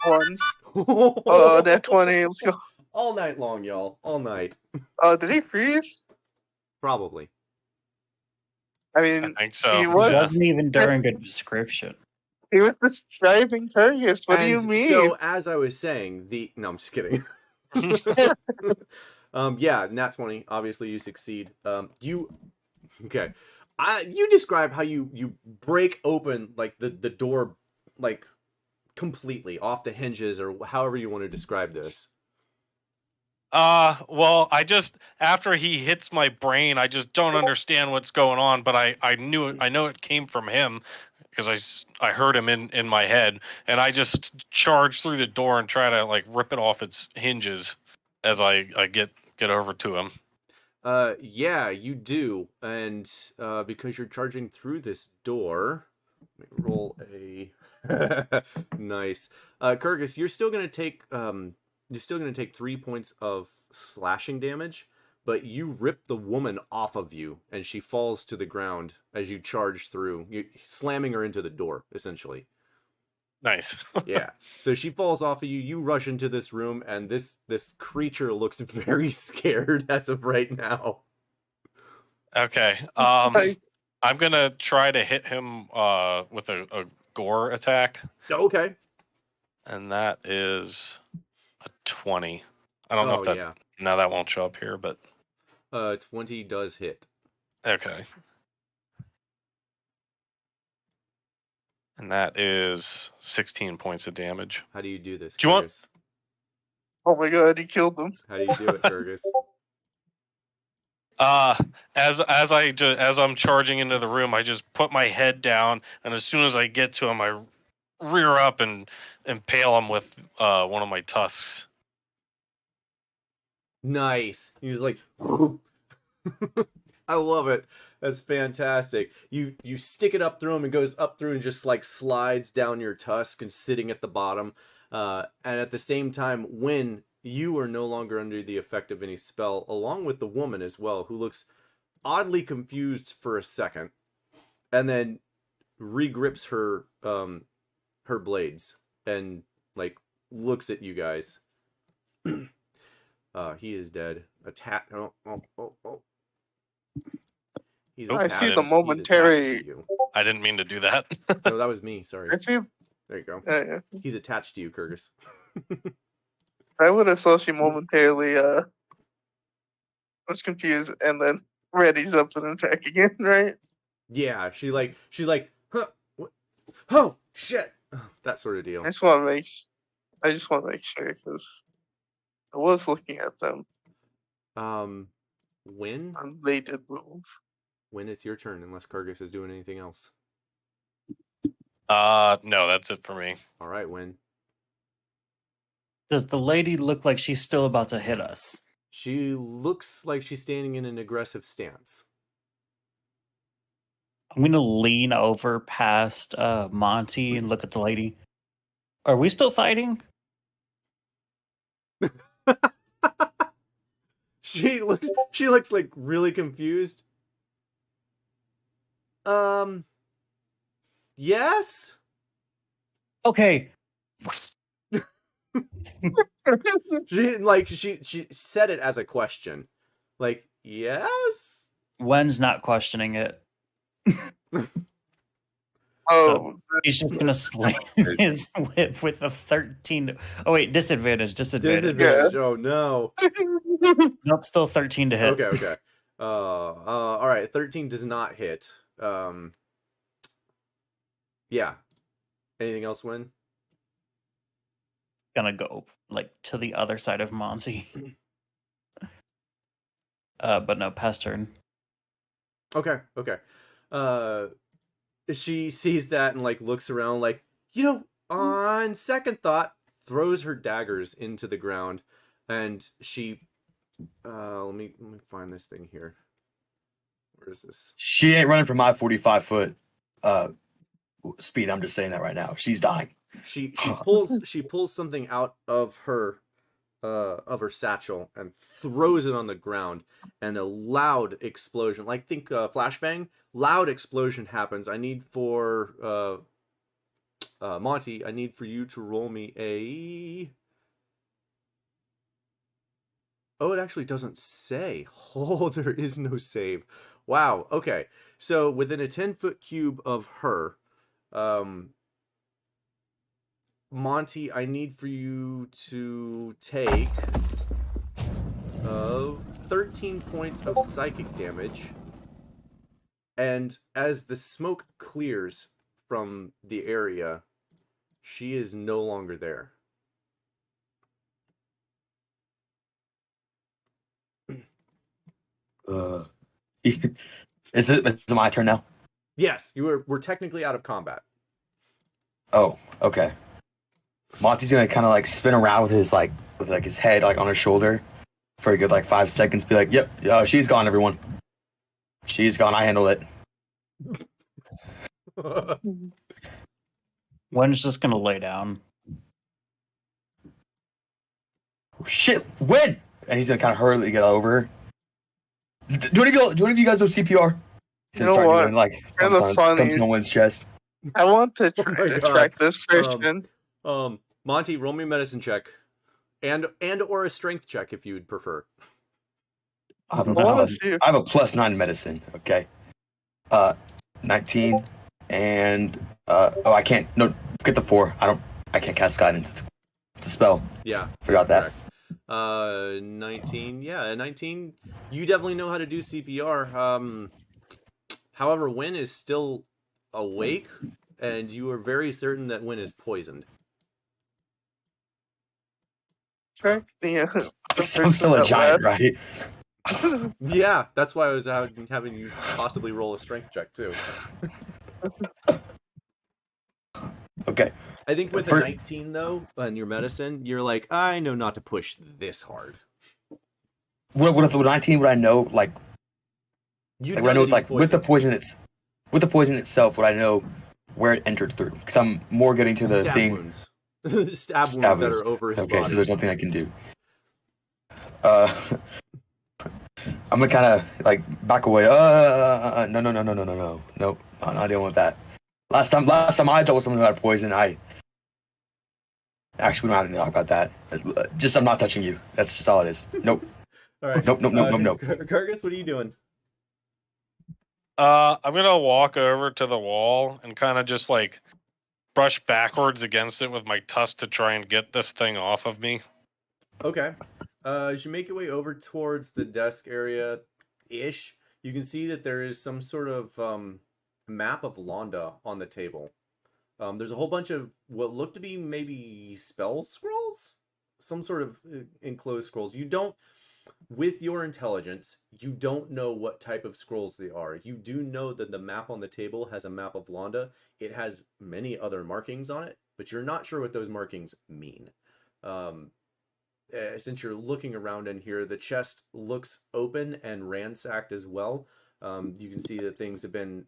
One. Oh, that 20. Let's go. All night long, y'all. All night. Oh, did he freeze? Probably. I mean, I think so. He It was. wasn't even during a description. He was describing Kurgis. What do you mean? So, as I was saying, no, I'm just kidding. Yeah, nat 20. Obviously, you succeed. You describe how you break open like the door like completely off the hinges, or however you want to describe this. Well, after he hits my brain, I just don't understand what's going on, but I know it came from him because I heard him in my head, and I just charge through the door and try to like rip it off its hinges as I get over to him. Yeah, you do, and because you're charging through this door, let me roll a nice. Kurgis, you're still gonna take 3 points of slashing damage, but you rip the woman off of you, and she falls to the ground as you charge through, you slamming her into the door, essentially. Nice. Yeah. So she falls off of you. You rush into this room, and this creature looks very scared as of right now. Okay. I'm gonna try to hit him with a gore attack. Okay. And that is a 20. I don't know if that now that won't show up here, but 20 does hit. Okay. And that is 16 points of damage. How do you do this? Do you want? Oh my god, he killed them. How do you do it, Kurgis? As I'm charging into the room, I just put my head down, and as soon as I get to him, I rear up and impale him with one of my tusks. Nice. He was like, I love it. That's fantastic. You stick it up through him and goes up through and just like slides down your tusk and sitting at the bottom. And at the same time, when you are no longer under the effect of any spell, along with the woman as well, who looks oddly confused for a second, and then regrips her her blades and like looks at you guys. He is dead. He's I see the momentary. I didn't mean to do that. No, that was me. Sorry. I see. There you go. Yeah. He's attached to you, Kurgis. I would have thought she momentarily was confused and then readies up to attack again, right? Yeah, she's like, huh, what? Oh shit, that sort of deal. I just want to make sure because I was looking at them. When? And they did move. When it's your turn, unless Kurgis is doing anything else. No, that's it for me. All right, when? Does the lady look like she's still about to hit us? She looks like she's standing in an aggressive stance. I'm going to lean over past Monty and look at the lady. Are we still fighting? She looks like really confused. Yes? Okay. She said it as a question. Like, yes? Wen's not questioning it. Oh, He's just gonna slam his whip with a 13. Oh wait, disadvantage. Disadvantage. Oh no. Nope, still 13 to hit. Okay. All right. 13 does not hit. Yeah. Anything else, Win? Gonna go like to the other side of Monty. But no, past turn. Okay. She sees that and like looks around like, on second thought, throws her daggers into the ground, and she let me find this thing here. Where is this? She ain't running for my 45-foot speed. I'm just saying that right now. She's dying. She pulls something out of her satchel and throws it on the ground, and a loud explosion, like think flashbang, loud explosion happens. I need for Monty, I need for you to roll me a... Oh, it actually doesn't say. Oh, there is no save. Wow. Okay. So within a 10-foot cube of her, Monty, I need for you to take 13 points of psychic damage. And as the smoke clears from the area, she is no longer there. Is it my turn now? Yes, we're technically out of combat. Oh, okay. Monty's gonna kind of like spin around with his his head like on her shoulder for a good like 5 seconds. Be like, "Yep, she's gone, everyone. She's gone. I handled it." Wen's just gonna lay down. Oh, shit, Wen! And he's gonna kind of hurriedly get over her. Do any of you guys know CPR? You know what? Like, Kind of funny. Comes on Wen's chest. I want to distract this person. Monty, roll me a medicine check, and or a strength check if you'd prefer. I have a +9 medicine. Okay, 19, and I can't. No, get the 4. I can't cast guidance. It's a spell. Yeah, forgot that. 19. Yeah, 19. You definitely know how to do CPR. However, Win is still awake, and you are very certain that Win is poisoned. I'm still a giant, right? Yeah, that's why I was having you possibly roll a strength check too. Okay. I think with a 19 though, and your medicine, you're like, I know not to push this hard. With 19, would I know like? Would I know like with the poison itself? Would I know where it entered through? Because I'm more getting to the thing. Wounds. Stab wounds that are over his body. Okay, so there's nothing I can do. I'm gonna kind of like back away. No, nope, I'm not dealing with that. Last time I dealt with something about poison, actually we don't have to talk about that. Just I'm not touching you. That's just all it is. Nope. All right. Nope. Kurgus, what are you doing? I'm gonna walk over to the wall and kind of just like brush backwards against it with my tusk to try and get this thing off of me. Okay. As you make your way over towards the desk area-ish, you can see that there is some sort of map of Londa on the table. There's a whole bunch of what look to be maybe spell scrolls? Some sort of enclosed scrolls. You don't, with your intelligence, you don't know what type of scrolls they are. You do know that the map on the table has a map of Londa. It has many other markings on it, but you're not sure what those markings mean. Since you're looking around in here, the chest looks open and ransacked as well. You can see that things have been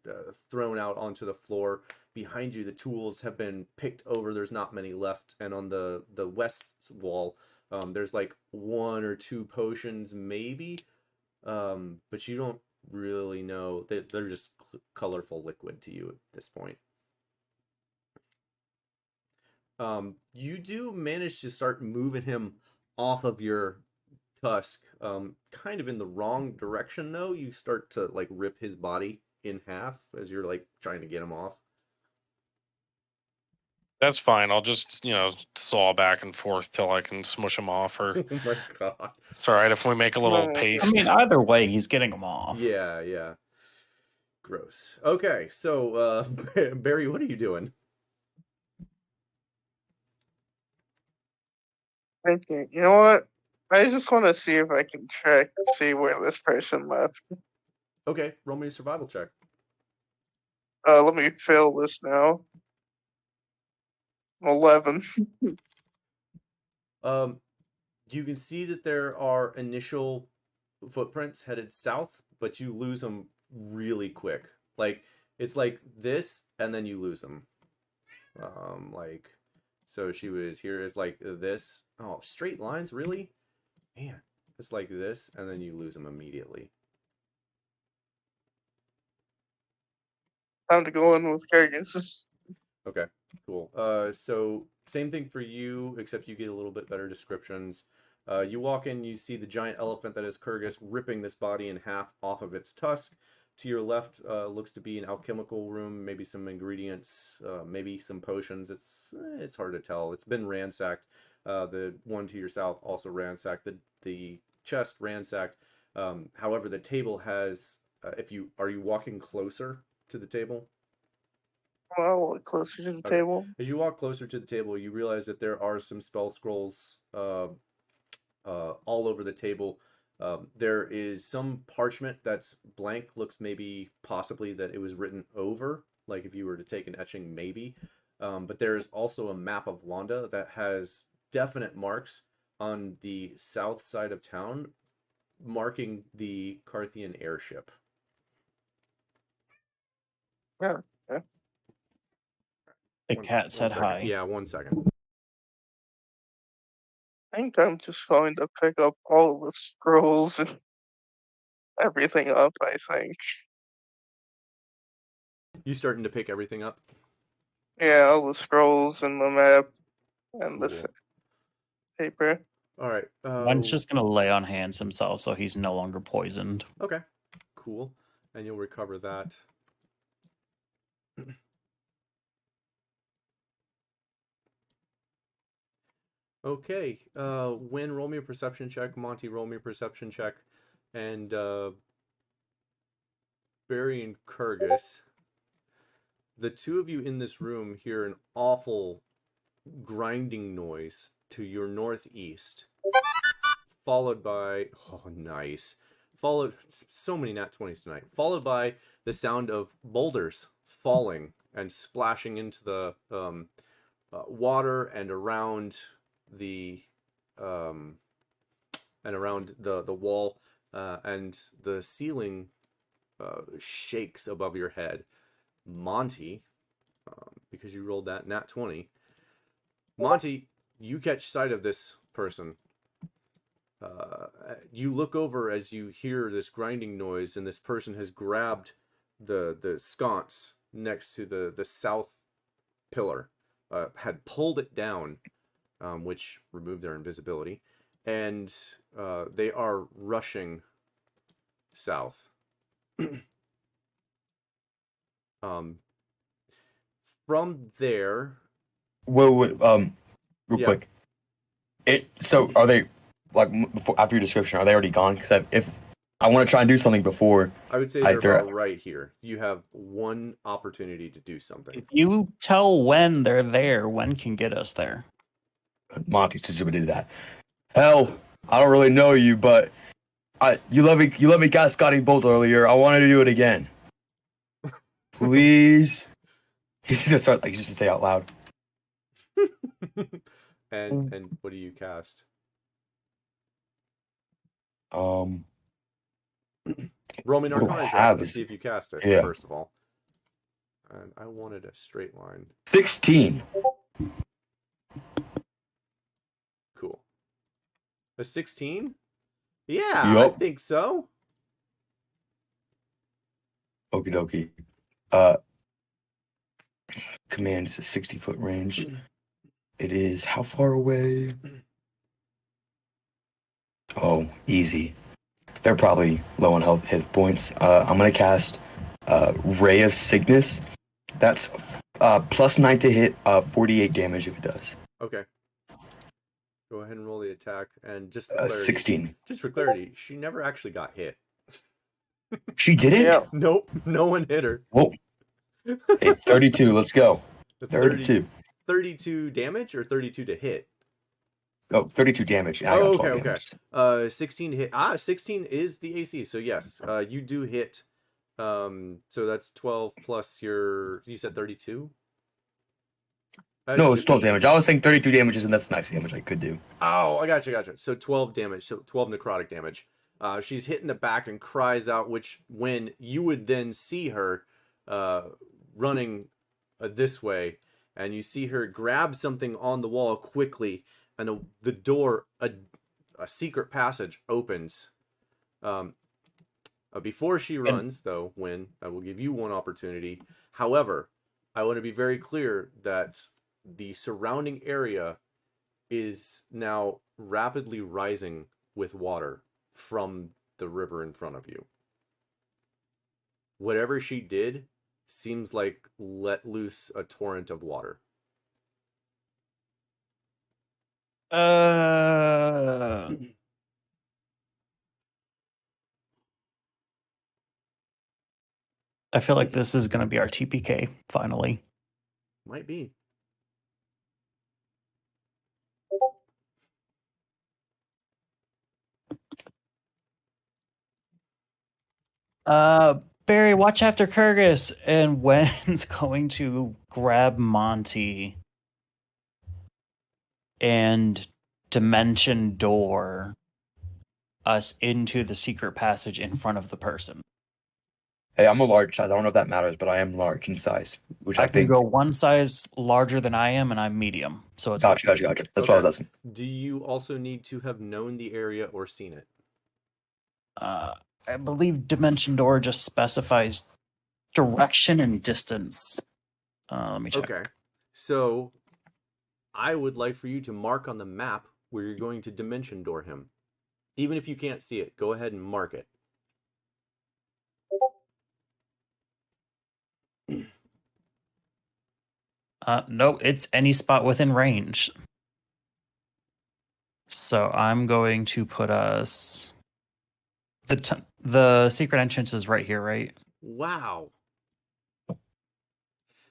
thrown out onto the floor. behind you, the tools have been picked over. There's not many left. And on the west wall, there's like 1 or 2 potions, maybe. But you don't really know. They're just colorful liquid to you at this point. You do manage to start moving him off of your tusk, kind of in the wrong direction though. You start to like rip his body in half as you're like trying to get him off. That's fine. I'll just, saw back and forth till I can smush him off. Or Oh my god. it's all right if we make a little paste. I mean, either way, he's getting him off. Yeah. Gross. Okay, so Barry, what are you doing? Thinking, you know what? I just want to see if I can check to see where this person left. Okay, roll me a survival check. Let me fail this now. 11. You can see that there are initial footprints headed south, but you lose them really quick. Like it's like this, and then you lose them. So she was here is like this. Oh, straight lines, really? Man, it's like this, and then you lose them immediately. Time to go in with Kyrgyz. Okay, cool. So same thing for you, except you get a little bit better descriptions. You walk in, you see the giant elephant that is Kyrgyz ripping this body in half off of its tusk. To your left looks to be an alchemical room, maybe some ingredients, maybe some potions. It's hard to tell. It's been ransacked. The one to your south also ransacked. The chest ransacked. However, the table has. Are you walking closer to the table? I'll walk closer to the table. As you walk closer to the table, you realize that there are some spell scrolls all over the table. There is some parchment that's blank, looks maybe possibly that it was written over, like if you were to take an etching, maybe. But there is also a map of Londa that has definite marks on the south side of town, marking the Carthian airship. Yeah. The cat said hi. Yeah, 1 second. I think I'm just going to pick up all the scrolls and everything up, I think. You starting to pick everything up? Yeah, all the scrolls and the map and the paper. All right. One's just going to lay on hands himself so he's no longer poisoned. Okay, cool. And you'll recover that. Okay, Win, roll me a perception check. Monty, roll me a perception check. And Barry and Kyrgyz, the two of you in this room hear an awful grinding noise to your northeast, followed by, so many nat 20s tonight, followed by the sound of boulders falling and splashing into the water and around the wall, and the ceiling shakes above your head. Monty, because you rolled that nat 20, Monty, you catch sight of this person. You look over as you hear this grinding noise, and this person has grabbed the sconce next to the south pillar, had pulled it down, which removed their invisibility, and they are rushing south. From there, real quick. So are they before after your description? Are they already gone? Because if I want to try and do something before, I would say they're about right here. You have one opportunity to do something. If you tell when they're there, when can get us there? Monty's too stupid to do that. Hell, I don't really know you, but you let me cast Scotty Bolt earlier. I wanted to do it again. Please. He's just gonna start just to say out loud. And what do you cast? Roll me an Arcana check to see if you cast it, first of all. And I wanted a straight line. 16. Cool. A 16? Yeah, I think so. Okie dokie. Command is a 60-foot range. It is how far away? Oh, easy. They're probably low on hit points. I'm gonna cast Ray of Sickness. That's +9 to hit, 48 damage if it does. Okay. Go ahead and roll the attack. And just for clarity, 16. Just for clarity, she never actually got hit. She didn't? Yeah. Nope, no one hit her. Oh. Hey, 32. Let's go. 32. 32 damage or 32 to hit? Oh, 32 damage. And Oh, I got 12 damage. 16 to hit. 16 is the AC. So yes, you do hit. So that's 12 plus you said 32? No, it's 12 damage. I was saying 32 damage, and that's nice damage I could do. Oh, I gotcha. So 12 damage. So 12 necrotic damage. She's hit in the back and cries out, which when you would then see her running this way, and you see her grab something on the wall quickly, and the door, a secret passage opens. Before she runs, though, Wynn, I will give you one opportunity. However, I want to be very clear that the surrounding area is now rapidly rising with water from the river in front of you. Whatever she did seems like let loose a torrent of water. I feel like this is going to be our TPK finally. Might be. Barry, watch after Kyrgyz, and Wen's going to grab Monty and dimension door us into the secret passage in front of the person. Hey, I'm a large size. I don't know if that matters, but I am large in size, which I think. Can go one size larger than I am, and I'm medium. So it's Gotcha. That's what I was asking. Do you also need to have known the area or seen it? I believe Dimension Door just specifies direction and distance. Let me check. Okay. So I would like for you to mark on the map where you're going to Dimension Door him. Even if you can't see it, go ahead and mark it. No, it's any spot within range. So I'm going to put us... The secret entrance is right here, right? Wow.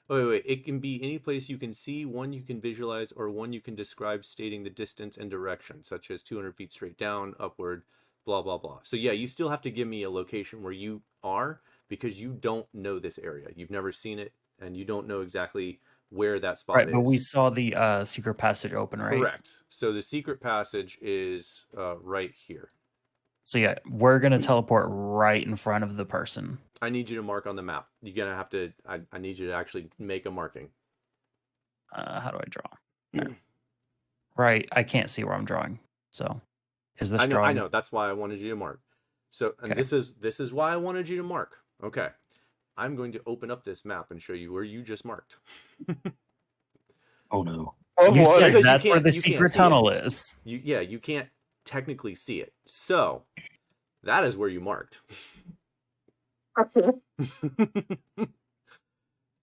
Wait. It can be any place you can see, one you can visualize, or one you can describe stating the distance and direction, such as 200 feet straight down, upward, blah, blah, blah. So yeah, you still have to give me a location where you are, because you don't know this area. You've never seen it, and you don't know exactly where that spot is. But we saw the secret passage open, right? Correct. So the secret passage is right here. So yeah, we're going to teleport right in front of the person. I need you to mark on the map. You're going to have to... I need you to actually make a marking. How do I draw? There. Right, I can't see where I'm drawing. So, is this drawing? I know. That's why I wanted you to mark. So, and Okay. this is why I wanted you to mark. Okay. I'm going to open up this map and show you where you just marked. Oh no. Oh, You boy. said Because that's where the you can't secret see tunnel is. You can't technically see it. So, that is where you marked. I don't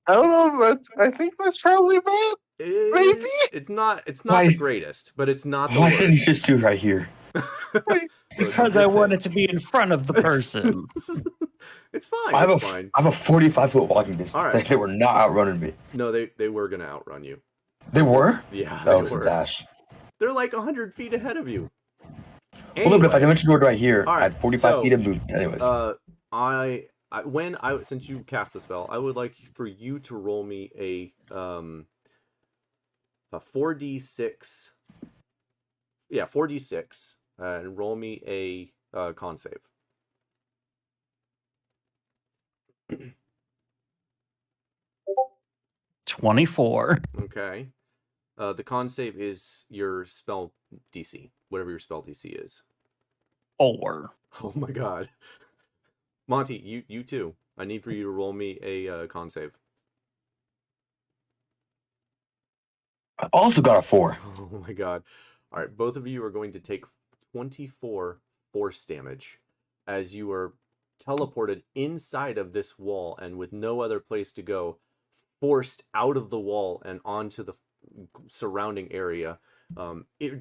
know, but I think that's probably bad. Maybe? It's not Why- the greatest, but it's not the Why didn't you worst. just do right here? Because I want it to be in front of the person. It's fine. I have It's fine. a 45-foot walking distance. All right. They were not outrunning me. No, they were gonna outrun you. They were? Yeah, That they was were. a dash. They're like 100 feet ahead of you. Well, look, but if I Anyway, dimension door right here, All I had right, 45 so, feet of movement. Anyways. Since you cast the spell, I would like for you to roll me a 4d6. Yeah, 4d6, and roll me a con save. 24. Okay. The con save is your spell DC, whatever your spell DC is. 4. Oh my god. Monty, you too. I need for you to roll me a con save. I also got a 4. Oh my god. All right, both of you are going to take 24 force damage as you are teleported inside of this wall and with no other place to go, forced out of the wall and onto the surrounding area,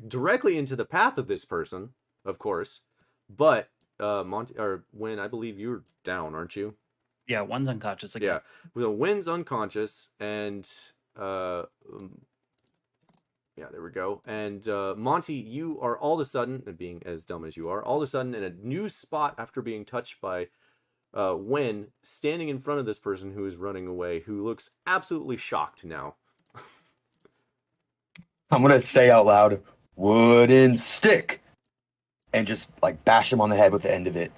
directly into the path of this person, of course. But Monty or Wynn, I believe you're down, aren't you? Yeah, one's unconscious again. Yeah, well, Wynn's unconscious, and yeah, there we go. And Monty, you are all of a sudden, being as dumb as you are, all of a sudden in a new spot after being touched by Wynn, standing in front of this person who is running away, who looks absolutely shocked now. I'm gonna say out loud, wooden stick, and just like bash him on the head with the end of it.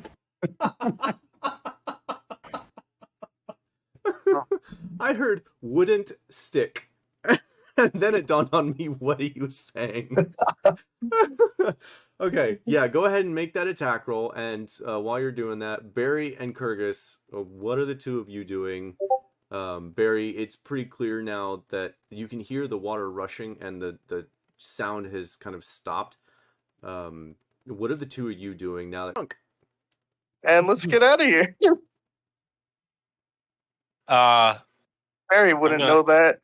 I heard wouldn't stick. And then it dawned on me what he was saying. Okay, yeah, go ahead and make that attack roll. And while you're doing that, Barry and Kyrgyz, what are the two of you doing? Barry, it's pretty clear now that you can hear the water rushing and the sound has kind of stopped. What are the two of you doing now that... And let's get out of here. Barry wouldn't know that.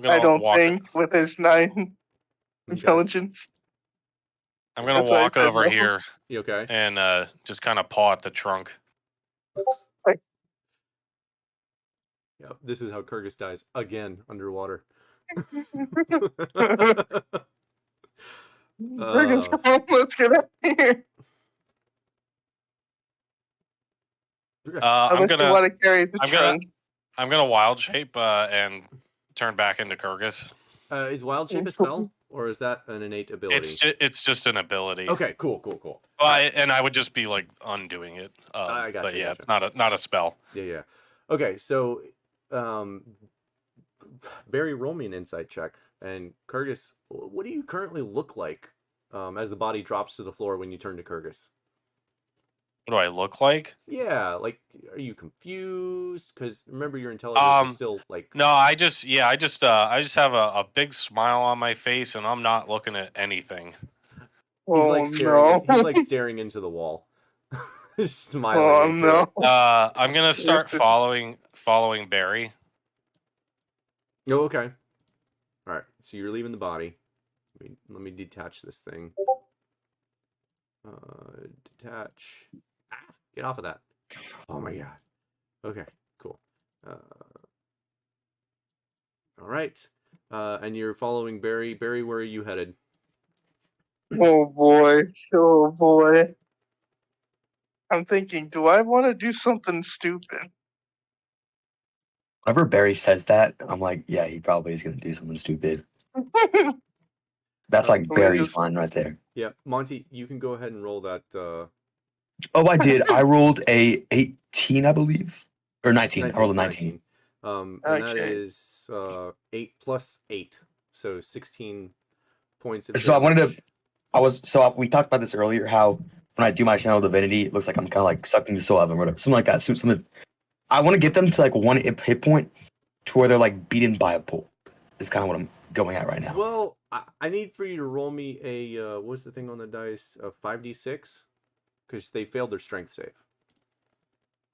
I don't think with his 9 intelligence. I'm gonna walk over here. You okay? And just kind of paw at the trunk. Yeah, this is how Kyrgyz dies again underwater. Kyrgyz, come on, let's get out of here. I'm gonna want to carry the trunk. I'm gonna wild shape and turn back into Kyrgyz. Is wild shape a spell, or is that an innate ability? It's just an ability. Okay, cool. Well, I would just be like undoing it. I got but you. Yeah, it's not a spell. Yeah. Okay, so Barry, roll me an insight check, and Kyrgyz, what do you currently look like as the body drops to the floor when you turn to Kyrgyz? What do I look like? Yeah, like, are you confused? Because remember, your intelligence is still like... No, I just have a big smile on my face, and I'm not looking at anything. He's like staring into the wall, smiling. I'm gonna start following Barry. Oh, okay. All right. So you're leaving the body. Let me detach this thing. Detach. Get off of that. Oh my god. Okay, cool. All right. And you're following Barry. Barry, where are you headed? Oh boy. I'm thinking, do I want to do something stupid? Whenever Barry says that, I'm like, yeah, he probably is going to do something stupid. That's like Barry's line right there. Yeah, Monty, you can go ahead and roll that. Oh, I did. I rolled a 18, I believe, or 19. I rolled a 19. And that is 8 plus 8, so 16 points. So I wanted to. We talked about this earlier. How when I do my channel divinity, it looks like I'm kind of like sucking the soul out of them, or whatever, something like that. Something. I want to get them to like 1 hit point, to where they're like beaten by a pool. Is kind of what I'm going at right now. Well, I need for you to roll me a what's the thing on the dice? A 5d6, because they failed their strength save.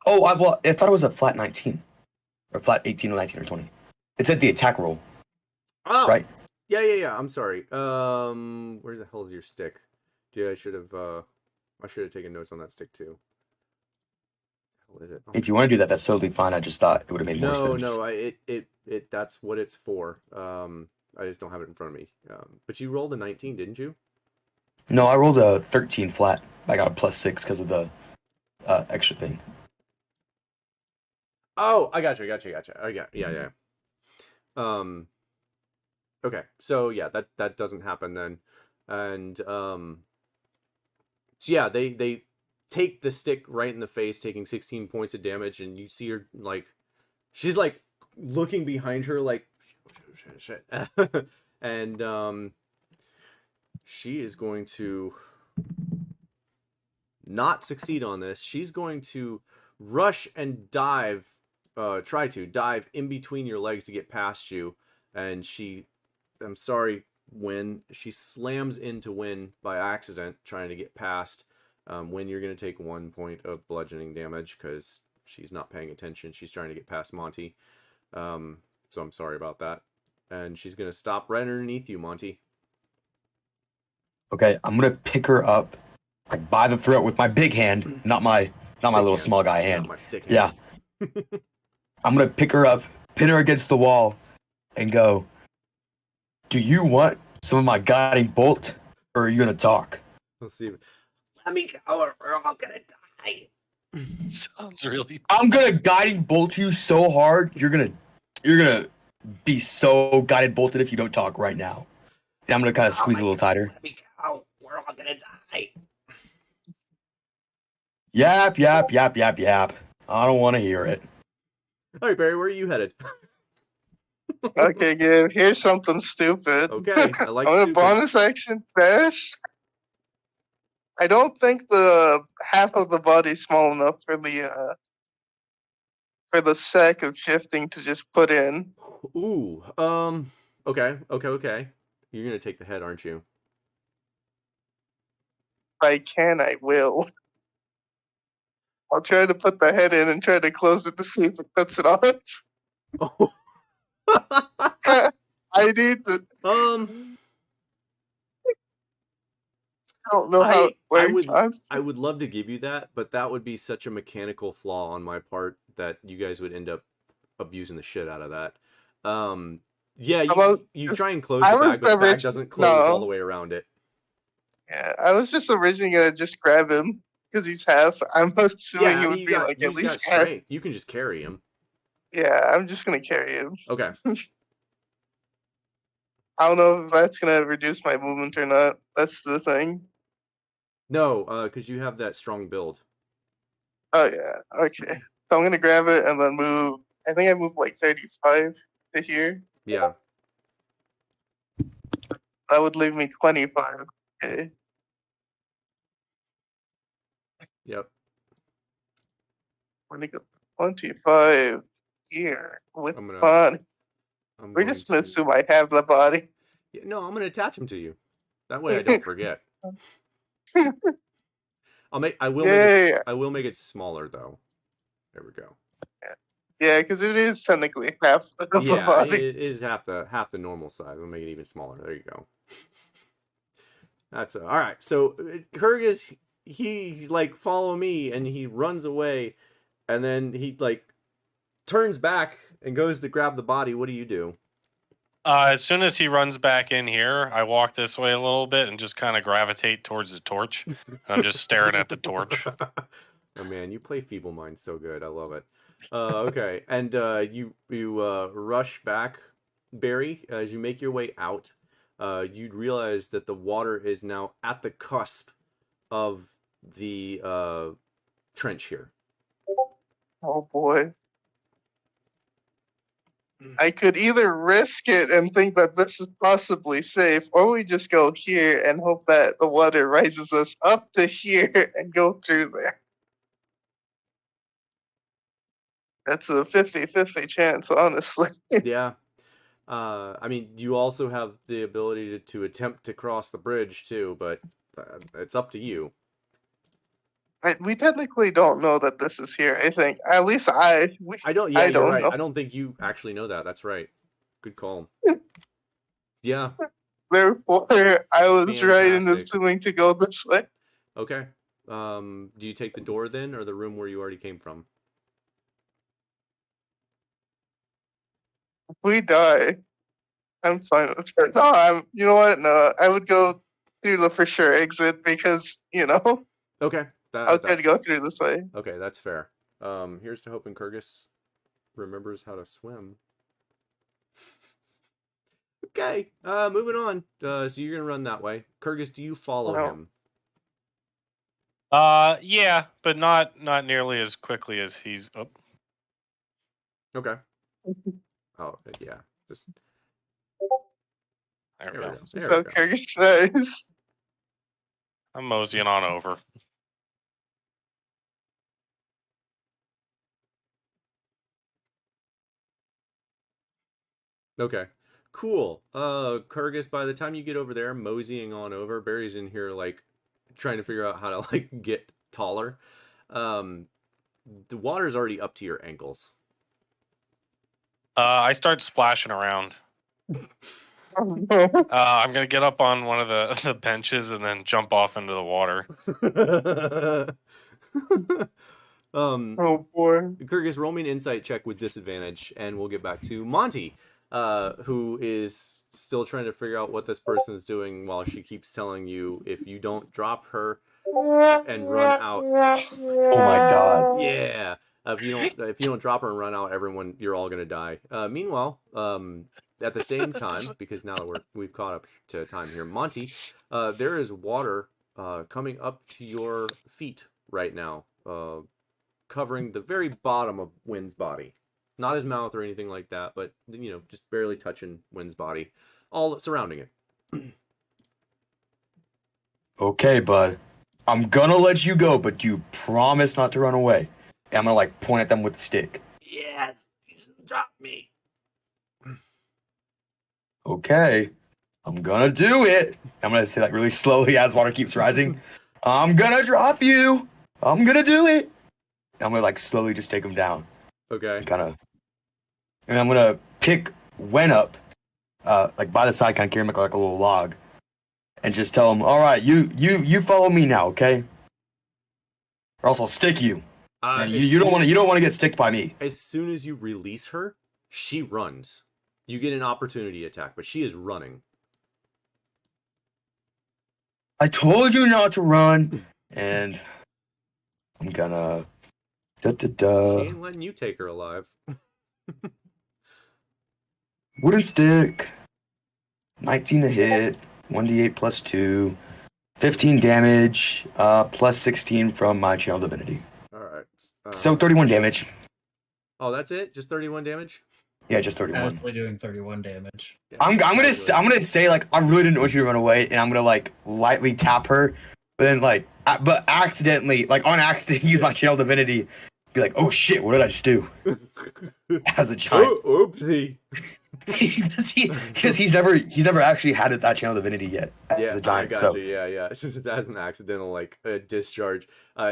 Oh, I thought it was a flat 19, or flat 18 or 19 or 20. It said the attack roll. Oh, right. Yeah. I'm sorry. Where the hell is your stick? Dude, I should have taken notes on that stick too. What is it? Oh, if you want to do that, that's totally fine. I just thought it would have made more sense. No, it that's what it's for. I just don't have it in front of me. But you rolled a 19, didn't you? No, I rolled a 13 flat. I got a +6 because of the extra thing. Oh, I got you. Yeah. Okay, so yeah, that doesn't happen then, and so yeah, they take the stick right in the face, taking 16 points of damage, and you see her like, she's like looking behind her, like, shit. And she is going to not succeed on this. She's going to rush and dive, try to dive in between your legs to get past you. And I'm sorry, Win, she slams into Win by accident trying to get past. Win, you're going to take 1 point of bludgeoning damage because she's not paying attention. She's trying to get past Monty. So I'm sorry about that. And she's going to stop right underneath you, Monty. Okay, I'm going to pick her up like by the throat with my big hand, not my little small guy hand. Not my stick hand. Yeah. I'm going to pick her up, pin her against the wall, and go, do you want some of my guiding bolt, or are you going to talk? Let's see. Let me go, or we're all going to die. Sounds really. I'm going to guiding bolt you so hard, you're going to be so guided bolted if you don't talk right now. And I'm going to kind of squeeze a little tighter. Let me go. We're all going to die. Yap, yap, yap, yap, yap. I don't want to hear it. All right, Barry, where are you headed? Okay, good. Here's something stupid. Okay, I like I'm stupid. gonna bonus action dash. I don't think the half of the body's small enough for the sack of shifting to just put in. Ooh, okay. You're gonna take the head, aren't you? If I can, I will. I'll try to put the head in and try to close it to see if it cuts it off. Oh. I need to. I don't know how it works. I would love to give you that, but that would be such a mechanical flaw on my part that you guys would end up abusing the shit out of that. Yeah, you try and close the bag, but the bag doesn't close all the way around it. Yeah, I was just originally gonna just grab him because he's half. I'm assuming it would be like at least half. You can just carry him. Yeah, I'm just gonna carry him. Okay. I don't know if that's gonna reduce my movement or not. That's the thing. No, because you have that strong build. Oh yeah, okay. So I'm gonna grab it and then move. I think I moved like 35 to here. Yeah. That would leave me 25. Okay. Yep. We're gonna go 25 here with fun. We're just gonna assume I have the body. Yeah, no, I'm gonna attach him to you. That way I don't forget. I will make it smaller though. There we go. Yeah, because it is technically half of the body. It is half the normal size. We'll make it even smaller. There you go. That's all right. So Kyrgyz, he's like, follow me, and he runs away, and then he like turns back and goes to grab the body. What do you do? As soon as he runs back in here, I walk this way a little bit and just kind of gravitate towards the torch. I'm just staring at the torch. Oh man, you play Feeble Mind so good. I love it. Okay, and you rush back, Barry. As you make your way out, you'd realize that the water is now at the cusp of the trench here. Oh boy. I could either risk it and think that this is possibly safe, or we just go here and hope that the water rises us up to here and go through there. That's a 50-50 chance, honestly. Yeah. I mean, you also have the ability to attempt to cross the bridge, too, but it's up to you. We technically don't know that this is here, I think. At least I don't you're right. know. I don't think you actually know that. That's right. Good call. Yeah. Therefore, I was right in assuming to go this way. Okay. Do you take the door then, or the room where you already came from? If we die, I'm fine with it. No, you know what? No, I would go through the for sure exit because, Okay. I'll try to go through this way. Okay, that's fair. Here's to hoping Kyrgyz remembers how to swim. Okay, moving on. So you're gonna run that way. Kyrgyz, do you follow him? Yeah, but not nearly as quickly as he's. Oh. Okay. Oh yeah, just There we go. So Kyrgyz knows. I'm moseying on over. Okay. Cool. Kyrgyz, by the time you get over there, moseying on over, Barry's in here like trying to figure out how to like get taller. The water's already up to your ankles. I start splashing around. I'm gonna get up on one of the benches and then jump off into the water. Oh boy. Kyrgyz, roll me an insight check with disadvantage, and we'll get back to Monty, who is still trying to figure out what this person is doing while she keeps telling you if you don't drop her and run out. Oh my god. Yeah. If you don't drop her and run out, everyone, you're all gonna die. Meanwhile, at the same time, because now that we've caught up to time here, Monty, there is water coming up to your feet right now, covering the very bottom of Wynn's body. Not his mouth or anything like that, but just barely touching Wynn's body, all surrounding it. Okay, bud. I'm gonna let you go, but you promise not to run away. And I'm gonna like point at them with the stick. Yes, you just drop me. Okay, I'm gonna do it. I'm gonna say like really slowly as water keeps rising. I'm gonna drop you. I'm gonna do it. I'm gonna like slowly just take him down. Okay. And I'm gonna pick Wen up, like by the side, kind of carry him like a little log, and just tell him, "All right, you follow me now, okay? Or else I'll stick you. And you don't want to get sticked by me." As soon as you release her, she runs. You get an opportunity attack, but she is running. I told you not to run, and I'm gonna. She ain't letting you take her alive. Wooden stick. 19 to hit. 1d8 plus 2. 15 damage. Plus 16 from my channel divinity. All right. So 31 damage. Oh, that's it? Just 31 damage? Yeah, just 31. Actually doing 31 damage. Yeah, I'm gonna say like I really didn't want you to run away, and I'm gonna like lightly tap her, but then like but accidentally, like on accident, use my channel divinity. Be like, oh shit, what did I just do? As a giant. Oh, oopsie. Because he's never actually had that channel divinity yet as a giant. I got you. Yeah. It's just as an accidental like discharge.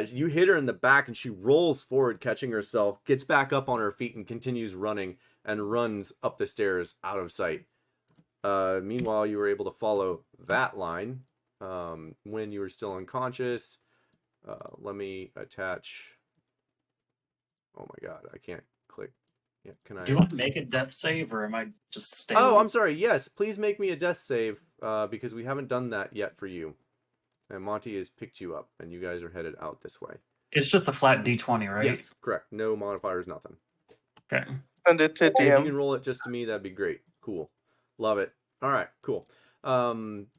You hit her in the back, and she rolls forward, catching herself, gets back up on her feet, and continues running, and runs up the stairs out of sight. Meanwhile, you were able to follow that line when you were still unconscious. Let me attach. Oh my god, I can't click. Yeah, can I? Do you want to make a death save, or am I just staying? Oh, I'm sorry. Yes, please make me a death save because we haven't done that yet for you. And Monty has picked you up, and you guys are headed out this way. It's just a flat D20, right? Yes, correct. No modifiers, nothing. Okay. Send it to If you DM. can roll it just to me, that'd be great. Cool. Love it. All right, cool.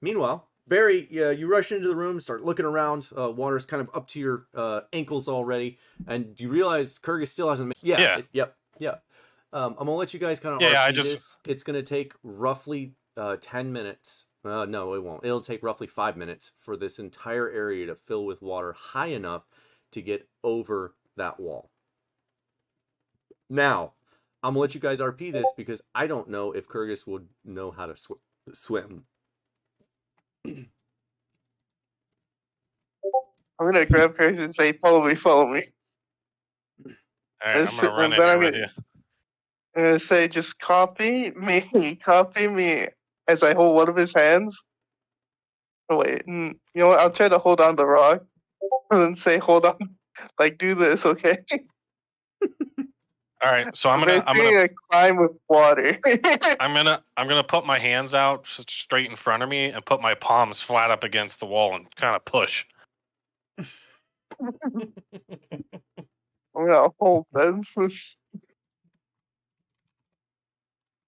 Meanwhile, Barry, you rush into the room, start looking around. Water's kind of up to your ankles already, and you realize Kyrgyz still hasn't made... Yep. I'm going to let you guys kind of this. It's going to take roughly 10 minutes. No, it won't. It'll take roughly 5 minutes for this entire area to fill with water high enough to get over that wall. Now, I'm going to let you guys RP this because I don't know if Kyrgyz would know how to swim. I'm gonna grab Kyrgyz and say, "Follow me, follow me." All right, I'm gonna run in here with you. I'm gonna say, "Just copy me as I hold one of his hands." Oh wait, you know what? I'll try to hold on the rock and then say, "Hold on, like do this, okay?" All right, so I'm gonna climb with water. I'm gonna put my hands out straight in front of me and put my palms flat up against the wall and kind of push. I'm gonna hold them.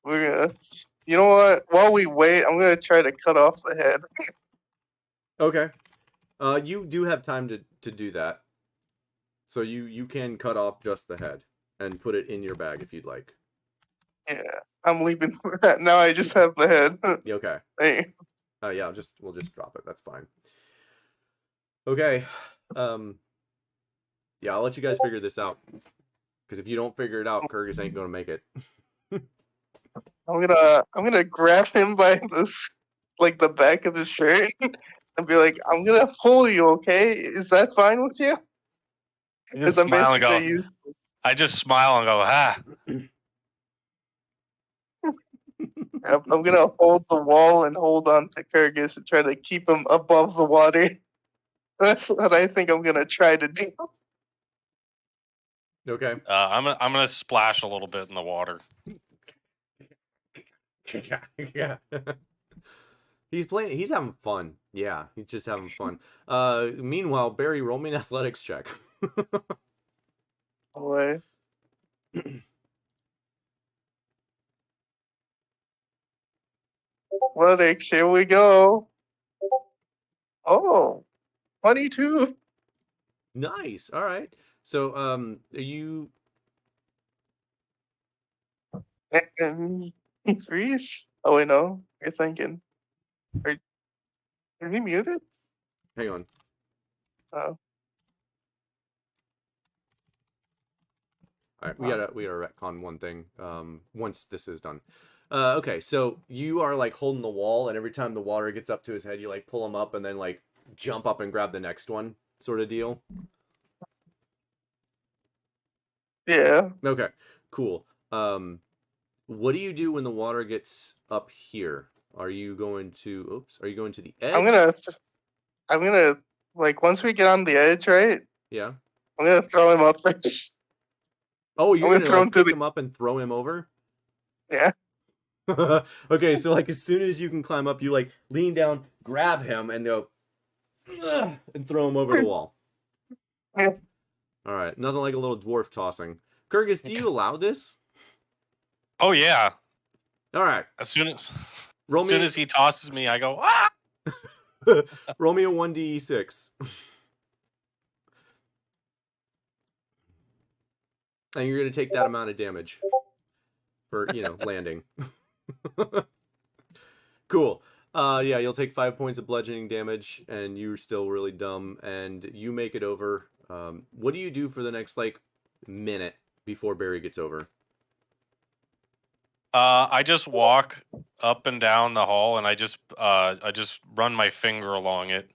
We're gonna. You know what? While we wait, I'm gonna try to cut off the head. Okay. You do have time to do that. So you can cut off just the head and put it in your bag if you'd like. Yeah. I'm leaving. Now I just have the head. Okay. Hey. Yeah, we'll just drop it. That's fine. Okay. Yeah, I'll let you guys figure this out. Because if you don't figure it out, Kyrgyz ain't gonna make it. I'm gonna grab him by this, like the back of his shirt, and be like, "I'm gonna pull you, okay? Is that fine with you?" Because I'm basically I just smile and go, ah. I'm gonna hold the wall and hold on to Kyrgyz and try to keep him above the water. That's what I think I'm gonna try to do. Okay. I'm gonna splash a little bit in the water. Yeah. He's having fun. Yeah, he's just having fun. Meanwhile, Barry, roll me an athletics check. Boy. Athletics, here we go. Oh, 22. Nice. All right. So, are you? And he freeze? Oh wait, no. You're thinking. Is he muted? Hang on. Oh. All right, we gotta retcon one thing. Once this is done. Okay, so you are like holding the wall, and every time the water gets up to his head, you like pull him up, and then like jump up and grab the next one, sort of deal. Yeah. Okay, cool. What do you do when the water gets up here? Are you going to? Oops. Are you going to the edge? I'm gonna like once we get on the edge, right? Yeah. I'm gonna throw him up first. Oh, you're gonna throw like, pick him up and throw him over? Yeah. Okay, so like as soon as you can climb up, you like lean down, grab him, and go and throw him over the wall. Yeah. All right, nothing like a little dwarf tossing. Kyrgyz, do you allow this? Oh yeah. All right. As soon as he tosses me, I go ah. Roll me a 1d6. And you're gonna take that amount of damage for landing. Cool. Yeah, you'll take 5 points of bludgeoning damage, and you're still really dumb, and you make it over. What do you do for the next like minute before Barry gets over? I just walk up and down the hall, and I just run my finger along it,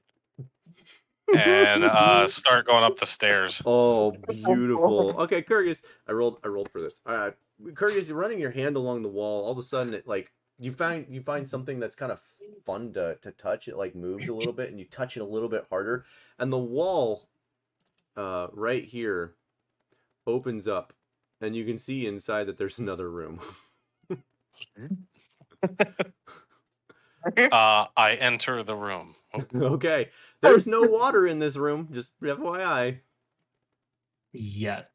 and start going up the stairs. Oh, beautiful. Okay, Kyrgyz, I rolled for this. Kyrgyz, you're running your hand along the wall. All of a sudden, it like you find something that's kind of fun to touch. It like moves a little bit, and you touch it a little bit harder, and the wall, right here, opens up, and you can see inside that there's another room. I enter the room. Oh. Okay, there's no water in this room. Just FYI. Yet.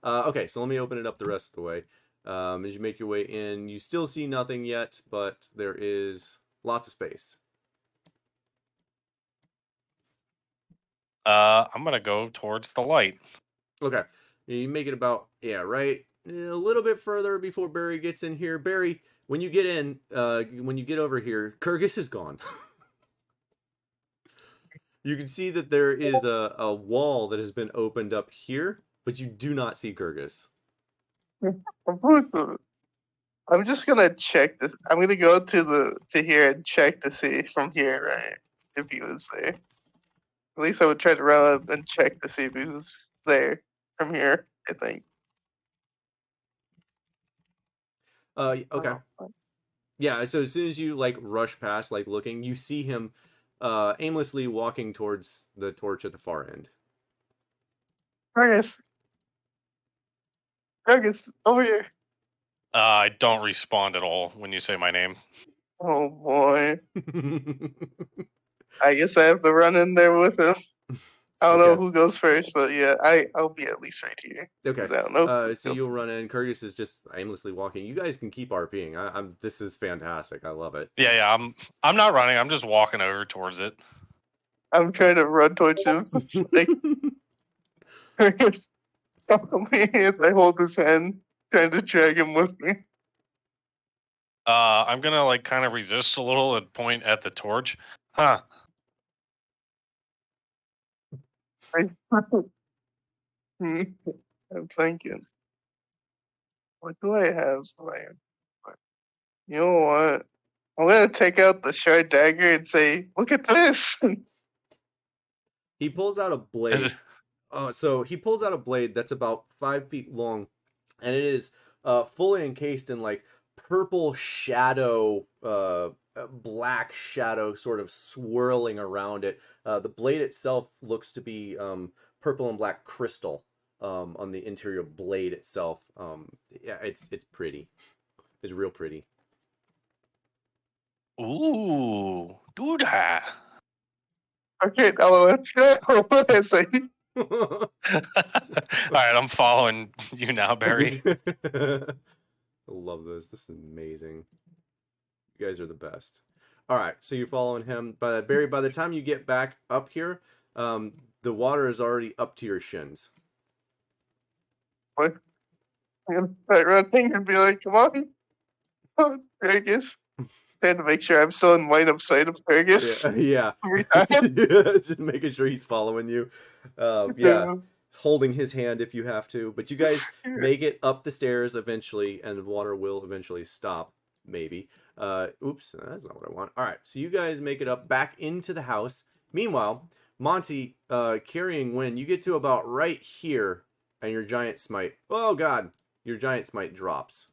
Okay, so let me open it up the rest of the way. As you make your way in, you still see nothing yet, but there is lots of space. I'm gonna go towards the light. Okay, you make it about right a little bit further before Barry gets in here. Barry, when you get in, when you get over here, Kyrgyz is gone. You can see that there is a wall that has been opened up here, but you do not see Kyrgyz. I'm just gonna check this. I'm gonna go to here and check to see from here, right? If he was there. At least I would try to run up and check to see if he was there from here, I think. Okay. Yeah, so as soon as you like rush past, like looking, you see him aimlessly walking towards the torch at the far end. Kyrgyz, over here. I don't respond at all when you say my name. Oh boy. I guess I have to run in there with him. I don't know who goes first, but yeah, I'll be at least right here. Okay. I don't know. So you'll run in. Kyrgyz is just aimlessly walking. You guys can keep RPing. This is fantastic. I love it. Yeah. I'm not running. I'm just walking over towards it. I'm trying to run towards him. Like, Kyrgyz, stop me as I hold his hand. trying to drag him with me. I'm gonna like kind of resist a little and point at the torch. Huh. I'm thinking, what do I have? You know what? I'm gonna take out the shard dagger and say, "Look at this." He pulls out a blade. So he pulls out a blade that's about 5 feet long, and it is fully encased in like purple shadow, black shadow sort of swirling around it. The blade itself looks to be purple and black crystal on the interior blade itself. Yeah, it's pretty. It's real pretty. Ooh, do that. Okay, now let's go. What is it? All right, I'm following you now, Barry. I love this. This is amazing. You guys are the best. All right, so you're following him. But Barry, by the time you get back up here, the water is already up to your shins. What? I'm gonna start running and be like, "Come on, Fergus." Trying to make sure I'm still in line of sight of Fergus. Yeah. Every time. Just making sure he's following you. Yeah. Holding his hand if you have to. But you guys make it up the stairs eventually, and the water will eventually stop. Maybe. Oops, that's not what I want. All right, so you guys make it up back into the house. Meanwhile, Monty, carrying Wynn, you get to about right here, and your giant smite. Oh God, your giant smite drops.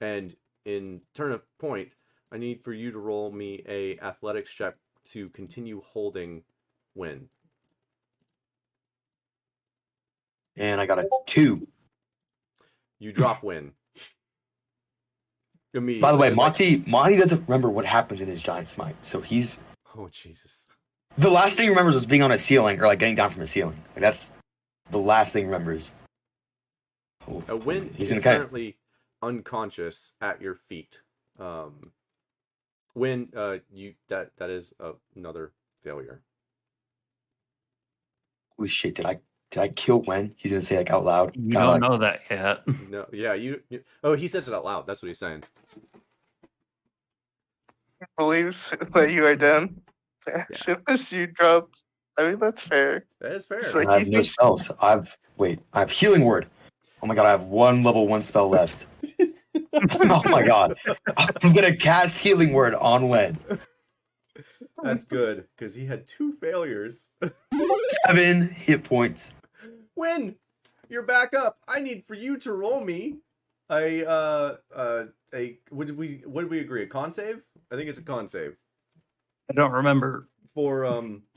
And in turn of point, I need for you to roll me a athletics check to continue holding Wynn. And I got a 2. You drop Wynn. Immediately. By the way, Monty doesn't remember what happens in his giant smite, so he's. Oh Jesus! The last thing he remembers was being on a ceiling or like getting down from a ceiling. Like that's the last thing he remembers. Wynn is currently unconscious at your feet. When you that is another failure. Holy shit! Did I kill Wen? He's gonna say like out loud. You don't know that yet. No, yeah, you. Oh, he says it out loud. That's what he's saying. He believes that you are done. As soon as you drop, I mean that's fair. That is fair. Like I have no spells. I have healing word. Oh my god, I have one level 1 spell left. Oh my god. I'm gonna cast healing word on Wen. That's good, because he had 2 failures. 7 hit points. Wynn, you're back up. I need for you to roll me what did we agree? A con save? I think it's a con save. I don't remember. For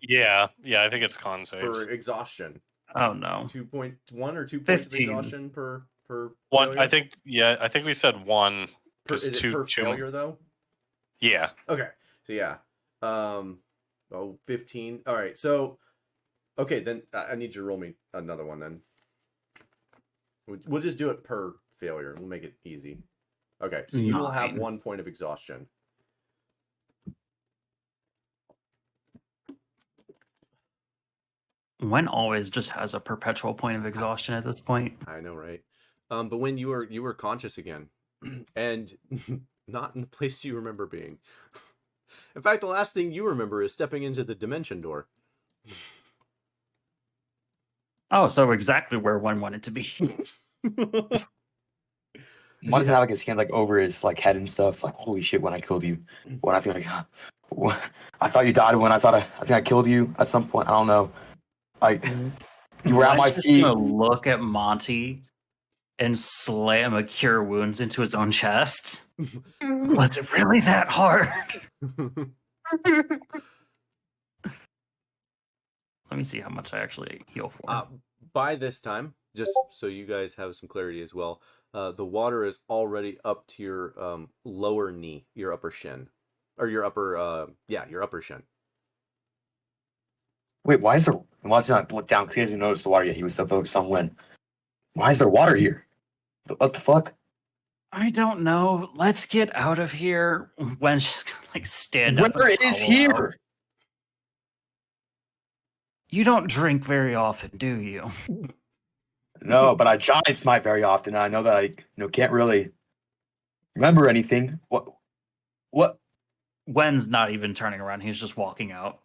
Yeah, I think it's con saves. For exhaustion. Oh no. 2.1 or 2 15. points of exhaustion per one. failure? I think we said 1. Is it per failure though? Yeah. Okay. So yeah. 15. All right. So okay, then I need you to roll me another one then. We'll just do it per failure. We'll make it easy. Okay, so you will have 1 point of exhaustion. Wen always just has a perpetual point of exhaustion at this point. I know, right? But when you were conscious again, and not in the place you remember being. In fact, the last thing you remember is stepping into the dimension door. Oh, so exactly where one wanted to be. Why does it have like his hands like over his like head and stuff? Like holy shit! When I killed you, when I feel like I thought you died. When I think I killed you at some point. I don't know. Like you were at my feet. Gonna look at Monty and slam a cure wounds into his own chest. Was it really that hard? Let me see how much I actually heal for. By this time, just so you guys have some clarity as well, the water is already up to your lower knee, your upper shin, or your upper shin. Wait, why is there? Watch not look down because he hasn't noticed the water yet. He was so focused on Wen. Why is there water here? What the fuck? I don't know. Let's get out of here. When she's gonna like stand up. Where is here? Out. You don't drink very often, do you? No, but I giant smite very often. I know that I can't really remember anything. What? Gwen's not even turning around. He's just walking out.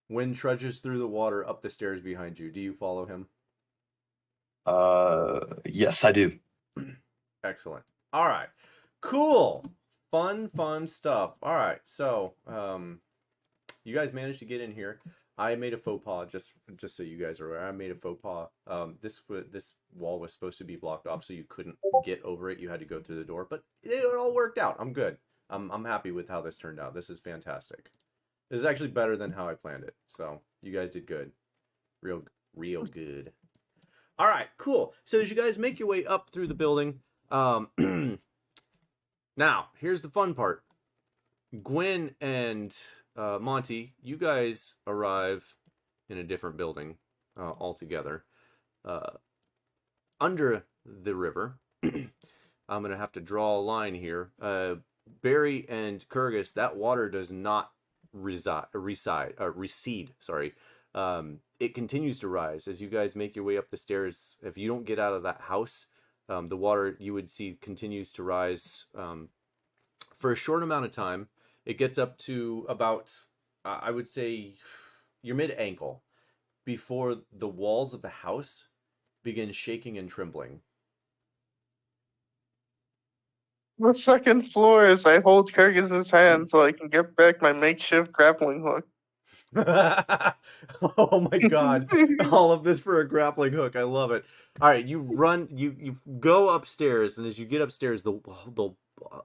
Gwen trudges through the water up the stairs behind you. Do you follow him? Yes, I do. Excellent. All right. Cool. Fun stuff. All right. So, you guys managed to get in here. I made a faux pas, just so you guys are aware. I made a faux pas. This wall was supposed to be blocked off, so you couldn't get over it. You had to go through the door, but it all worked out. I'm good. I'm happy with how this turned out. This is fantastic. This is actually better than how I planned it. So you guys did good, real good. All right, cool. So as you guys make your way up through the building, now here's the fun part. Gwen and Monty, you guys arrive in a different building altogether. Under the river, I'm going to have to draw a line here. Barry and Kurgis, that water does not recede. Sorry. It continues to rise as you guys make your way up the stairs. If you don't get out of that house, the water you would see continues to rise for a short amount of time. It gets up to about, I would say, your mid-ankle before the walls of the house begin shaking and trembling. The second floor is I hold Kurgis's hand so I can get back my makeshift grappling hook. Oh my god. All of this for a grappling hook. I love it. All right, you run, you go upstairs, and as you get upstairs, the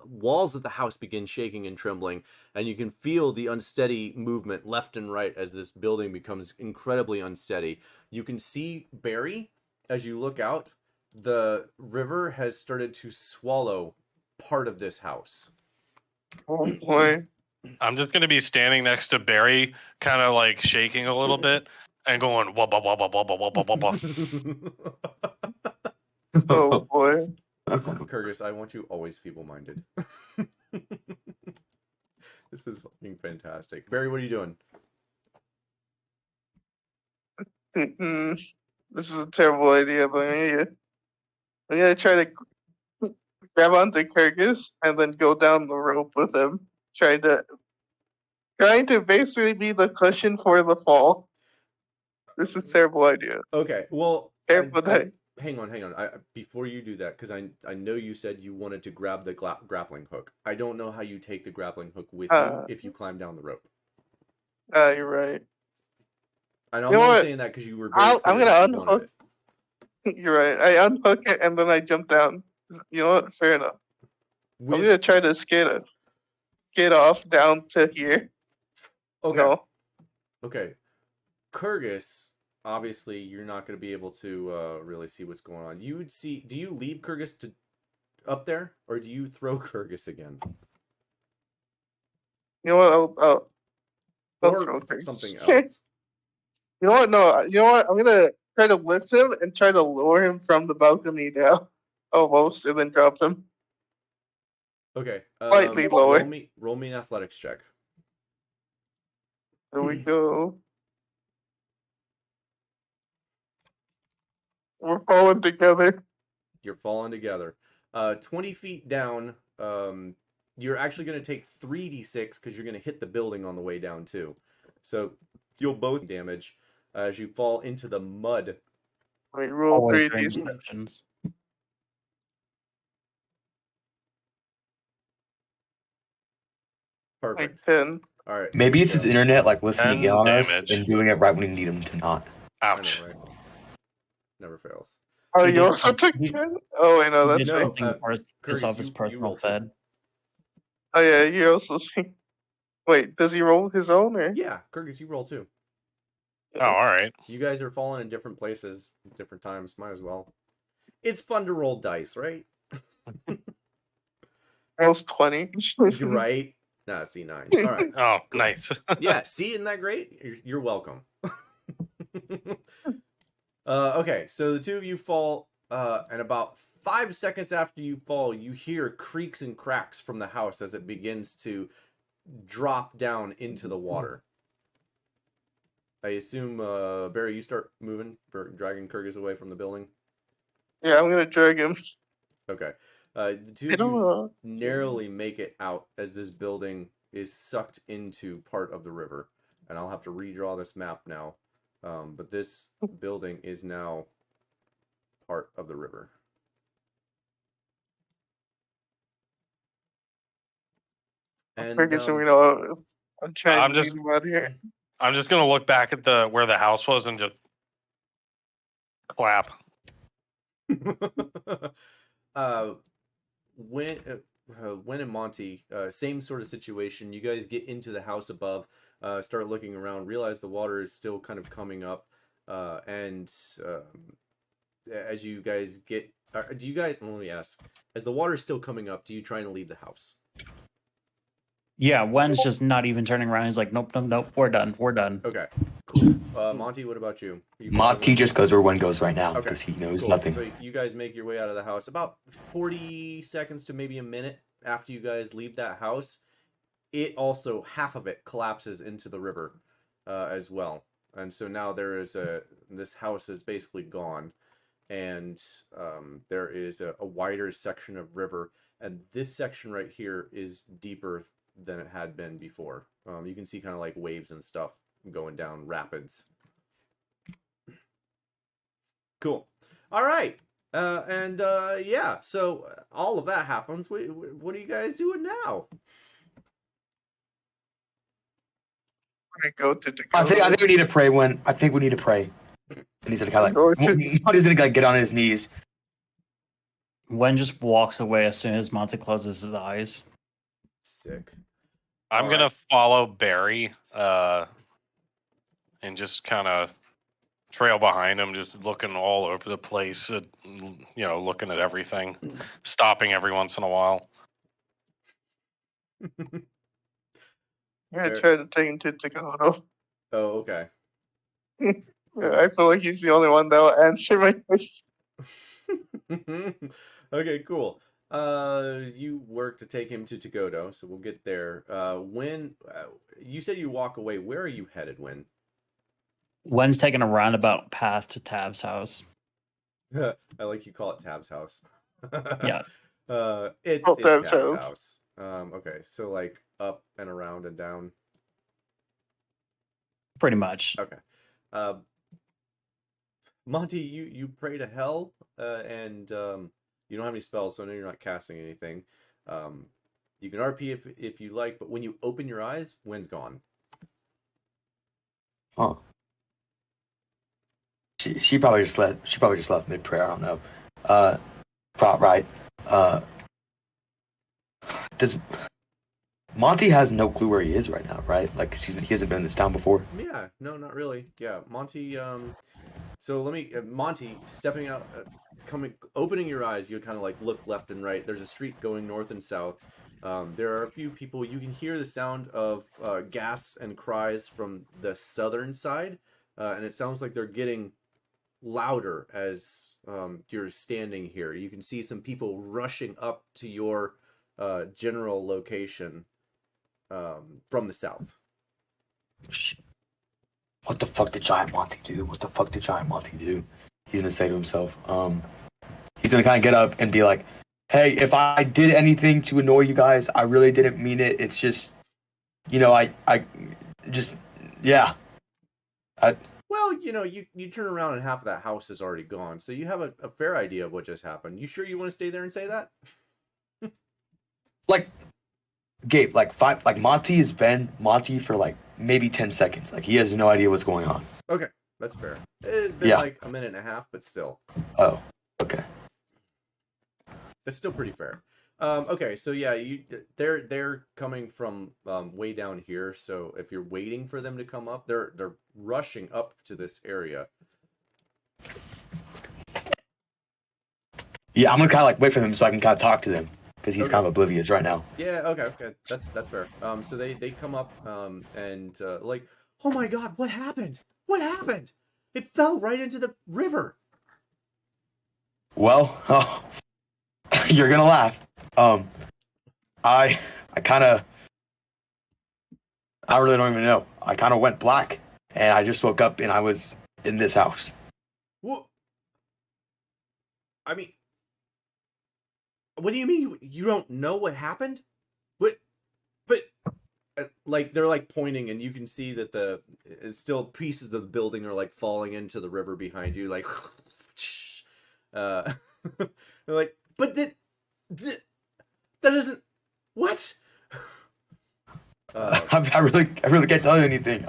walls of the house begin shaking and trembling, and you can feel the unsteady movement left and right as this building becomes incredibly unsteady. You can see Barry, as you look out, the river has started to swallow part of this house. Oh boy. I'm just going to be standing next to Barry, kind of like shaking a little bit and going, wah, wah, wah, wah, wah, wah, wah, wah, wah. Oh boy. Kurgis, I want you always feeble-minded. This is fucking fantastic. Barry, what are you doing? This is a terrible idea, but I'm gonna try to grab onto Kurgis and then go down the rope with him, trying to basically be the cushion for the fall. This is a terrible idea. Okay, well, Hang on. Before you do that, because I know you said you wanted to grab the grappling hook. I don't know how you take the grappling hook with you if you climb down the rope. You're right. I know I'm only saying that because you were very clear I'm gonna that you unhook. wanted it. You're right. I unhook it and then I jump down. You know what? Fair enough. I'm gonna try to skate off down to here. Okay. No. Okay. Kurgis, obviously, you're not going to be able to really see what's going on. Do you leave Kurgis up there, or do you throw Kurgis again? You know what? I'll Or throw Kurgis. something else. You know what? No. You know what? I'm gonna try to lift him and try to lower him from the balcony down, almost, and then drop him. Okay. Slightly lower. Roll me an athletics check. There we go. We're falling together. You're falling together. 20 feet down, you're actually going to take 3d6 because you're going to hit the building on the way down too. So you'll both damage as you fall into the mud. Wait, roll 3d6. Perfect. Like 10. All right. Maybe it's his internet, like listening in on us damage. and doing it right when you need him to not. Ouch. I know, right? Never fails. Oh, you also took 10? Oh, wait, no, that's right. Piss off his personal fed. Oh, yeah, you also see. Wait, does he roll his own? Or? Yeah, Kurgis, you roll too. Oh, all right. You guys are falling in different places, different times. Might as well. It's fun to roll dice, right? Almost 20. You're right. Nah, C9. All right. Oh, nice. Yeah, see, isn't that great? You're welcome. Okay, so the two of you fall, and about 5 seconds after you fall, you hear creaks and cracks from the house as it begins to drop down into the water. I assume, Barry, you start moving, dragging Kyrgyz away from the building. Yeah, I'm gonna drag him. Okay. The two of you narrowly make it out as this building is sucked into part of the river. And I'll have to redraw this map now. But this building is now part of the river. And I'm trying to leave him out here. I'm just gonna look back at where the house was and just clap. When and Monty, same sort of situation. You guys get into the house above, start looking around, realize the water is still kind of coming up, and as you guys get, do you guys? Let me ask: as the water is still coming up, do you try and leave the house? Yeah, Wen's just not even turning around. He's like, nope, we're done. Okay, cool. Monty, what about you? Monty just goes where Wen goes right now because he knows nothing. So you guys make your way out of the house. About 40 seconds to maybe a minute after you guys leave that house, it also, half of it collapses into the river as well. And so now this house is basically gone. And there is a wider section of river. And this section right here is deeper than it had been before. You can see kind of like waves and stuff going down rapids. Cool. All right. Yeah, so all of that happens. What are you guys doing now? I go to Dakota. I think we need to pray. I think we need to pray. And he's gonna kind of he's gonna like get on his knees. Wen just walks away as soon as Monty closes his eyes. Sick. I'm gonna follow Barry, and just kind of trail behind him, just looking all over the place, looking at everything, stopping every once in a while. I'm gonna try to take him to Dakota. Oh, okay. I feel like he's the only one that will answer my question. Okay, cool. You work to take him to Tagodo, so we'll get there. When you said you walk away, where are you headed, Wen? Wen's taking a roundabout path to Tav's house. I like you call it Tab's house. Yeah. It's Tab's house. Okay, so like up and around and down. Pretty much. Okay. Monty, you pray to hell, and you don't have any spells, so I know you're not casting anything. You can RP if you like, but when you open your eyes, Wen's gone. Oh. She probably just left mid prayer. I don't know. Right. Does Monty has no clue where he is right now, right? Like he hasn't been in this town before. Yeah, no, not really. Yeah, Monty. So let me, Monty, stepping out, opening your eyes. You kind of like look left and right. There's a street going north and south. There are a few people. You can hear the sound of gas and cries from the southern side, and it sounds like they're getting louder as you're standing here. You can see some people rushing up to your general location from the south. What the fuck did Giant Monty do? He's gonna say to himself. He's gonna kind of get up and be like, "Hey, if I did anything to annoy you guys, I really didn't mean it. It's just, I just, yeah." Well, you turn around and half of that house is already gone, so you have a fair idea of what just happened. You sure you want to stay there and say that? Like, Gabe, Monty has been Monty for like maybe 10 seconds. Like he has no idea what's going on. Okay, that's fair. It's been like a minute and a half, but still. Oh, okay. That's still pretty fair. Okay, so yeah, they're coming from way down here. So if you're waiting for them to come up, they're rushing up to this area. Yeah, I'm gonna kind of like wait for them so I can kind of talk to them because he's kind of oblivious right now. Yeah. Okay. That's fair. So they come up and like, oh my God, what happened? What happened? It fell right into the river. Well, you're gonna laugh. I really don't even know. I kind of went black. and I just woke up and I was in this house. What? I mean, what do you mean you don't know what happened? What? But like they're like pointing, and you can see that it's still pieces of the building are like falling into the river behind you, like. They're like, but that doesn't. What? I really can't tell you anything.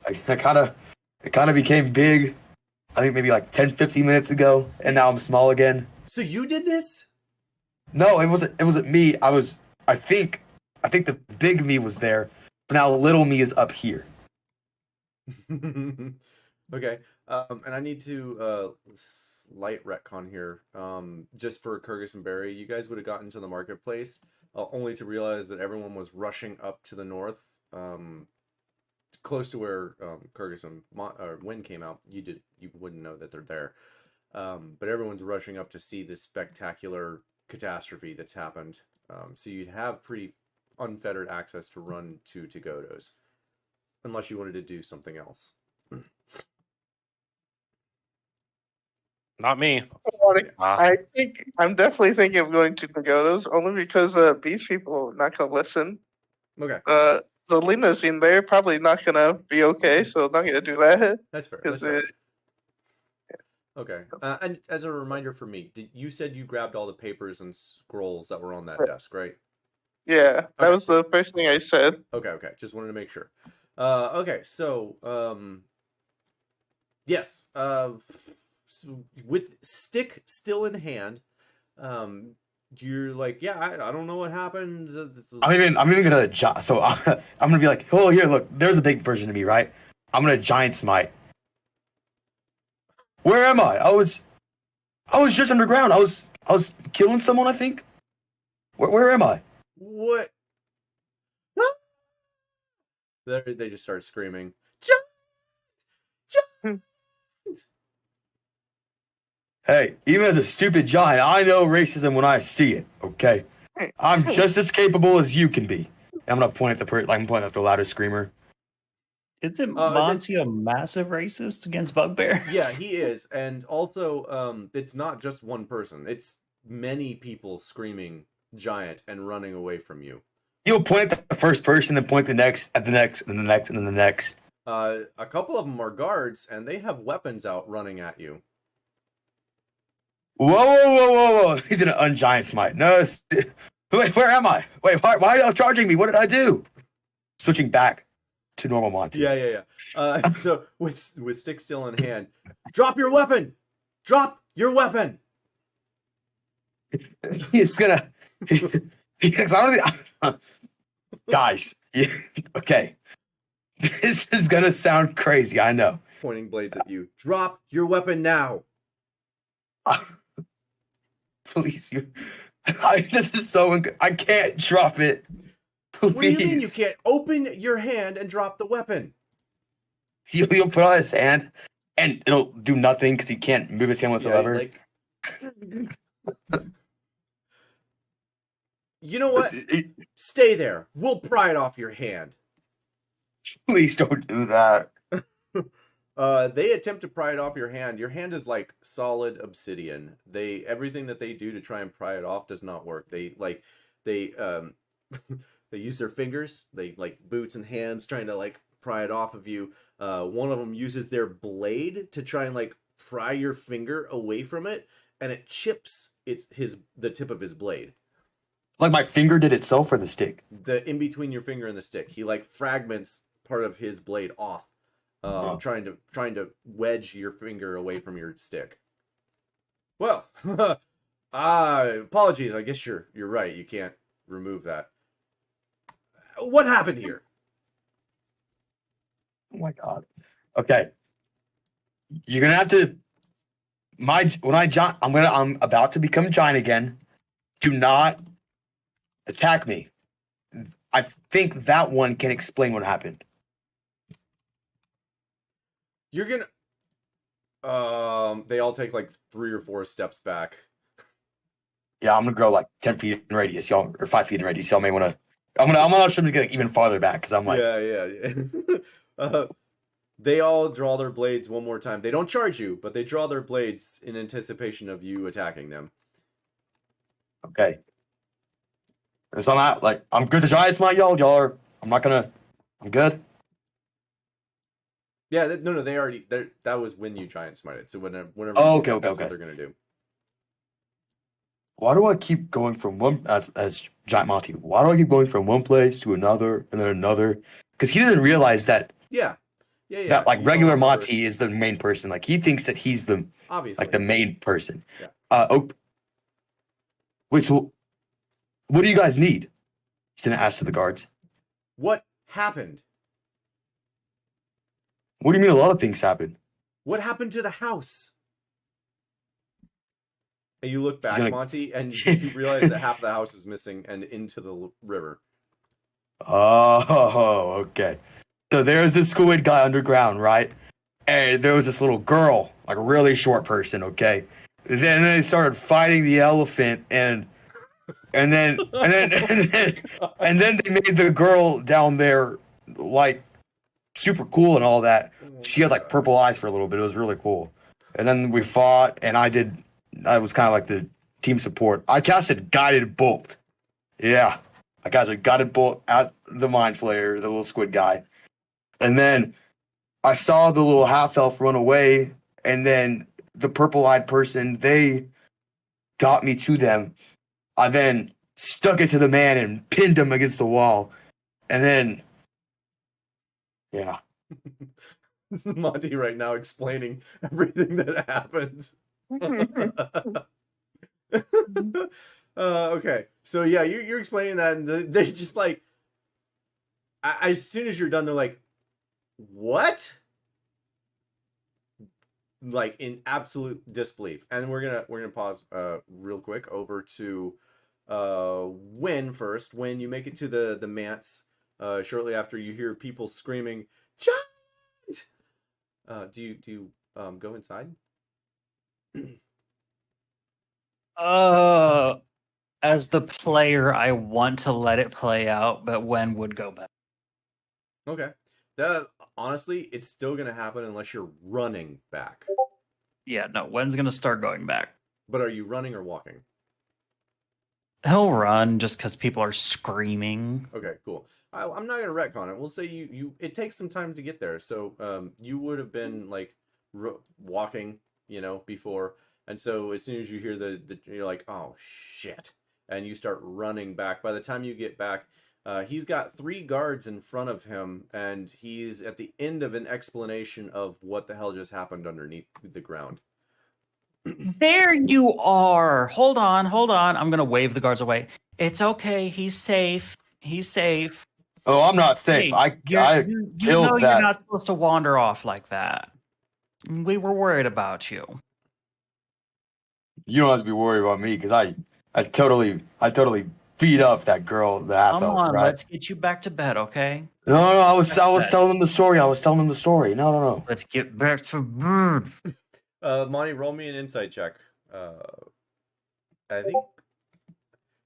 It kind of became big. I think maybe like 10, 15 minutes ago, and now I'm small again. So you did this? No, it wasn't me. I think the big me was there, but now little me is up here. Okay. And I need to light retcon here. Just for Kyrgyz and Barry, you guys would have gotten to the marketplace, only to realize that everyone was rushing up to the north, close to where Kyrgyz and Wynn came out. You wouldn't know that they're there. But everyone's rushing up to see this spectacular catastrophe that's happened. So you'd have pretty unfettered access to run to Godos, unless you wanted to do something else. Not me. I think I'm definitely thinking of going to Pagodas, only because these people are not gonna listen. Okay. The Lena's in there, probably not gonna be okay, so I'm not gonna do that. That's fair. That's fair. Okay. And as a reminder for me, you said you grabbed all the papers and scrolls that were on that desk, right? Yeah, that was the first thing I said. Okay. Just wanted to make sure. Okay, so yes. So with stick still in hand, you're like, yeah, I don't know what happened. I'm even gonna so I'm gonna be like, oh, here, look, there's a big version of me, right? I'm gonna giant smite. Where am I? I was just underground. I was killing someone, I think. Where am I? What? They just start screaming. Giant! Hey, even as a stupid giant, I know racism when I see it. Okay, I'm just as capable as you can be. I'm gonna point at I'm pointing at the louder screamer. Isn't Monty a massive racist against bugbears? Yeah, he is, and also, it's not just one person; it's many people screaming "giant" and running away from you. You'll point at the first person, then point the next, at the next, and then the next, and then the next. A couple of them are guards, and they have weapons out running at you. Whoa! He's gonna ungiant smite. No, wait, where am I? Wait, why are y'all charging me? What did I do? Switching back to normal Monty. Yeah. So with stick still in hand, drop your weapon. Drop your weapon. He's gonna. Guys, okay. This is gonna sound crazy. I know. Pointing blades at you. Drop your weapon now. Please, this is so. I can't drop it. Please. What do you mean you can't? Open your hand and drop the weapon. He'll put on his hand, and it'll do nothing because he can't move his hand whatsoever. You know what? Stay there. We'll pry it off your hand. Please don't do that. They attempt to pry it off your hand. Your hand is like solid obsidian. Everything that they do to try and pry it off does not work. They use their fingers. They like boots and hands trying to like pry it off of you. One of them uses their blade to try and like pry your finger away from it, and it chips the tip of his blade. Like my finger did itself, or the stick? The in between your finger and the stick. He like fragments part of his blade off, trying to wedge your finger away from your stick. Well, apologies. I guess you're right. You can't remove that. What happened here? Oh my god. Okay. You're gonna have to. I'm about to become giant again. Do not attack me. I think that one can explain what happened. You're gonna. They all take like 3 or 4 steps back. Yeah, I'm gonna grow like 10 feet in radius, y'all, or 5 feet in radius. Y'all may want to. I'm gonna ask them to get even farther back because I'm like. Yeah. They all draw their blades one more time. They don't charge you, but they draw their blades in anticipation of you attacking them. Okay. So I'm not like I'm good to giant smite y'all. I'm not gonna. I'm good. Yeah, no, they already. That was when you giant smited. So whenever. Oh, that's okay. what they're gonna do. Why do I keep going from one as Giant Monty? Why do I keep going from one place to another and then another? Because he doesn't realize that. Yeah. That like regular Monty is the main person. Like he thinks that he's the obviously like the main person. Yeah. Wait. So, what do you guys need? He's gonna ask to the guards. What happened? What do you mean? A lot of things happened. What happened to the house? And you look back, Monty, and you realize that half the house is missing and into the river. Oh, okay. So there's this squid guy underground, right? And there was this little girl, like a really short person, okay? Then they started fighting the elephant, and then they made the girl down there like super cool and all that. She had like purple eyes for a little bit. It was really cool. And then we fought, and I was kind of like the team support. I casted Guided Bolt. Yeah. I casted Guided Bolt at the Mind Flayer, the little squid guy. And then I saw the little half-elf run away, and then the purple-eyed person, they got me to them. I then stuck it to the man and pinned him against the wall. And then, yeah. This is Monty right now explaining everything that happened. Okay, so yeah, you're explaining that, and they just like, as soon as you're done, they're like, "What?" Like in absolute disbelief. And we're gonna pause real quick over to Win first. When you make it to the manse, shortly after you hear people screaming, "Giant!" Do you go inside? As the player, I want to let it play out, but Wen would go back. Okay. Honestly, it's still gonna happen unless you're running back. Yeah, no, Wen's gonna start going back. But are you running or walking? He'll run just because people are screaming. Okay, cool. I'm not gonna retcon it. We'll say you. It takes some time to get there, so you would have been like walking, before, and so as soon as you hear you're like, oh shit, and you start running back. By the time you get back, he's got 3 guards in front of him, and he's at the end of an explanation of what the hell just happened underneath the ground. There you are. Hold on. I'm gonna wave the guards away. It's okay. He's safe. Oh, I'm not safe. Hey, I killed that. You're not supposed to wander off like that. We were worried about you. You don't have to be worried about me because I totally beat up that girl, the half elf. Come on, right? let's get you back to bed, okay? No, I was telling them the story. No. Let's get back to bed. Monty, roll me an insight check. I think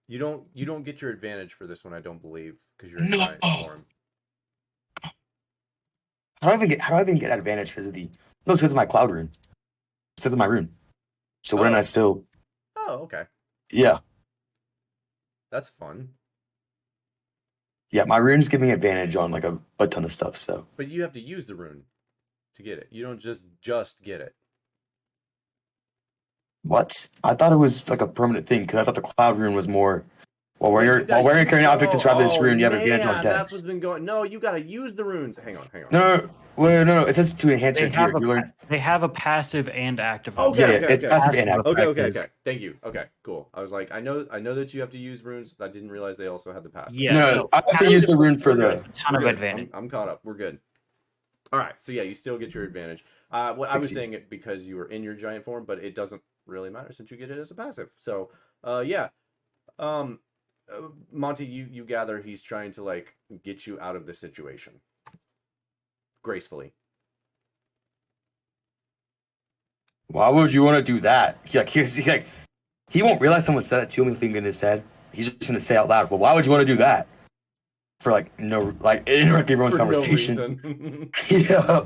you don't get your advantage for this one. I don't believe because you're in giant form. How do I even get advantage because of the? No, it's because of my cloud rune. It's because of my rune. So wouldn't I still? Oh, okay. Yeah. That's fun. Yeah, my runes give me advantage on like a ton of stuff. So. But you have to use the rune to get it. You don't just get it. What? I thought it was like a permanent thing because I thought the cloud rune was more. While wearing carrying an object described this rune, you have advantage on attacks. That's what's been going. No, you gotta use the runes. Hang on. No. It says to enhance your gear. They have a passive and active. Okay, it's passive and active. Okay. Thank you. Okay, cool. I was like, I know that you have to use runes. I didn't realize they also had the passive. Yeah. No, I have to use the rune for the. A ton of advantage. I'm caught up. We're good. All right. So yeah, you still get your advantage. I was saying it because you were in your giant form, but it doesn't really matter since you get it as a passive. So, yeah. Monty, you gather he's trying to like get you out of the situation gracefully. Why would you want to do that? He won't realize someone said that to him thinking in his head. He's just gonna say out loud. But why would you want to do that? for like no like interrupt everyone's For conversation. No reason. Yeah.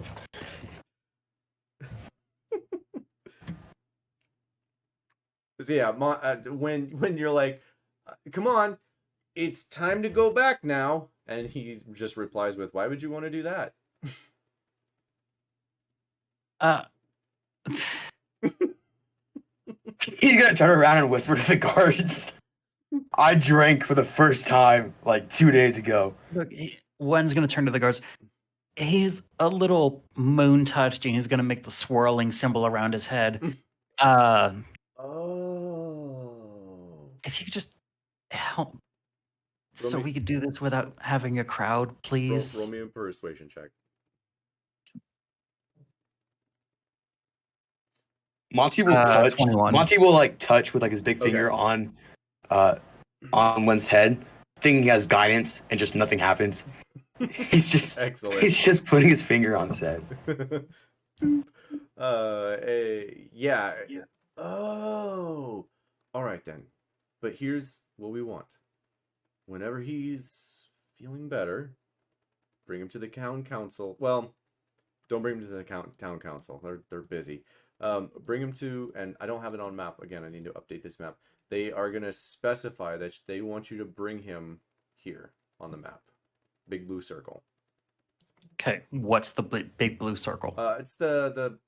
So yeah, when you're like, come on, it's time to go back now, and he just replies with, "Why would you want to do that?" He's gonna turn around and whisper to the guards. I drank for the first time like 2 days ago. Look, Wen's gonna turn to the guards. He's a little moon touched, and he's gonna make the swirling symbol around his head. If you could just help, so we could do this without having a crowd, please. Roll me a persuasion check. Monty will touch. 21. Monty will like touch with like his big finger on Wen's head, thinking he has guidance, and just nothing happens. He's just excellent. He's just putting his finger on his head. Yeah. Oh, all right then. But here's what we want. Whenever he's feeling better, bring him to the town council. Well, don't bring him to the town council. They're busy. Bring him to, and I don't have it on map. Again, I need to update this map. They are going to specify that they want you to bring him here on the map. Big blue circle. Okay, what's the big blue circle? It's the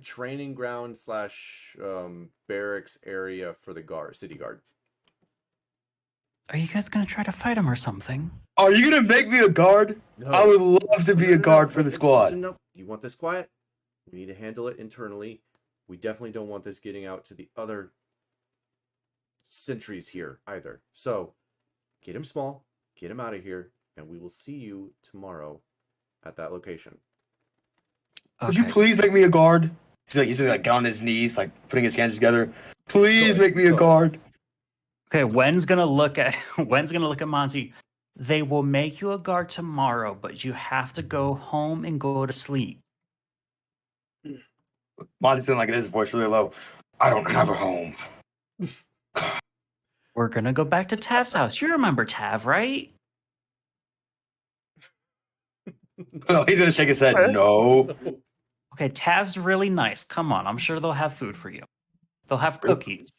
training ground / barracks area for the city guard. Are you guys gonna try to fight him or something? Are you gonna make me a guard? No. I would love to be a guard for the squad. No, you want this quiet? We need to handle it internally. We definitely don't want this getting out to the other sentries here either. So, get him small, get him out of here, and we will see you tomorrow at that location. Okay. Would you please make me a guard? He's like get on his knees, like putting his hands together. Please make me a guard. Okay, Wen's gonna look at Monty. They will make you a guard tomorrow, but you have to go home and go to sleep. Monty's saying like his voice really low. I don't have a home. We're gonna go back to Tav's house. You remember Tav, right? Oh, he's gonna shake his head. No. Okay, Tav's really nice. Come on, I'm sure they'll have food for you. They'll have cookies.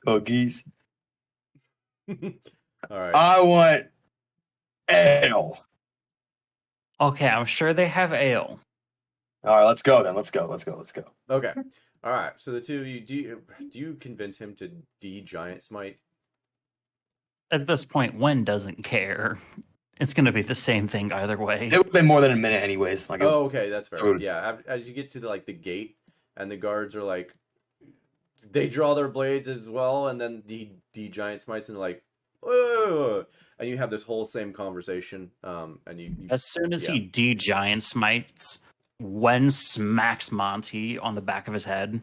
Cookies. All right. I want ale. Okay, I'm sure they have ale. All right, let's go then. Let's go. Okay. All right. So the two of you, do you convince him to giant smite? At this point, Wen doesn't care. It's going to be the same thing either way. It would have been more than a minute anyways. Like, okay, that's fair. Yeah, as you get to the gate, and the guards are like, they draw their blades as well, and then the giant smites, and like, oh, and you have this whole same conversation. And you as soon as he giant smites, Wen smacks Monty on the back of his head.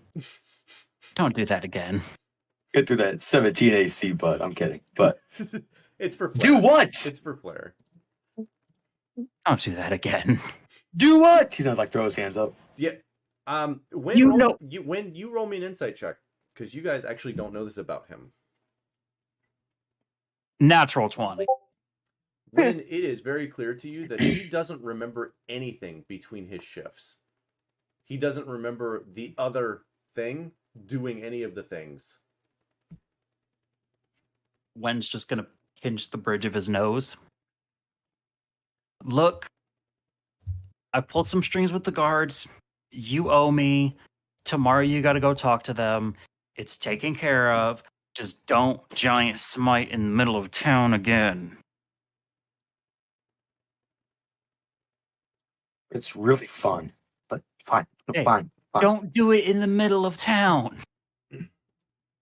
Don't do that again. Get through that 17 AC, bud. I'm kidding, but it's for flair. Do what? It's for flair. Don't do that again. Do what? He's gonna like throw his hands up. Yeah. When you roll me an insight check, because you guys actually don't know this about him. Natural 20. When it is very clear to you that he doesn't remember anything between his shifts. He doesn't remember the other thing doing any of the things. Wen's just gonna pinch the bridge of his nose. Look, I pulled some strings with the guards. You owe me. Tomorrow you gotta go talk to them. It's taken care of. Just don't giant smite in the middle of town again. It's really fun, but fine. Hey, fine. Don't do it in the middle of town.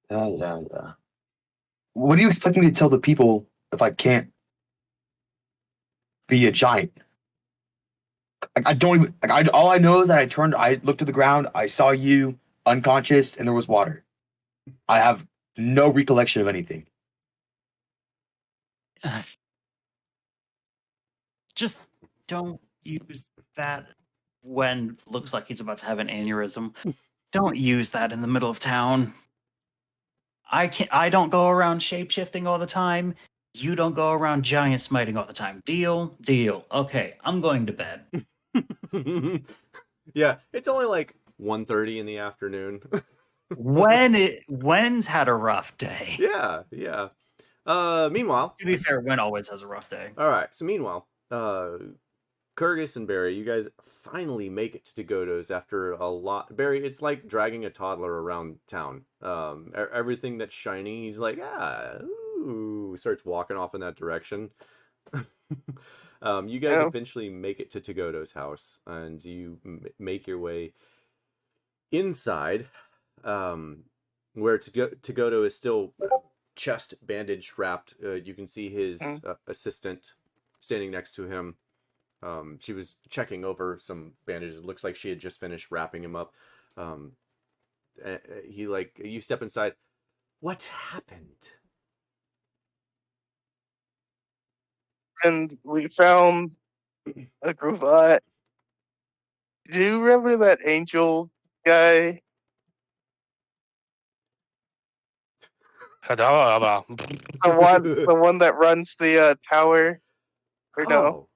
Yeah. What do you expect me to tell the people if I can't be a giant? I don't even. All I know is that I looked at the ground, I saw you unconscious, and there was water. I have no recollection of anything. Just don't use that when looks like he's about to have an aneurysm. Don't use that in the middle of town. I don't go around shape-shifting all the time. You don't go around giant smiting all the time. Deal? Deal. Okay, I'm going to bed. Yeah, it's only like 1:30 in the afternoon. When's had a rough day. Yeah. Meanwhile, To be fair, Wen always has a rough day. all right. So meanwhile, Kurgus and Barry, you guys finally make it to Godo's after a lot. Barry, it's like dragging a toddler around town. Everything that's shiny, he's like, ooh, starts walking off in that direction. You guys eventually make it to Togoto's house, and you make your way inside, where Togoto is still chest bandage wrapped. You can see his assistant standing next to him. She was checking over some bandages. It looks like she had just finished wrapping him up. You step inside. What happened? And we found a Grovat. Do you remember that angel guy? The one that runs the tower. Or no?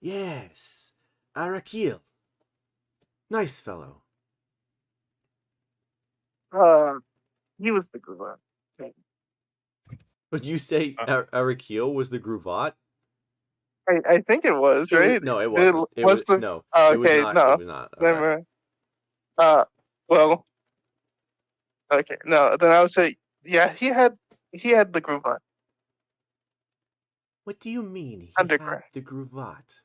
Yes, Arakil. Nice fellow. He was the Grovat. Would you say Arakil was the Grovat? I think it was, right? No, it wasn't. It was the... No. Okay, it was not. no. It was not. Never mind. Well... Okay, no, then I would say, yeah, he had the Grovat. What do you mean he Underground. had the Grovat?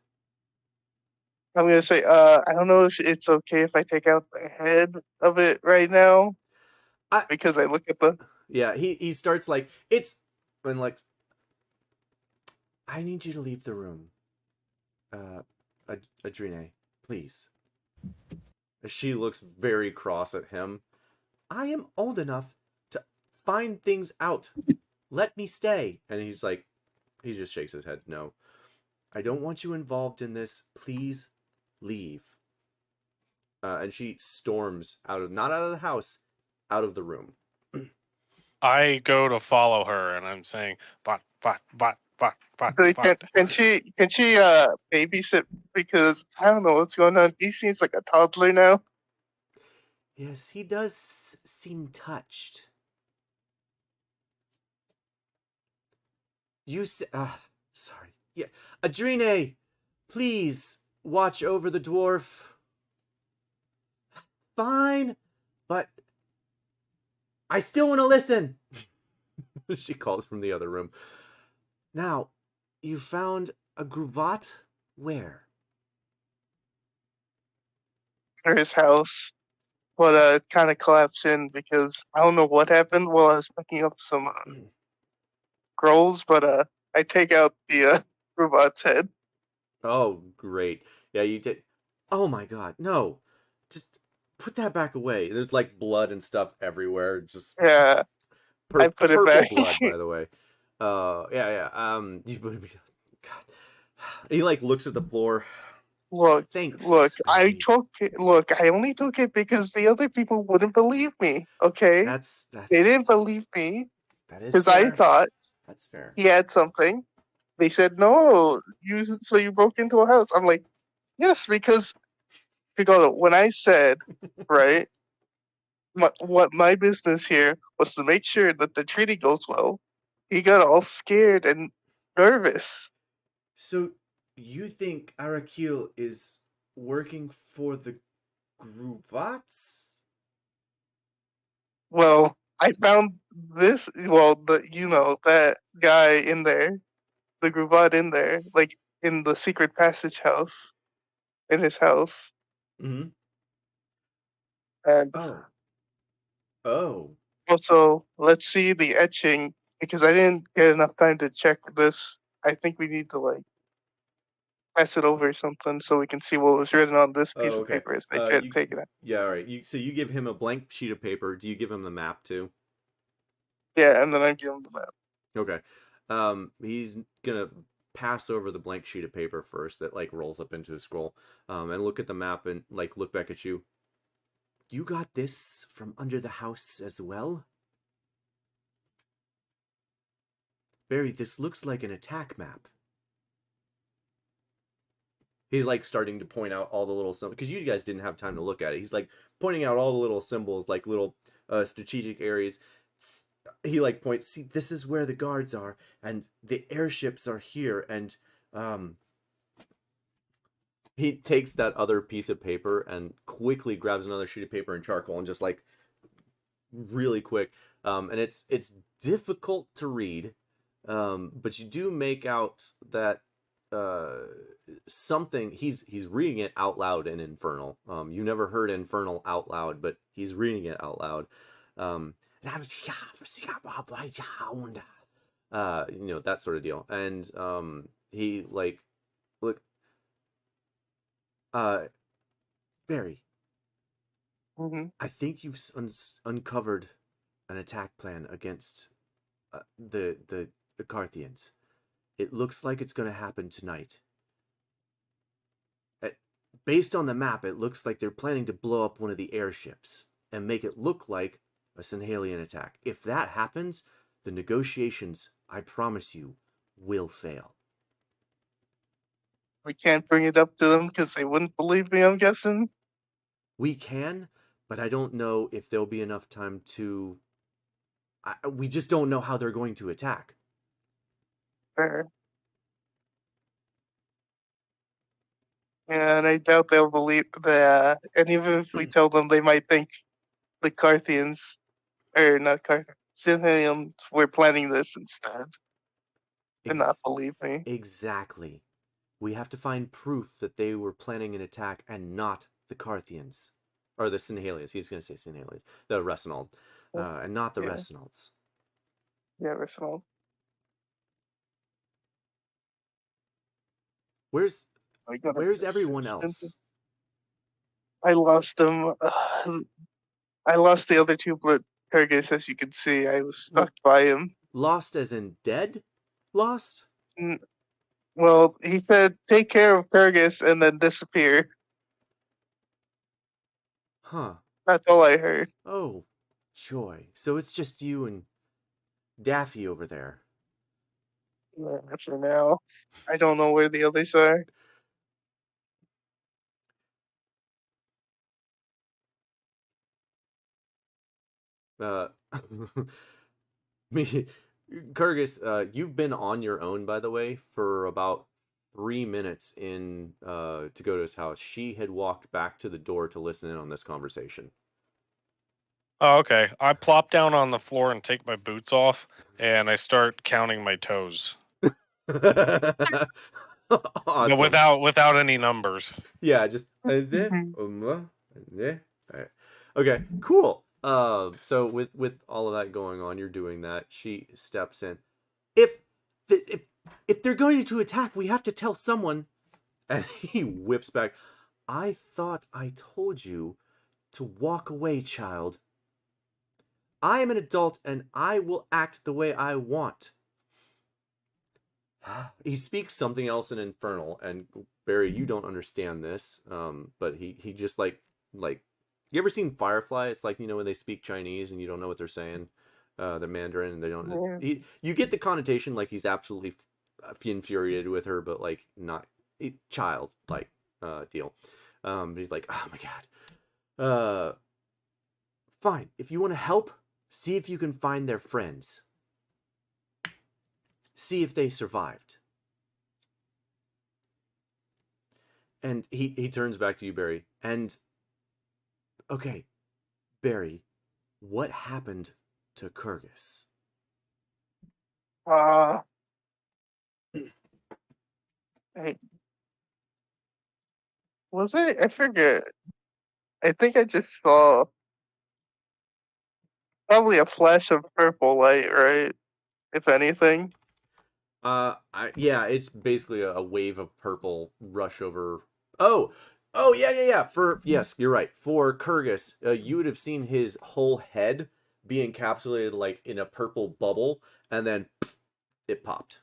I'm gonna say, I don't know if it's okay if I take out the head of it right now. Because I look at the... Yeah, he starts like, it's... When like... I need you to leave the room. Adrene, please. She looks very cross at him. I am old enough to find things out. Let me stay. And he's like, he just shakes his head. No. I don't want you involved in this. Please leave. And she storms not out of the house, out of the room. I go to follow her, and I'm saying, "But." Can she babysit? Because I don't know what's going on. He seems like a toddler now. Yes, he does seem touched. You say, sorry. Yeah, Adrene, please watch over the dwarf. Fine, but I still want to listen. She calls from the other room. Now, you found a Grovat? Where? At his house. But it kind of collapsed in because I don't know what happened while I was picking up some scrolls, but I take out the Gruvot's head. Oh, great. Yeah, you did. Oh my god, no. Just put that back away. There's like blood and stuff everywhere. Just yeah. I put it back. Purple blood, by the way. You put it. God. He like looks at the floor. Look, thanks. Look, I took it. Look, I only took it because the other people wouldn't believe me. Okay, they didn't believe me. That is because I thought that's fair. He had something. They said no. You broke into a house. I'm like, yes, because when I said right, what my business here was to make sure that the treaty goes well. He got all scared and nervous. So. You think Arakil is working for the Gruvats? Well, I found this. Well, that guy in there, the Gruvat in there, like in the secret passage house, in his house. Mm-hmm. And Also, let's see the etching because I didn't get enough time to check this. I think we need to pass it over or something so we can see what was written on this piece of paper. I can't take it out. Yeah, all right. So you give him a blank sheet of paper. Do you give him the map too? Yeah, and then I give him the map. Okay. He's gonna pass over the blank sheet of paper first that rolls up into a scroll, and look at the map and look back at you. You got this from under the house as well? Barry, this looks like an attack map. He's like starting to point out all the little symbols, because you guys didn't have time to look at it. He's like pointing out all the little symbols, like little strategic areas. He like points, see, this is where the guards are, and the airships are here, and he takes that other piece of paper and quickly grabs another sheet of paper and charcoal and just like really quick. And it's difficult to read, but you do make out that something. He's reading it out loud in Infernal. You never heard Infernal out loud, but he's reading it out loud. That sort of deal. And he like, look, Barry, I think you've uncovered an attack plan against the Carthians. It looks like it's going to happen tonight. Based on the map, it looks like they're planning to blow up one of the airships and make it look like a Sinhalian attack. If that happens, the negotiations, I promise you, will fail. We can't bring it up to them because they wouldn't believe me, I'm guessing? We can, but I don't know if there'll be enough time to... we just don't know how they're going to attack. Fair. Yeah, and I doubt they'll believe that. And even if we tell them, they might think the Carthians, or not Carthians, Sinhalians were planning this instead. And not believe me. Exactly. We have to find proof that they were planning an attack and not the Carthians. Or the Sinhalians. He's going to say Sinhalians. The Resinald. And not the Resinalds. Yeah, Resinald. Where's everyone else? I lost them. I lost the other two, but Kurgis, as you can see, I was stuck by him. Lost as in dead? Lost? Well, he said, take care of Kurgis and then disappear. Huh. That's all I heard. Oh, joy. So it's just you and Daffy over there. Yeah, for now. I don't know where the others are. Kurgis, you've been on your own, by the way, for about 3 minutes in Tagoda's house. She had walked back to the door to listen in on this conversation. Oh, okay. I plop down on the floor and take my boots off, and I start counting my toes. Awesome. But without any numbers. Yeah, just okay, cool. So with all of that going on, you're doing that. She steps in. If they're going to attack, we have to tell someone. And he whips back. I thought I told you to walk away, child. I am an adult and I will act the way I want. He speaks something else in Infernal, and Barry, you don't understand this, but he just like you ever seen Firefly? It's like, when they speak Chinese and you don't know what they're saying, the Mandarin, and they don't. Yeah. You get the connotation like he's absolutely infuriated with her, but like not child like deal. But he's like, oh my god. Fine. If you want to help, see if you can find their friends. See if they survived. And he turns back to you, Barry. And, okay, Barry, what happened to Kurgis? Was it? I forget. I think I just saw probably a flash of purple light, right? If anything. Yeah, it's basically a wave of purple rush over. Oh, yeah. Yes, you're right. For Kurgis, you would have seen his whole head be encapsulated like in a purple bubble, and then it popped.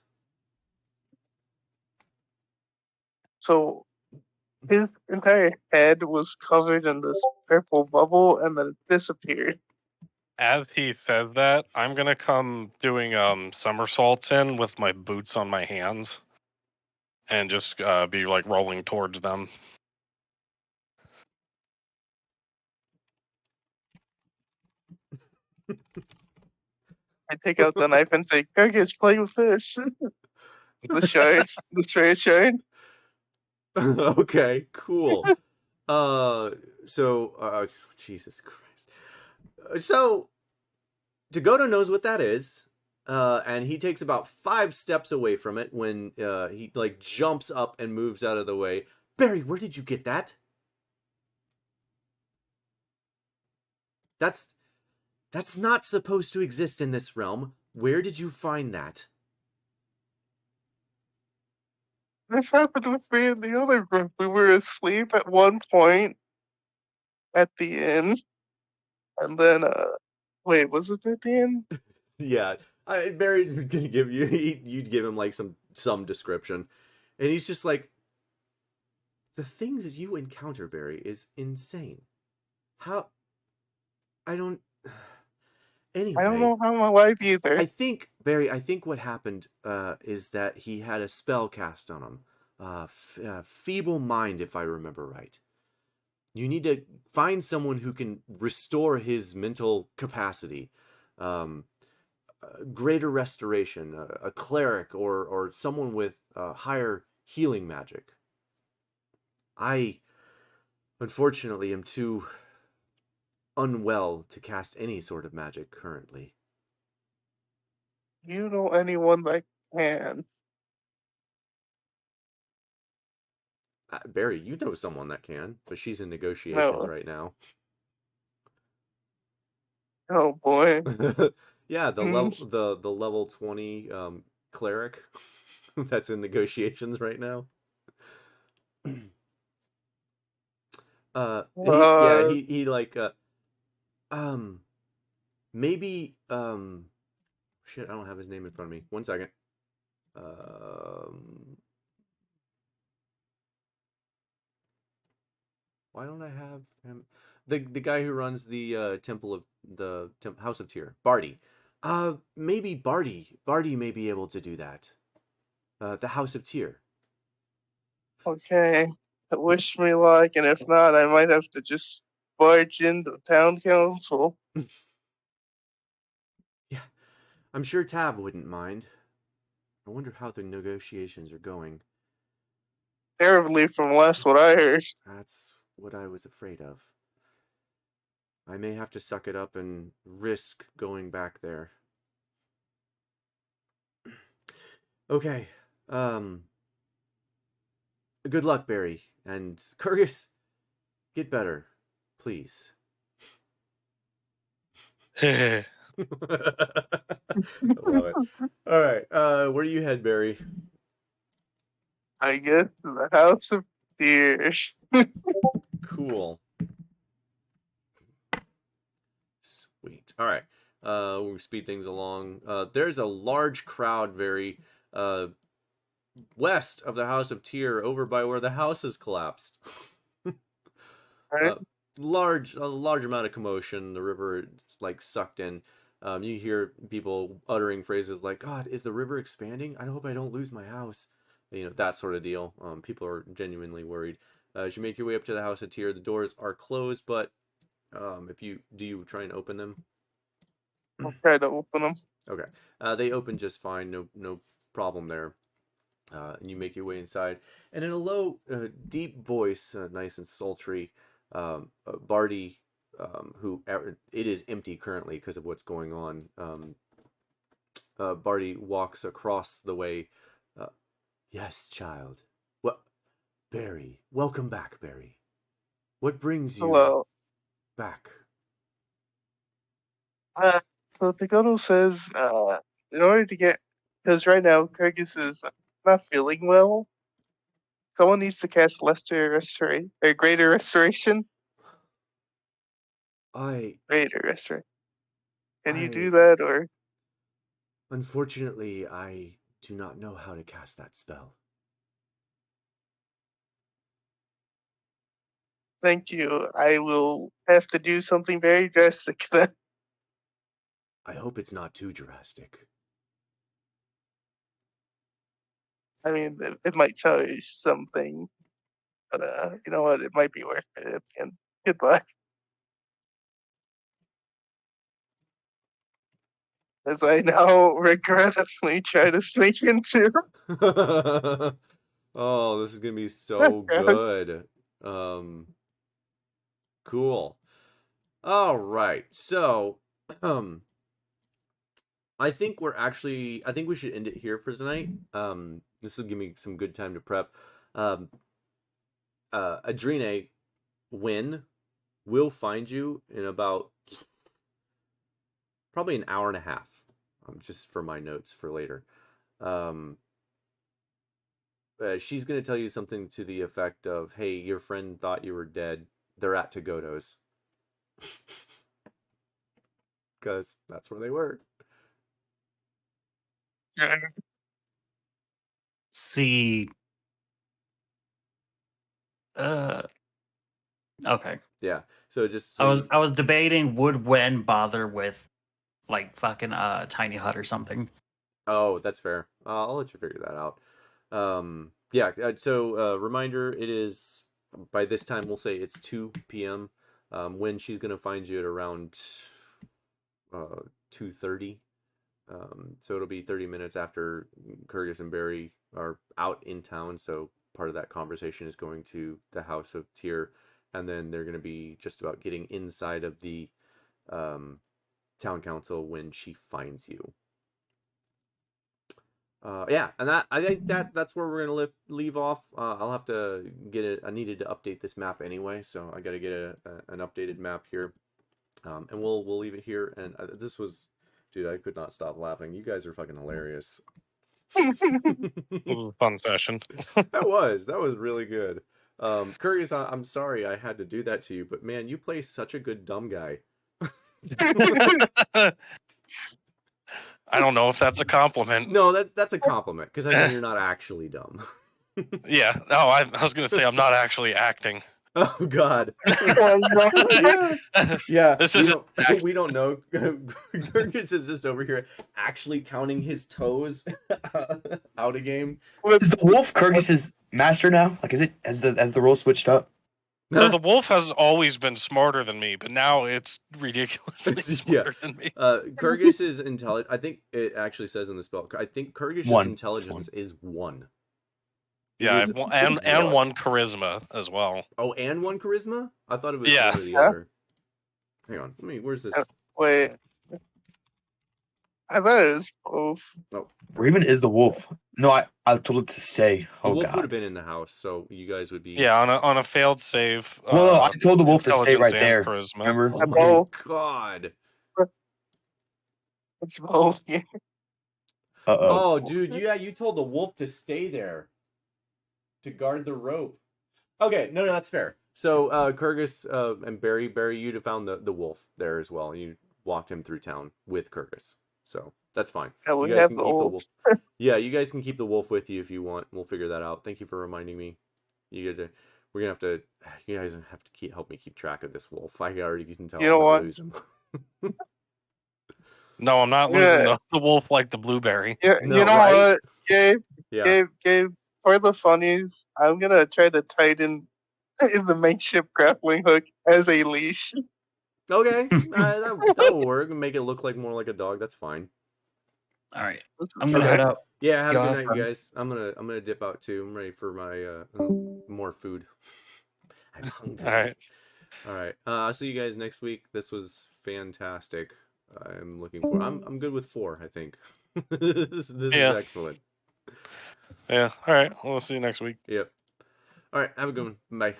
So his entire head was covered in this purple bubble, and then it disappeared. As he says that, I'm gonna come doing somersaults in with my boots on my hands, and just be like rolling towards them. I take out the knife and say, "Guys, play with this." The shard, the spirit shard. Okay, cool. Jesus Christ. So Djedhema knows what that is, and he takes about 5 steps away from it when he like jumps up and moves out of the way. Barry, where did you get that? That's not supposed to exist in this realm. Where did you find that? This happened with me and the other group. We were asleep at one point at the inn, and then wait, was it at the inn? Yeah, Barry's gonna give you. You'd give him like some description, and he's just like, the things that you encounter, Barry, is insane. How? I don't. Anyway, I don't know how my wife either. I think Barry. I think what happened is that he had a spell cast on him. Feeble mind, if I remember right. You need to find someone who can restore his mental capacity. Greater restoration, a cleric or someone with higher healing magic. I, unfortunately, am too unwell to cast any sort of magic currently. You know anyone that can? Barry, you know someone that can, but she's in negotiations No. right now. Oh boy. Yeah, the level 20 cleric that's in negotiations right now. He like maybe shit, I don't have his name in front of me. 1 second. Why don't I have him? The guy who runs the House of Tyr, Barty. Maybe Barty may be able to do that. The House of Tyr. Okay. Wish me luck, and if not, I might have to just barge into town council. Yeah, I'm sure Tav wouldn't mind. I wonder how the negotiations are going. Terribly, from last what I heard. That's what I was afraid of. I may have to suck it up and risk going back there. Okay. Good luck, Barry. And Kurgus, get better, please. I love it. All right. Where do you head, Barry? I guess to the House of Tears. Cool. Sweet. All right. We'll speed things along. There's a large crowd very west of the House of Tyr, over by where the house has collapsed. Right? A large amount of commotion. The river is like sucked in. You hear people uttering phrases like, "God, is the river expanding? I hope I don't lose my house." You know, that sort of deal. People are genuinely worried. As you make your way up to the House of Tyr, the doors are closed, but if you try and open them? I'll try to open them. Okay. They open just fine. No problem there. And you make your way inside, and in a low, deep voice, nice and sultry, Barty, who it is empty currently because of what's going on. Barty walks across the way. Yes, child. What, Barry? Welcome back, Barry. What brings you back? So Tagoto says, in order to get, because right now Kurgus is not feeling well, someone needs to cast Greater Restoration. Greater Restoration. Can you do that, or? Unfortunately, I do not know how to cast that spell. Thank you. I will have to do something very drastic then. I hope it's not too drastic. I mean, it might tell you something, but you know what? It might be worth it. And goodbye. As I now regrettably try to sneak into. Oh, this is gonna be so good. Cool. All right. So, I think we should end it here for tonight. This will give me some good time to prep. Adrene, we'll find you in about probably an hour and a half. Just for my notes for later. She's going to tell you something to the effect of, hey, your friend thought you were dead. They're at Togoto's. Because that's where they were. See. Okay. Yeah. So just I was debating would Wen bother with like fucking tiny hut or something. Oh, that's fair. I'll let you figure that out. Yeah. So reminder, it is by this time we'll say it's 2 p.m. When she's gonna find you at around 2:30. So it'll be 30 minutes after Kurgus and Barry are out in town. So part of that conversation is going to the House of Tyr, and then they're going to be just about getting inside of the town council when she finds you. Yeah, and I think that's where we're gonna leave off. I'll have to get it. I needed to update this map anyway, so I got to get an updated map here, and we'll leave it here. And this was, dude, I could not stop laughing. You guys are fucking hilarious. Fun session. That was really good. Kurgus, I'm sorry I had to do that to you, but man, you play such a good dumb guy. I don't know if that's a compliment. No, that's a compliment, because I know you're not actually dumb. Yeah. No, I was going to say I'm not actually acting. Oh God. Yeah. We don't know. Kurgus is just over here actually counting his toes out of game. Is the wolf Kurgus's master now? Like, is it has the role switched up? So the wolf has always been smarter than me, but now it's ridiculously smarter than me. Kurgus is intelligent. I think it actually says in the spell. I think Kurgus' intelligence is 1. Yeah, and 1 charisma as well. Oh, and 1 charisma? I thought it was one or the other. Hang on. Where's this? Wait. I thought it was both. Oh. Or even is the wolf? No, I told it to stay. The wolf God. would have been in the house, so you guys would be. Yeah, on a failed save. Well, I told the wolf to stay right there. Charisma. Remember? Oh my God. It's both. Oh, dude, you told the wolf to stay there. To guard the rope. Okay, no, that's fair. So Kurgus and Barry, you'd have found the wolf there as well, and you walked him through town with Kurgus. So that's fine. Yeah, we have the wolf. Yeah, you guys can keep the wolf with you if you want. We'll figure that out. Thank you for reminding me. You guys have to help me keep track of this wolf. I already can tell. You know what? Lose him. No, I'm not losing the wolf like the blueberry. Yeah, No, you know right? what, Gabe? Yeah. Gabe. For the funnies, I'm gonna try to tighten in the makeshift grappling hook as a leash. Okay, that'll work. Make it look more like a dog. That's fine. All right, I'm gonna head out. Yeah, have a good night, you guys. I'm gonna dip out too. I'm ready for my more food. I'm hungry. All right. I'll see you guys next week. This was fantastic. I'm looking for. I'm good with 4. I think this is excellent. Yeah. All right. We'll see you next week. Yep. All right. Have a good one. Bye.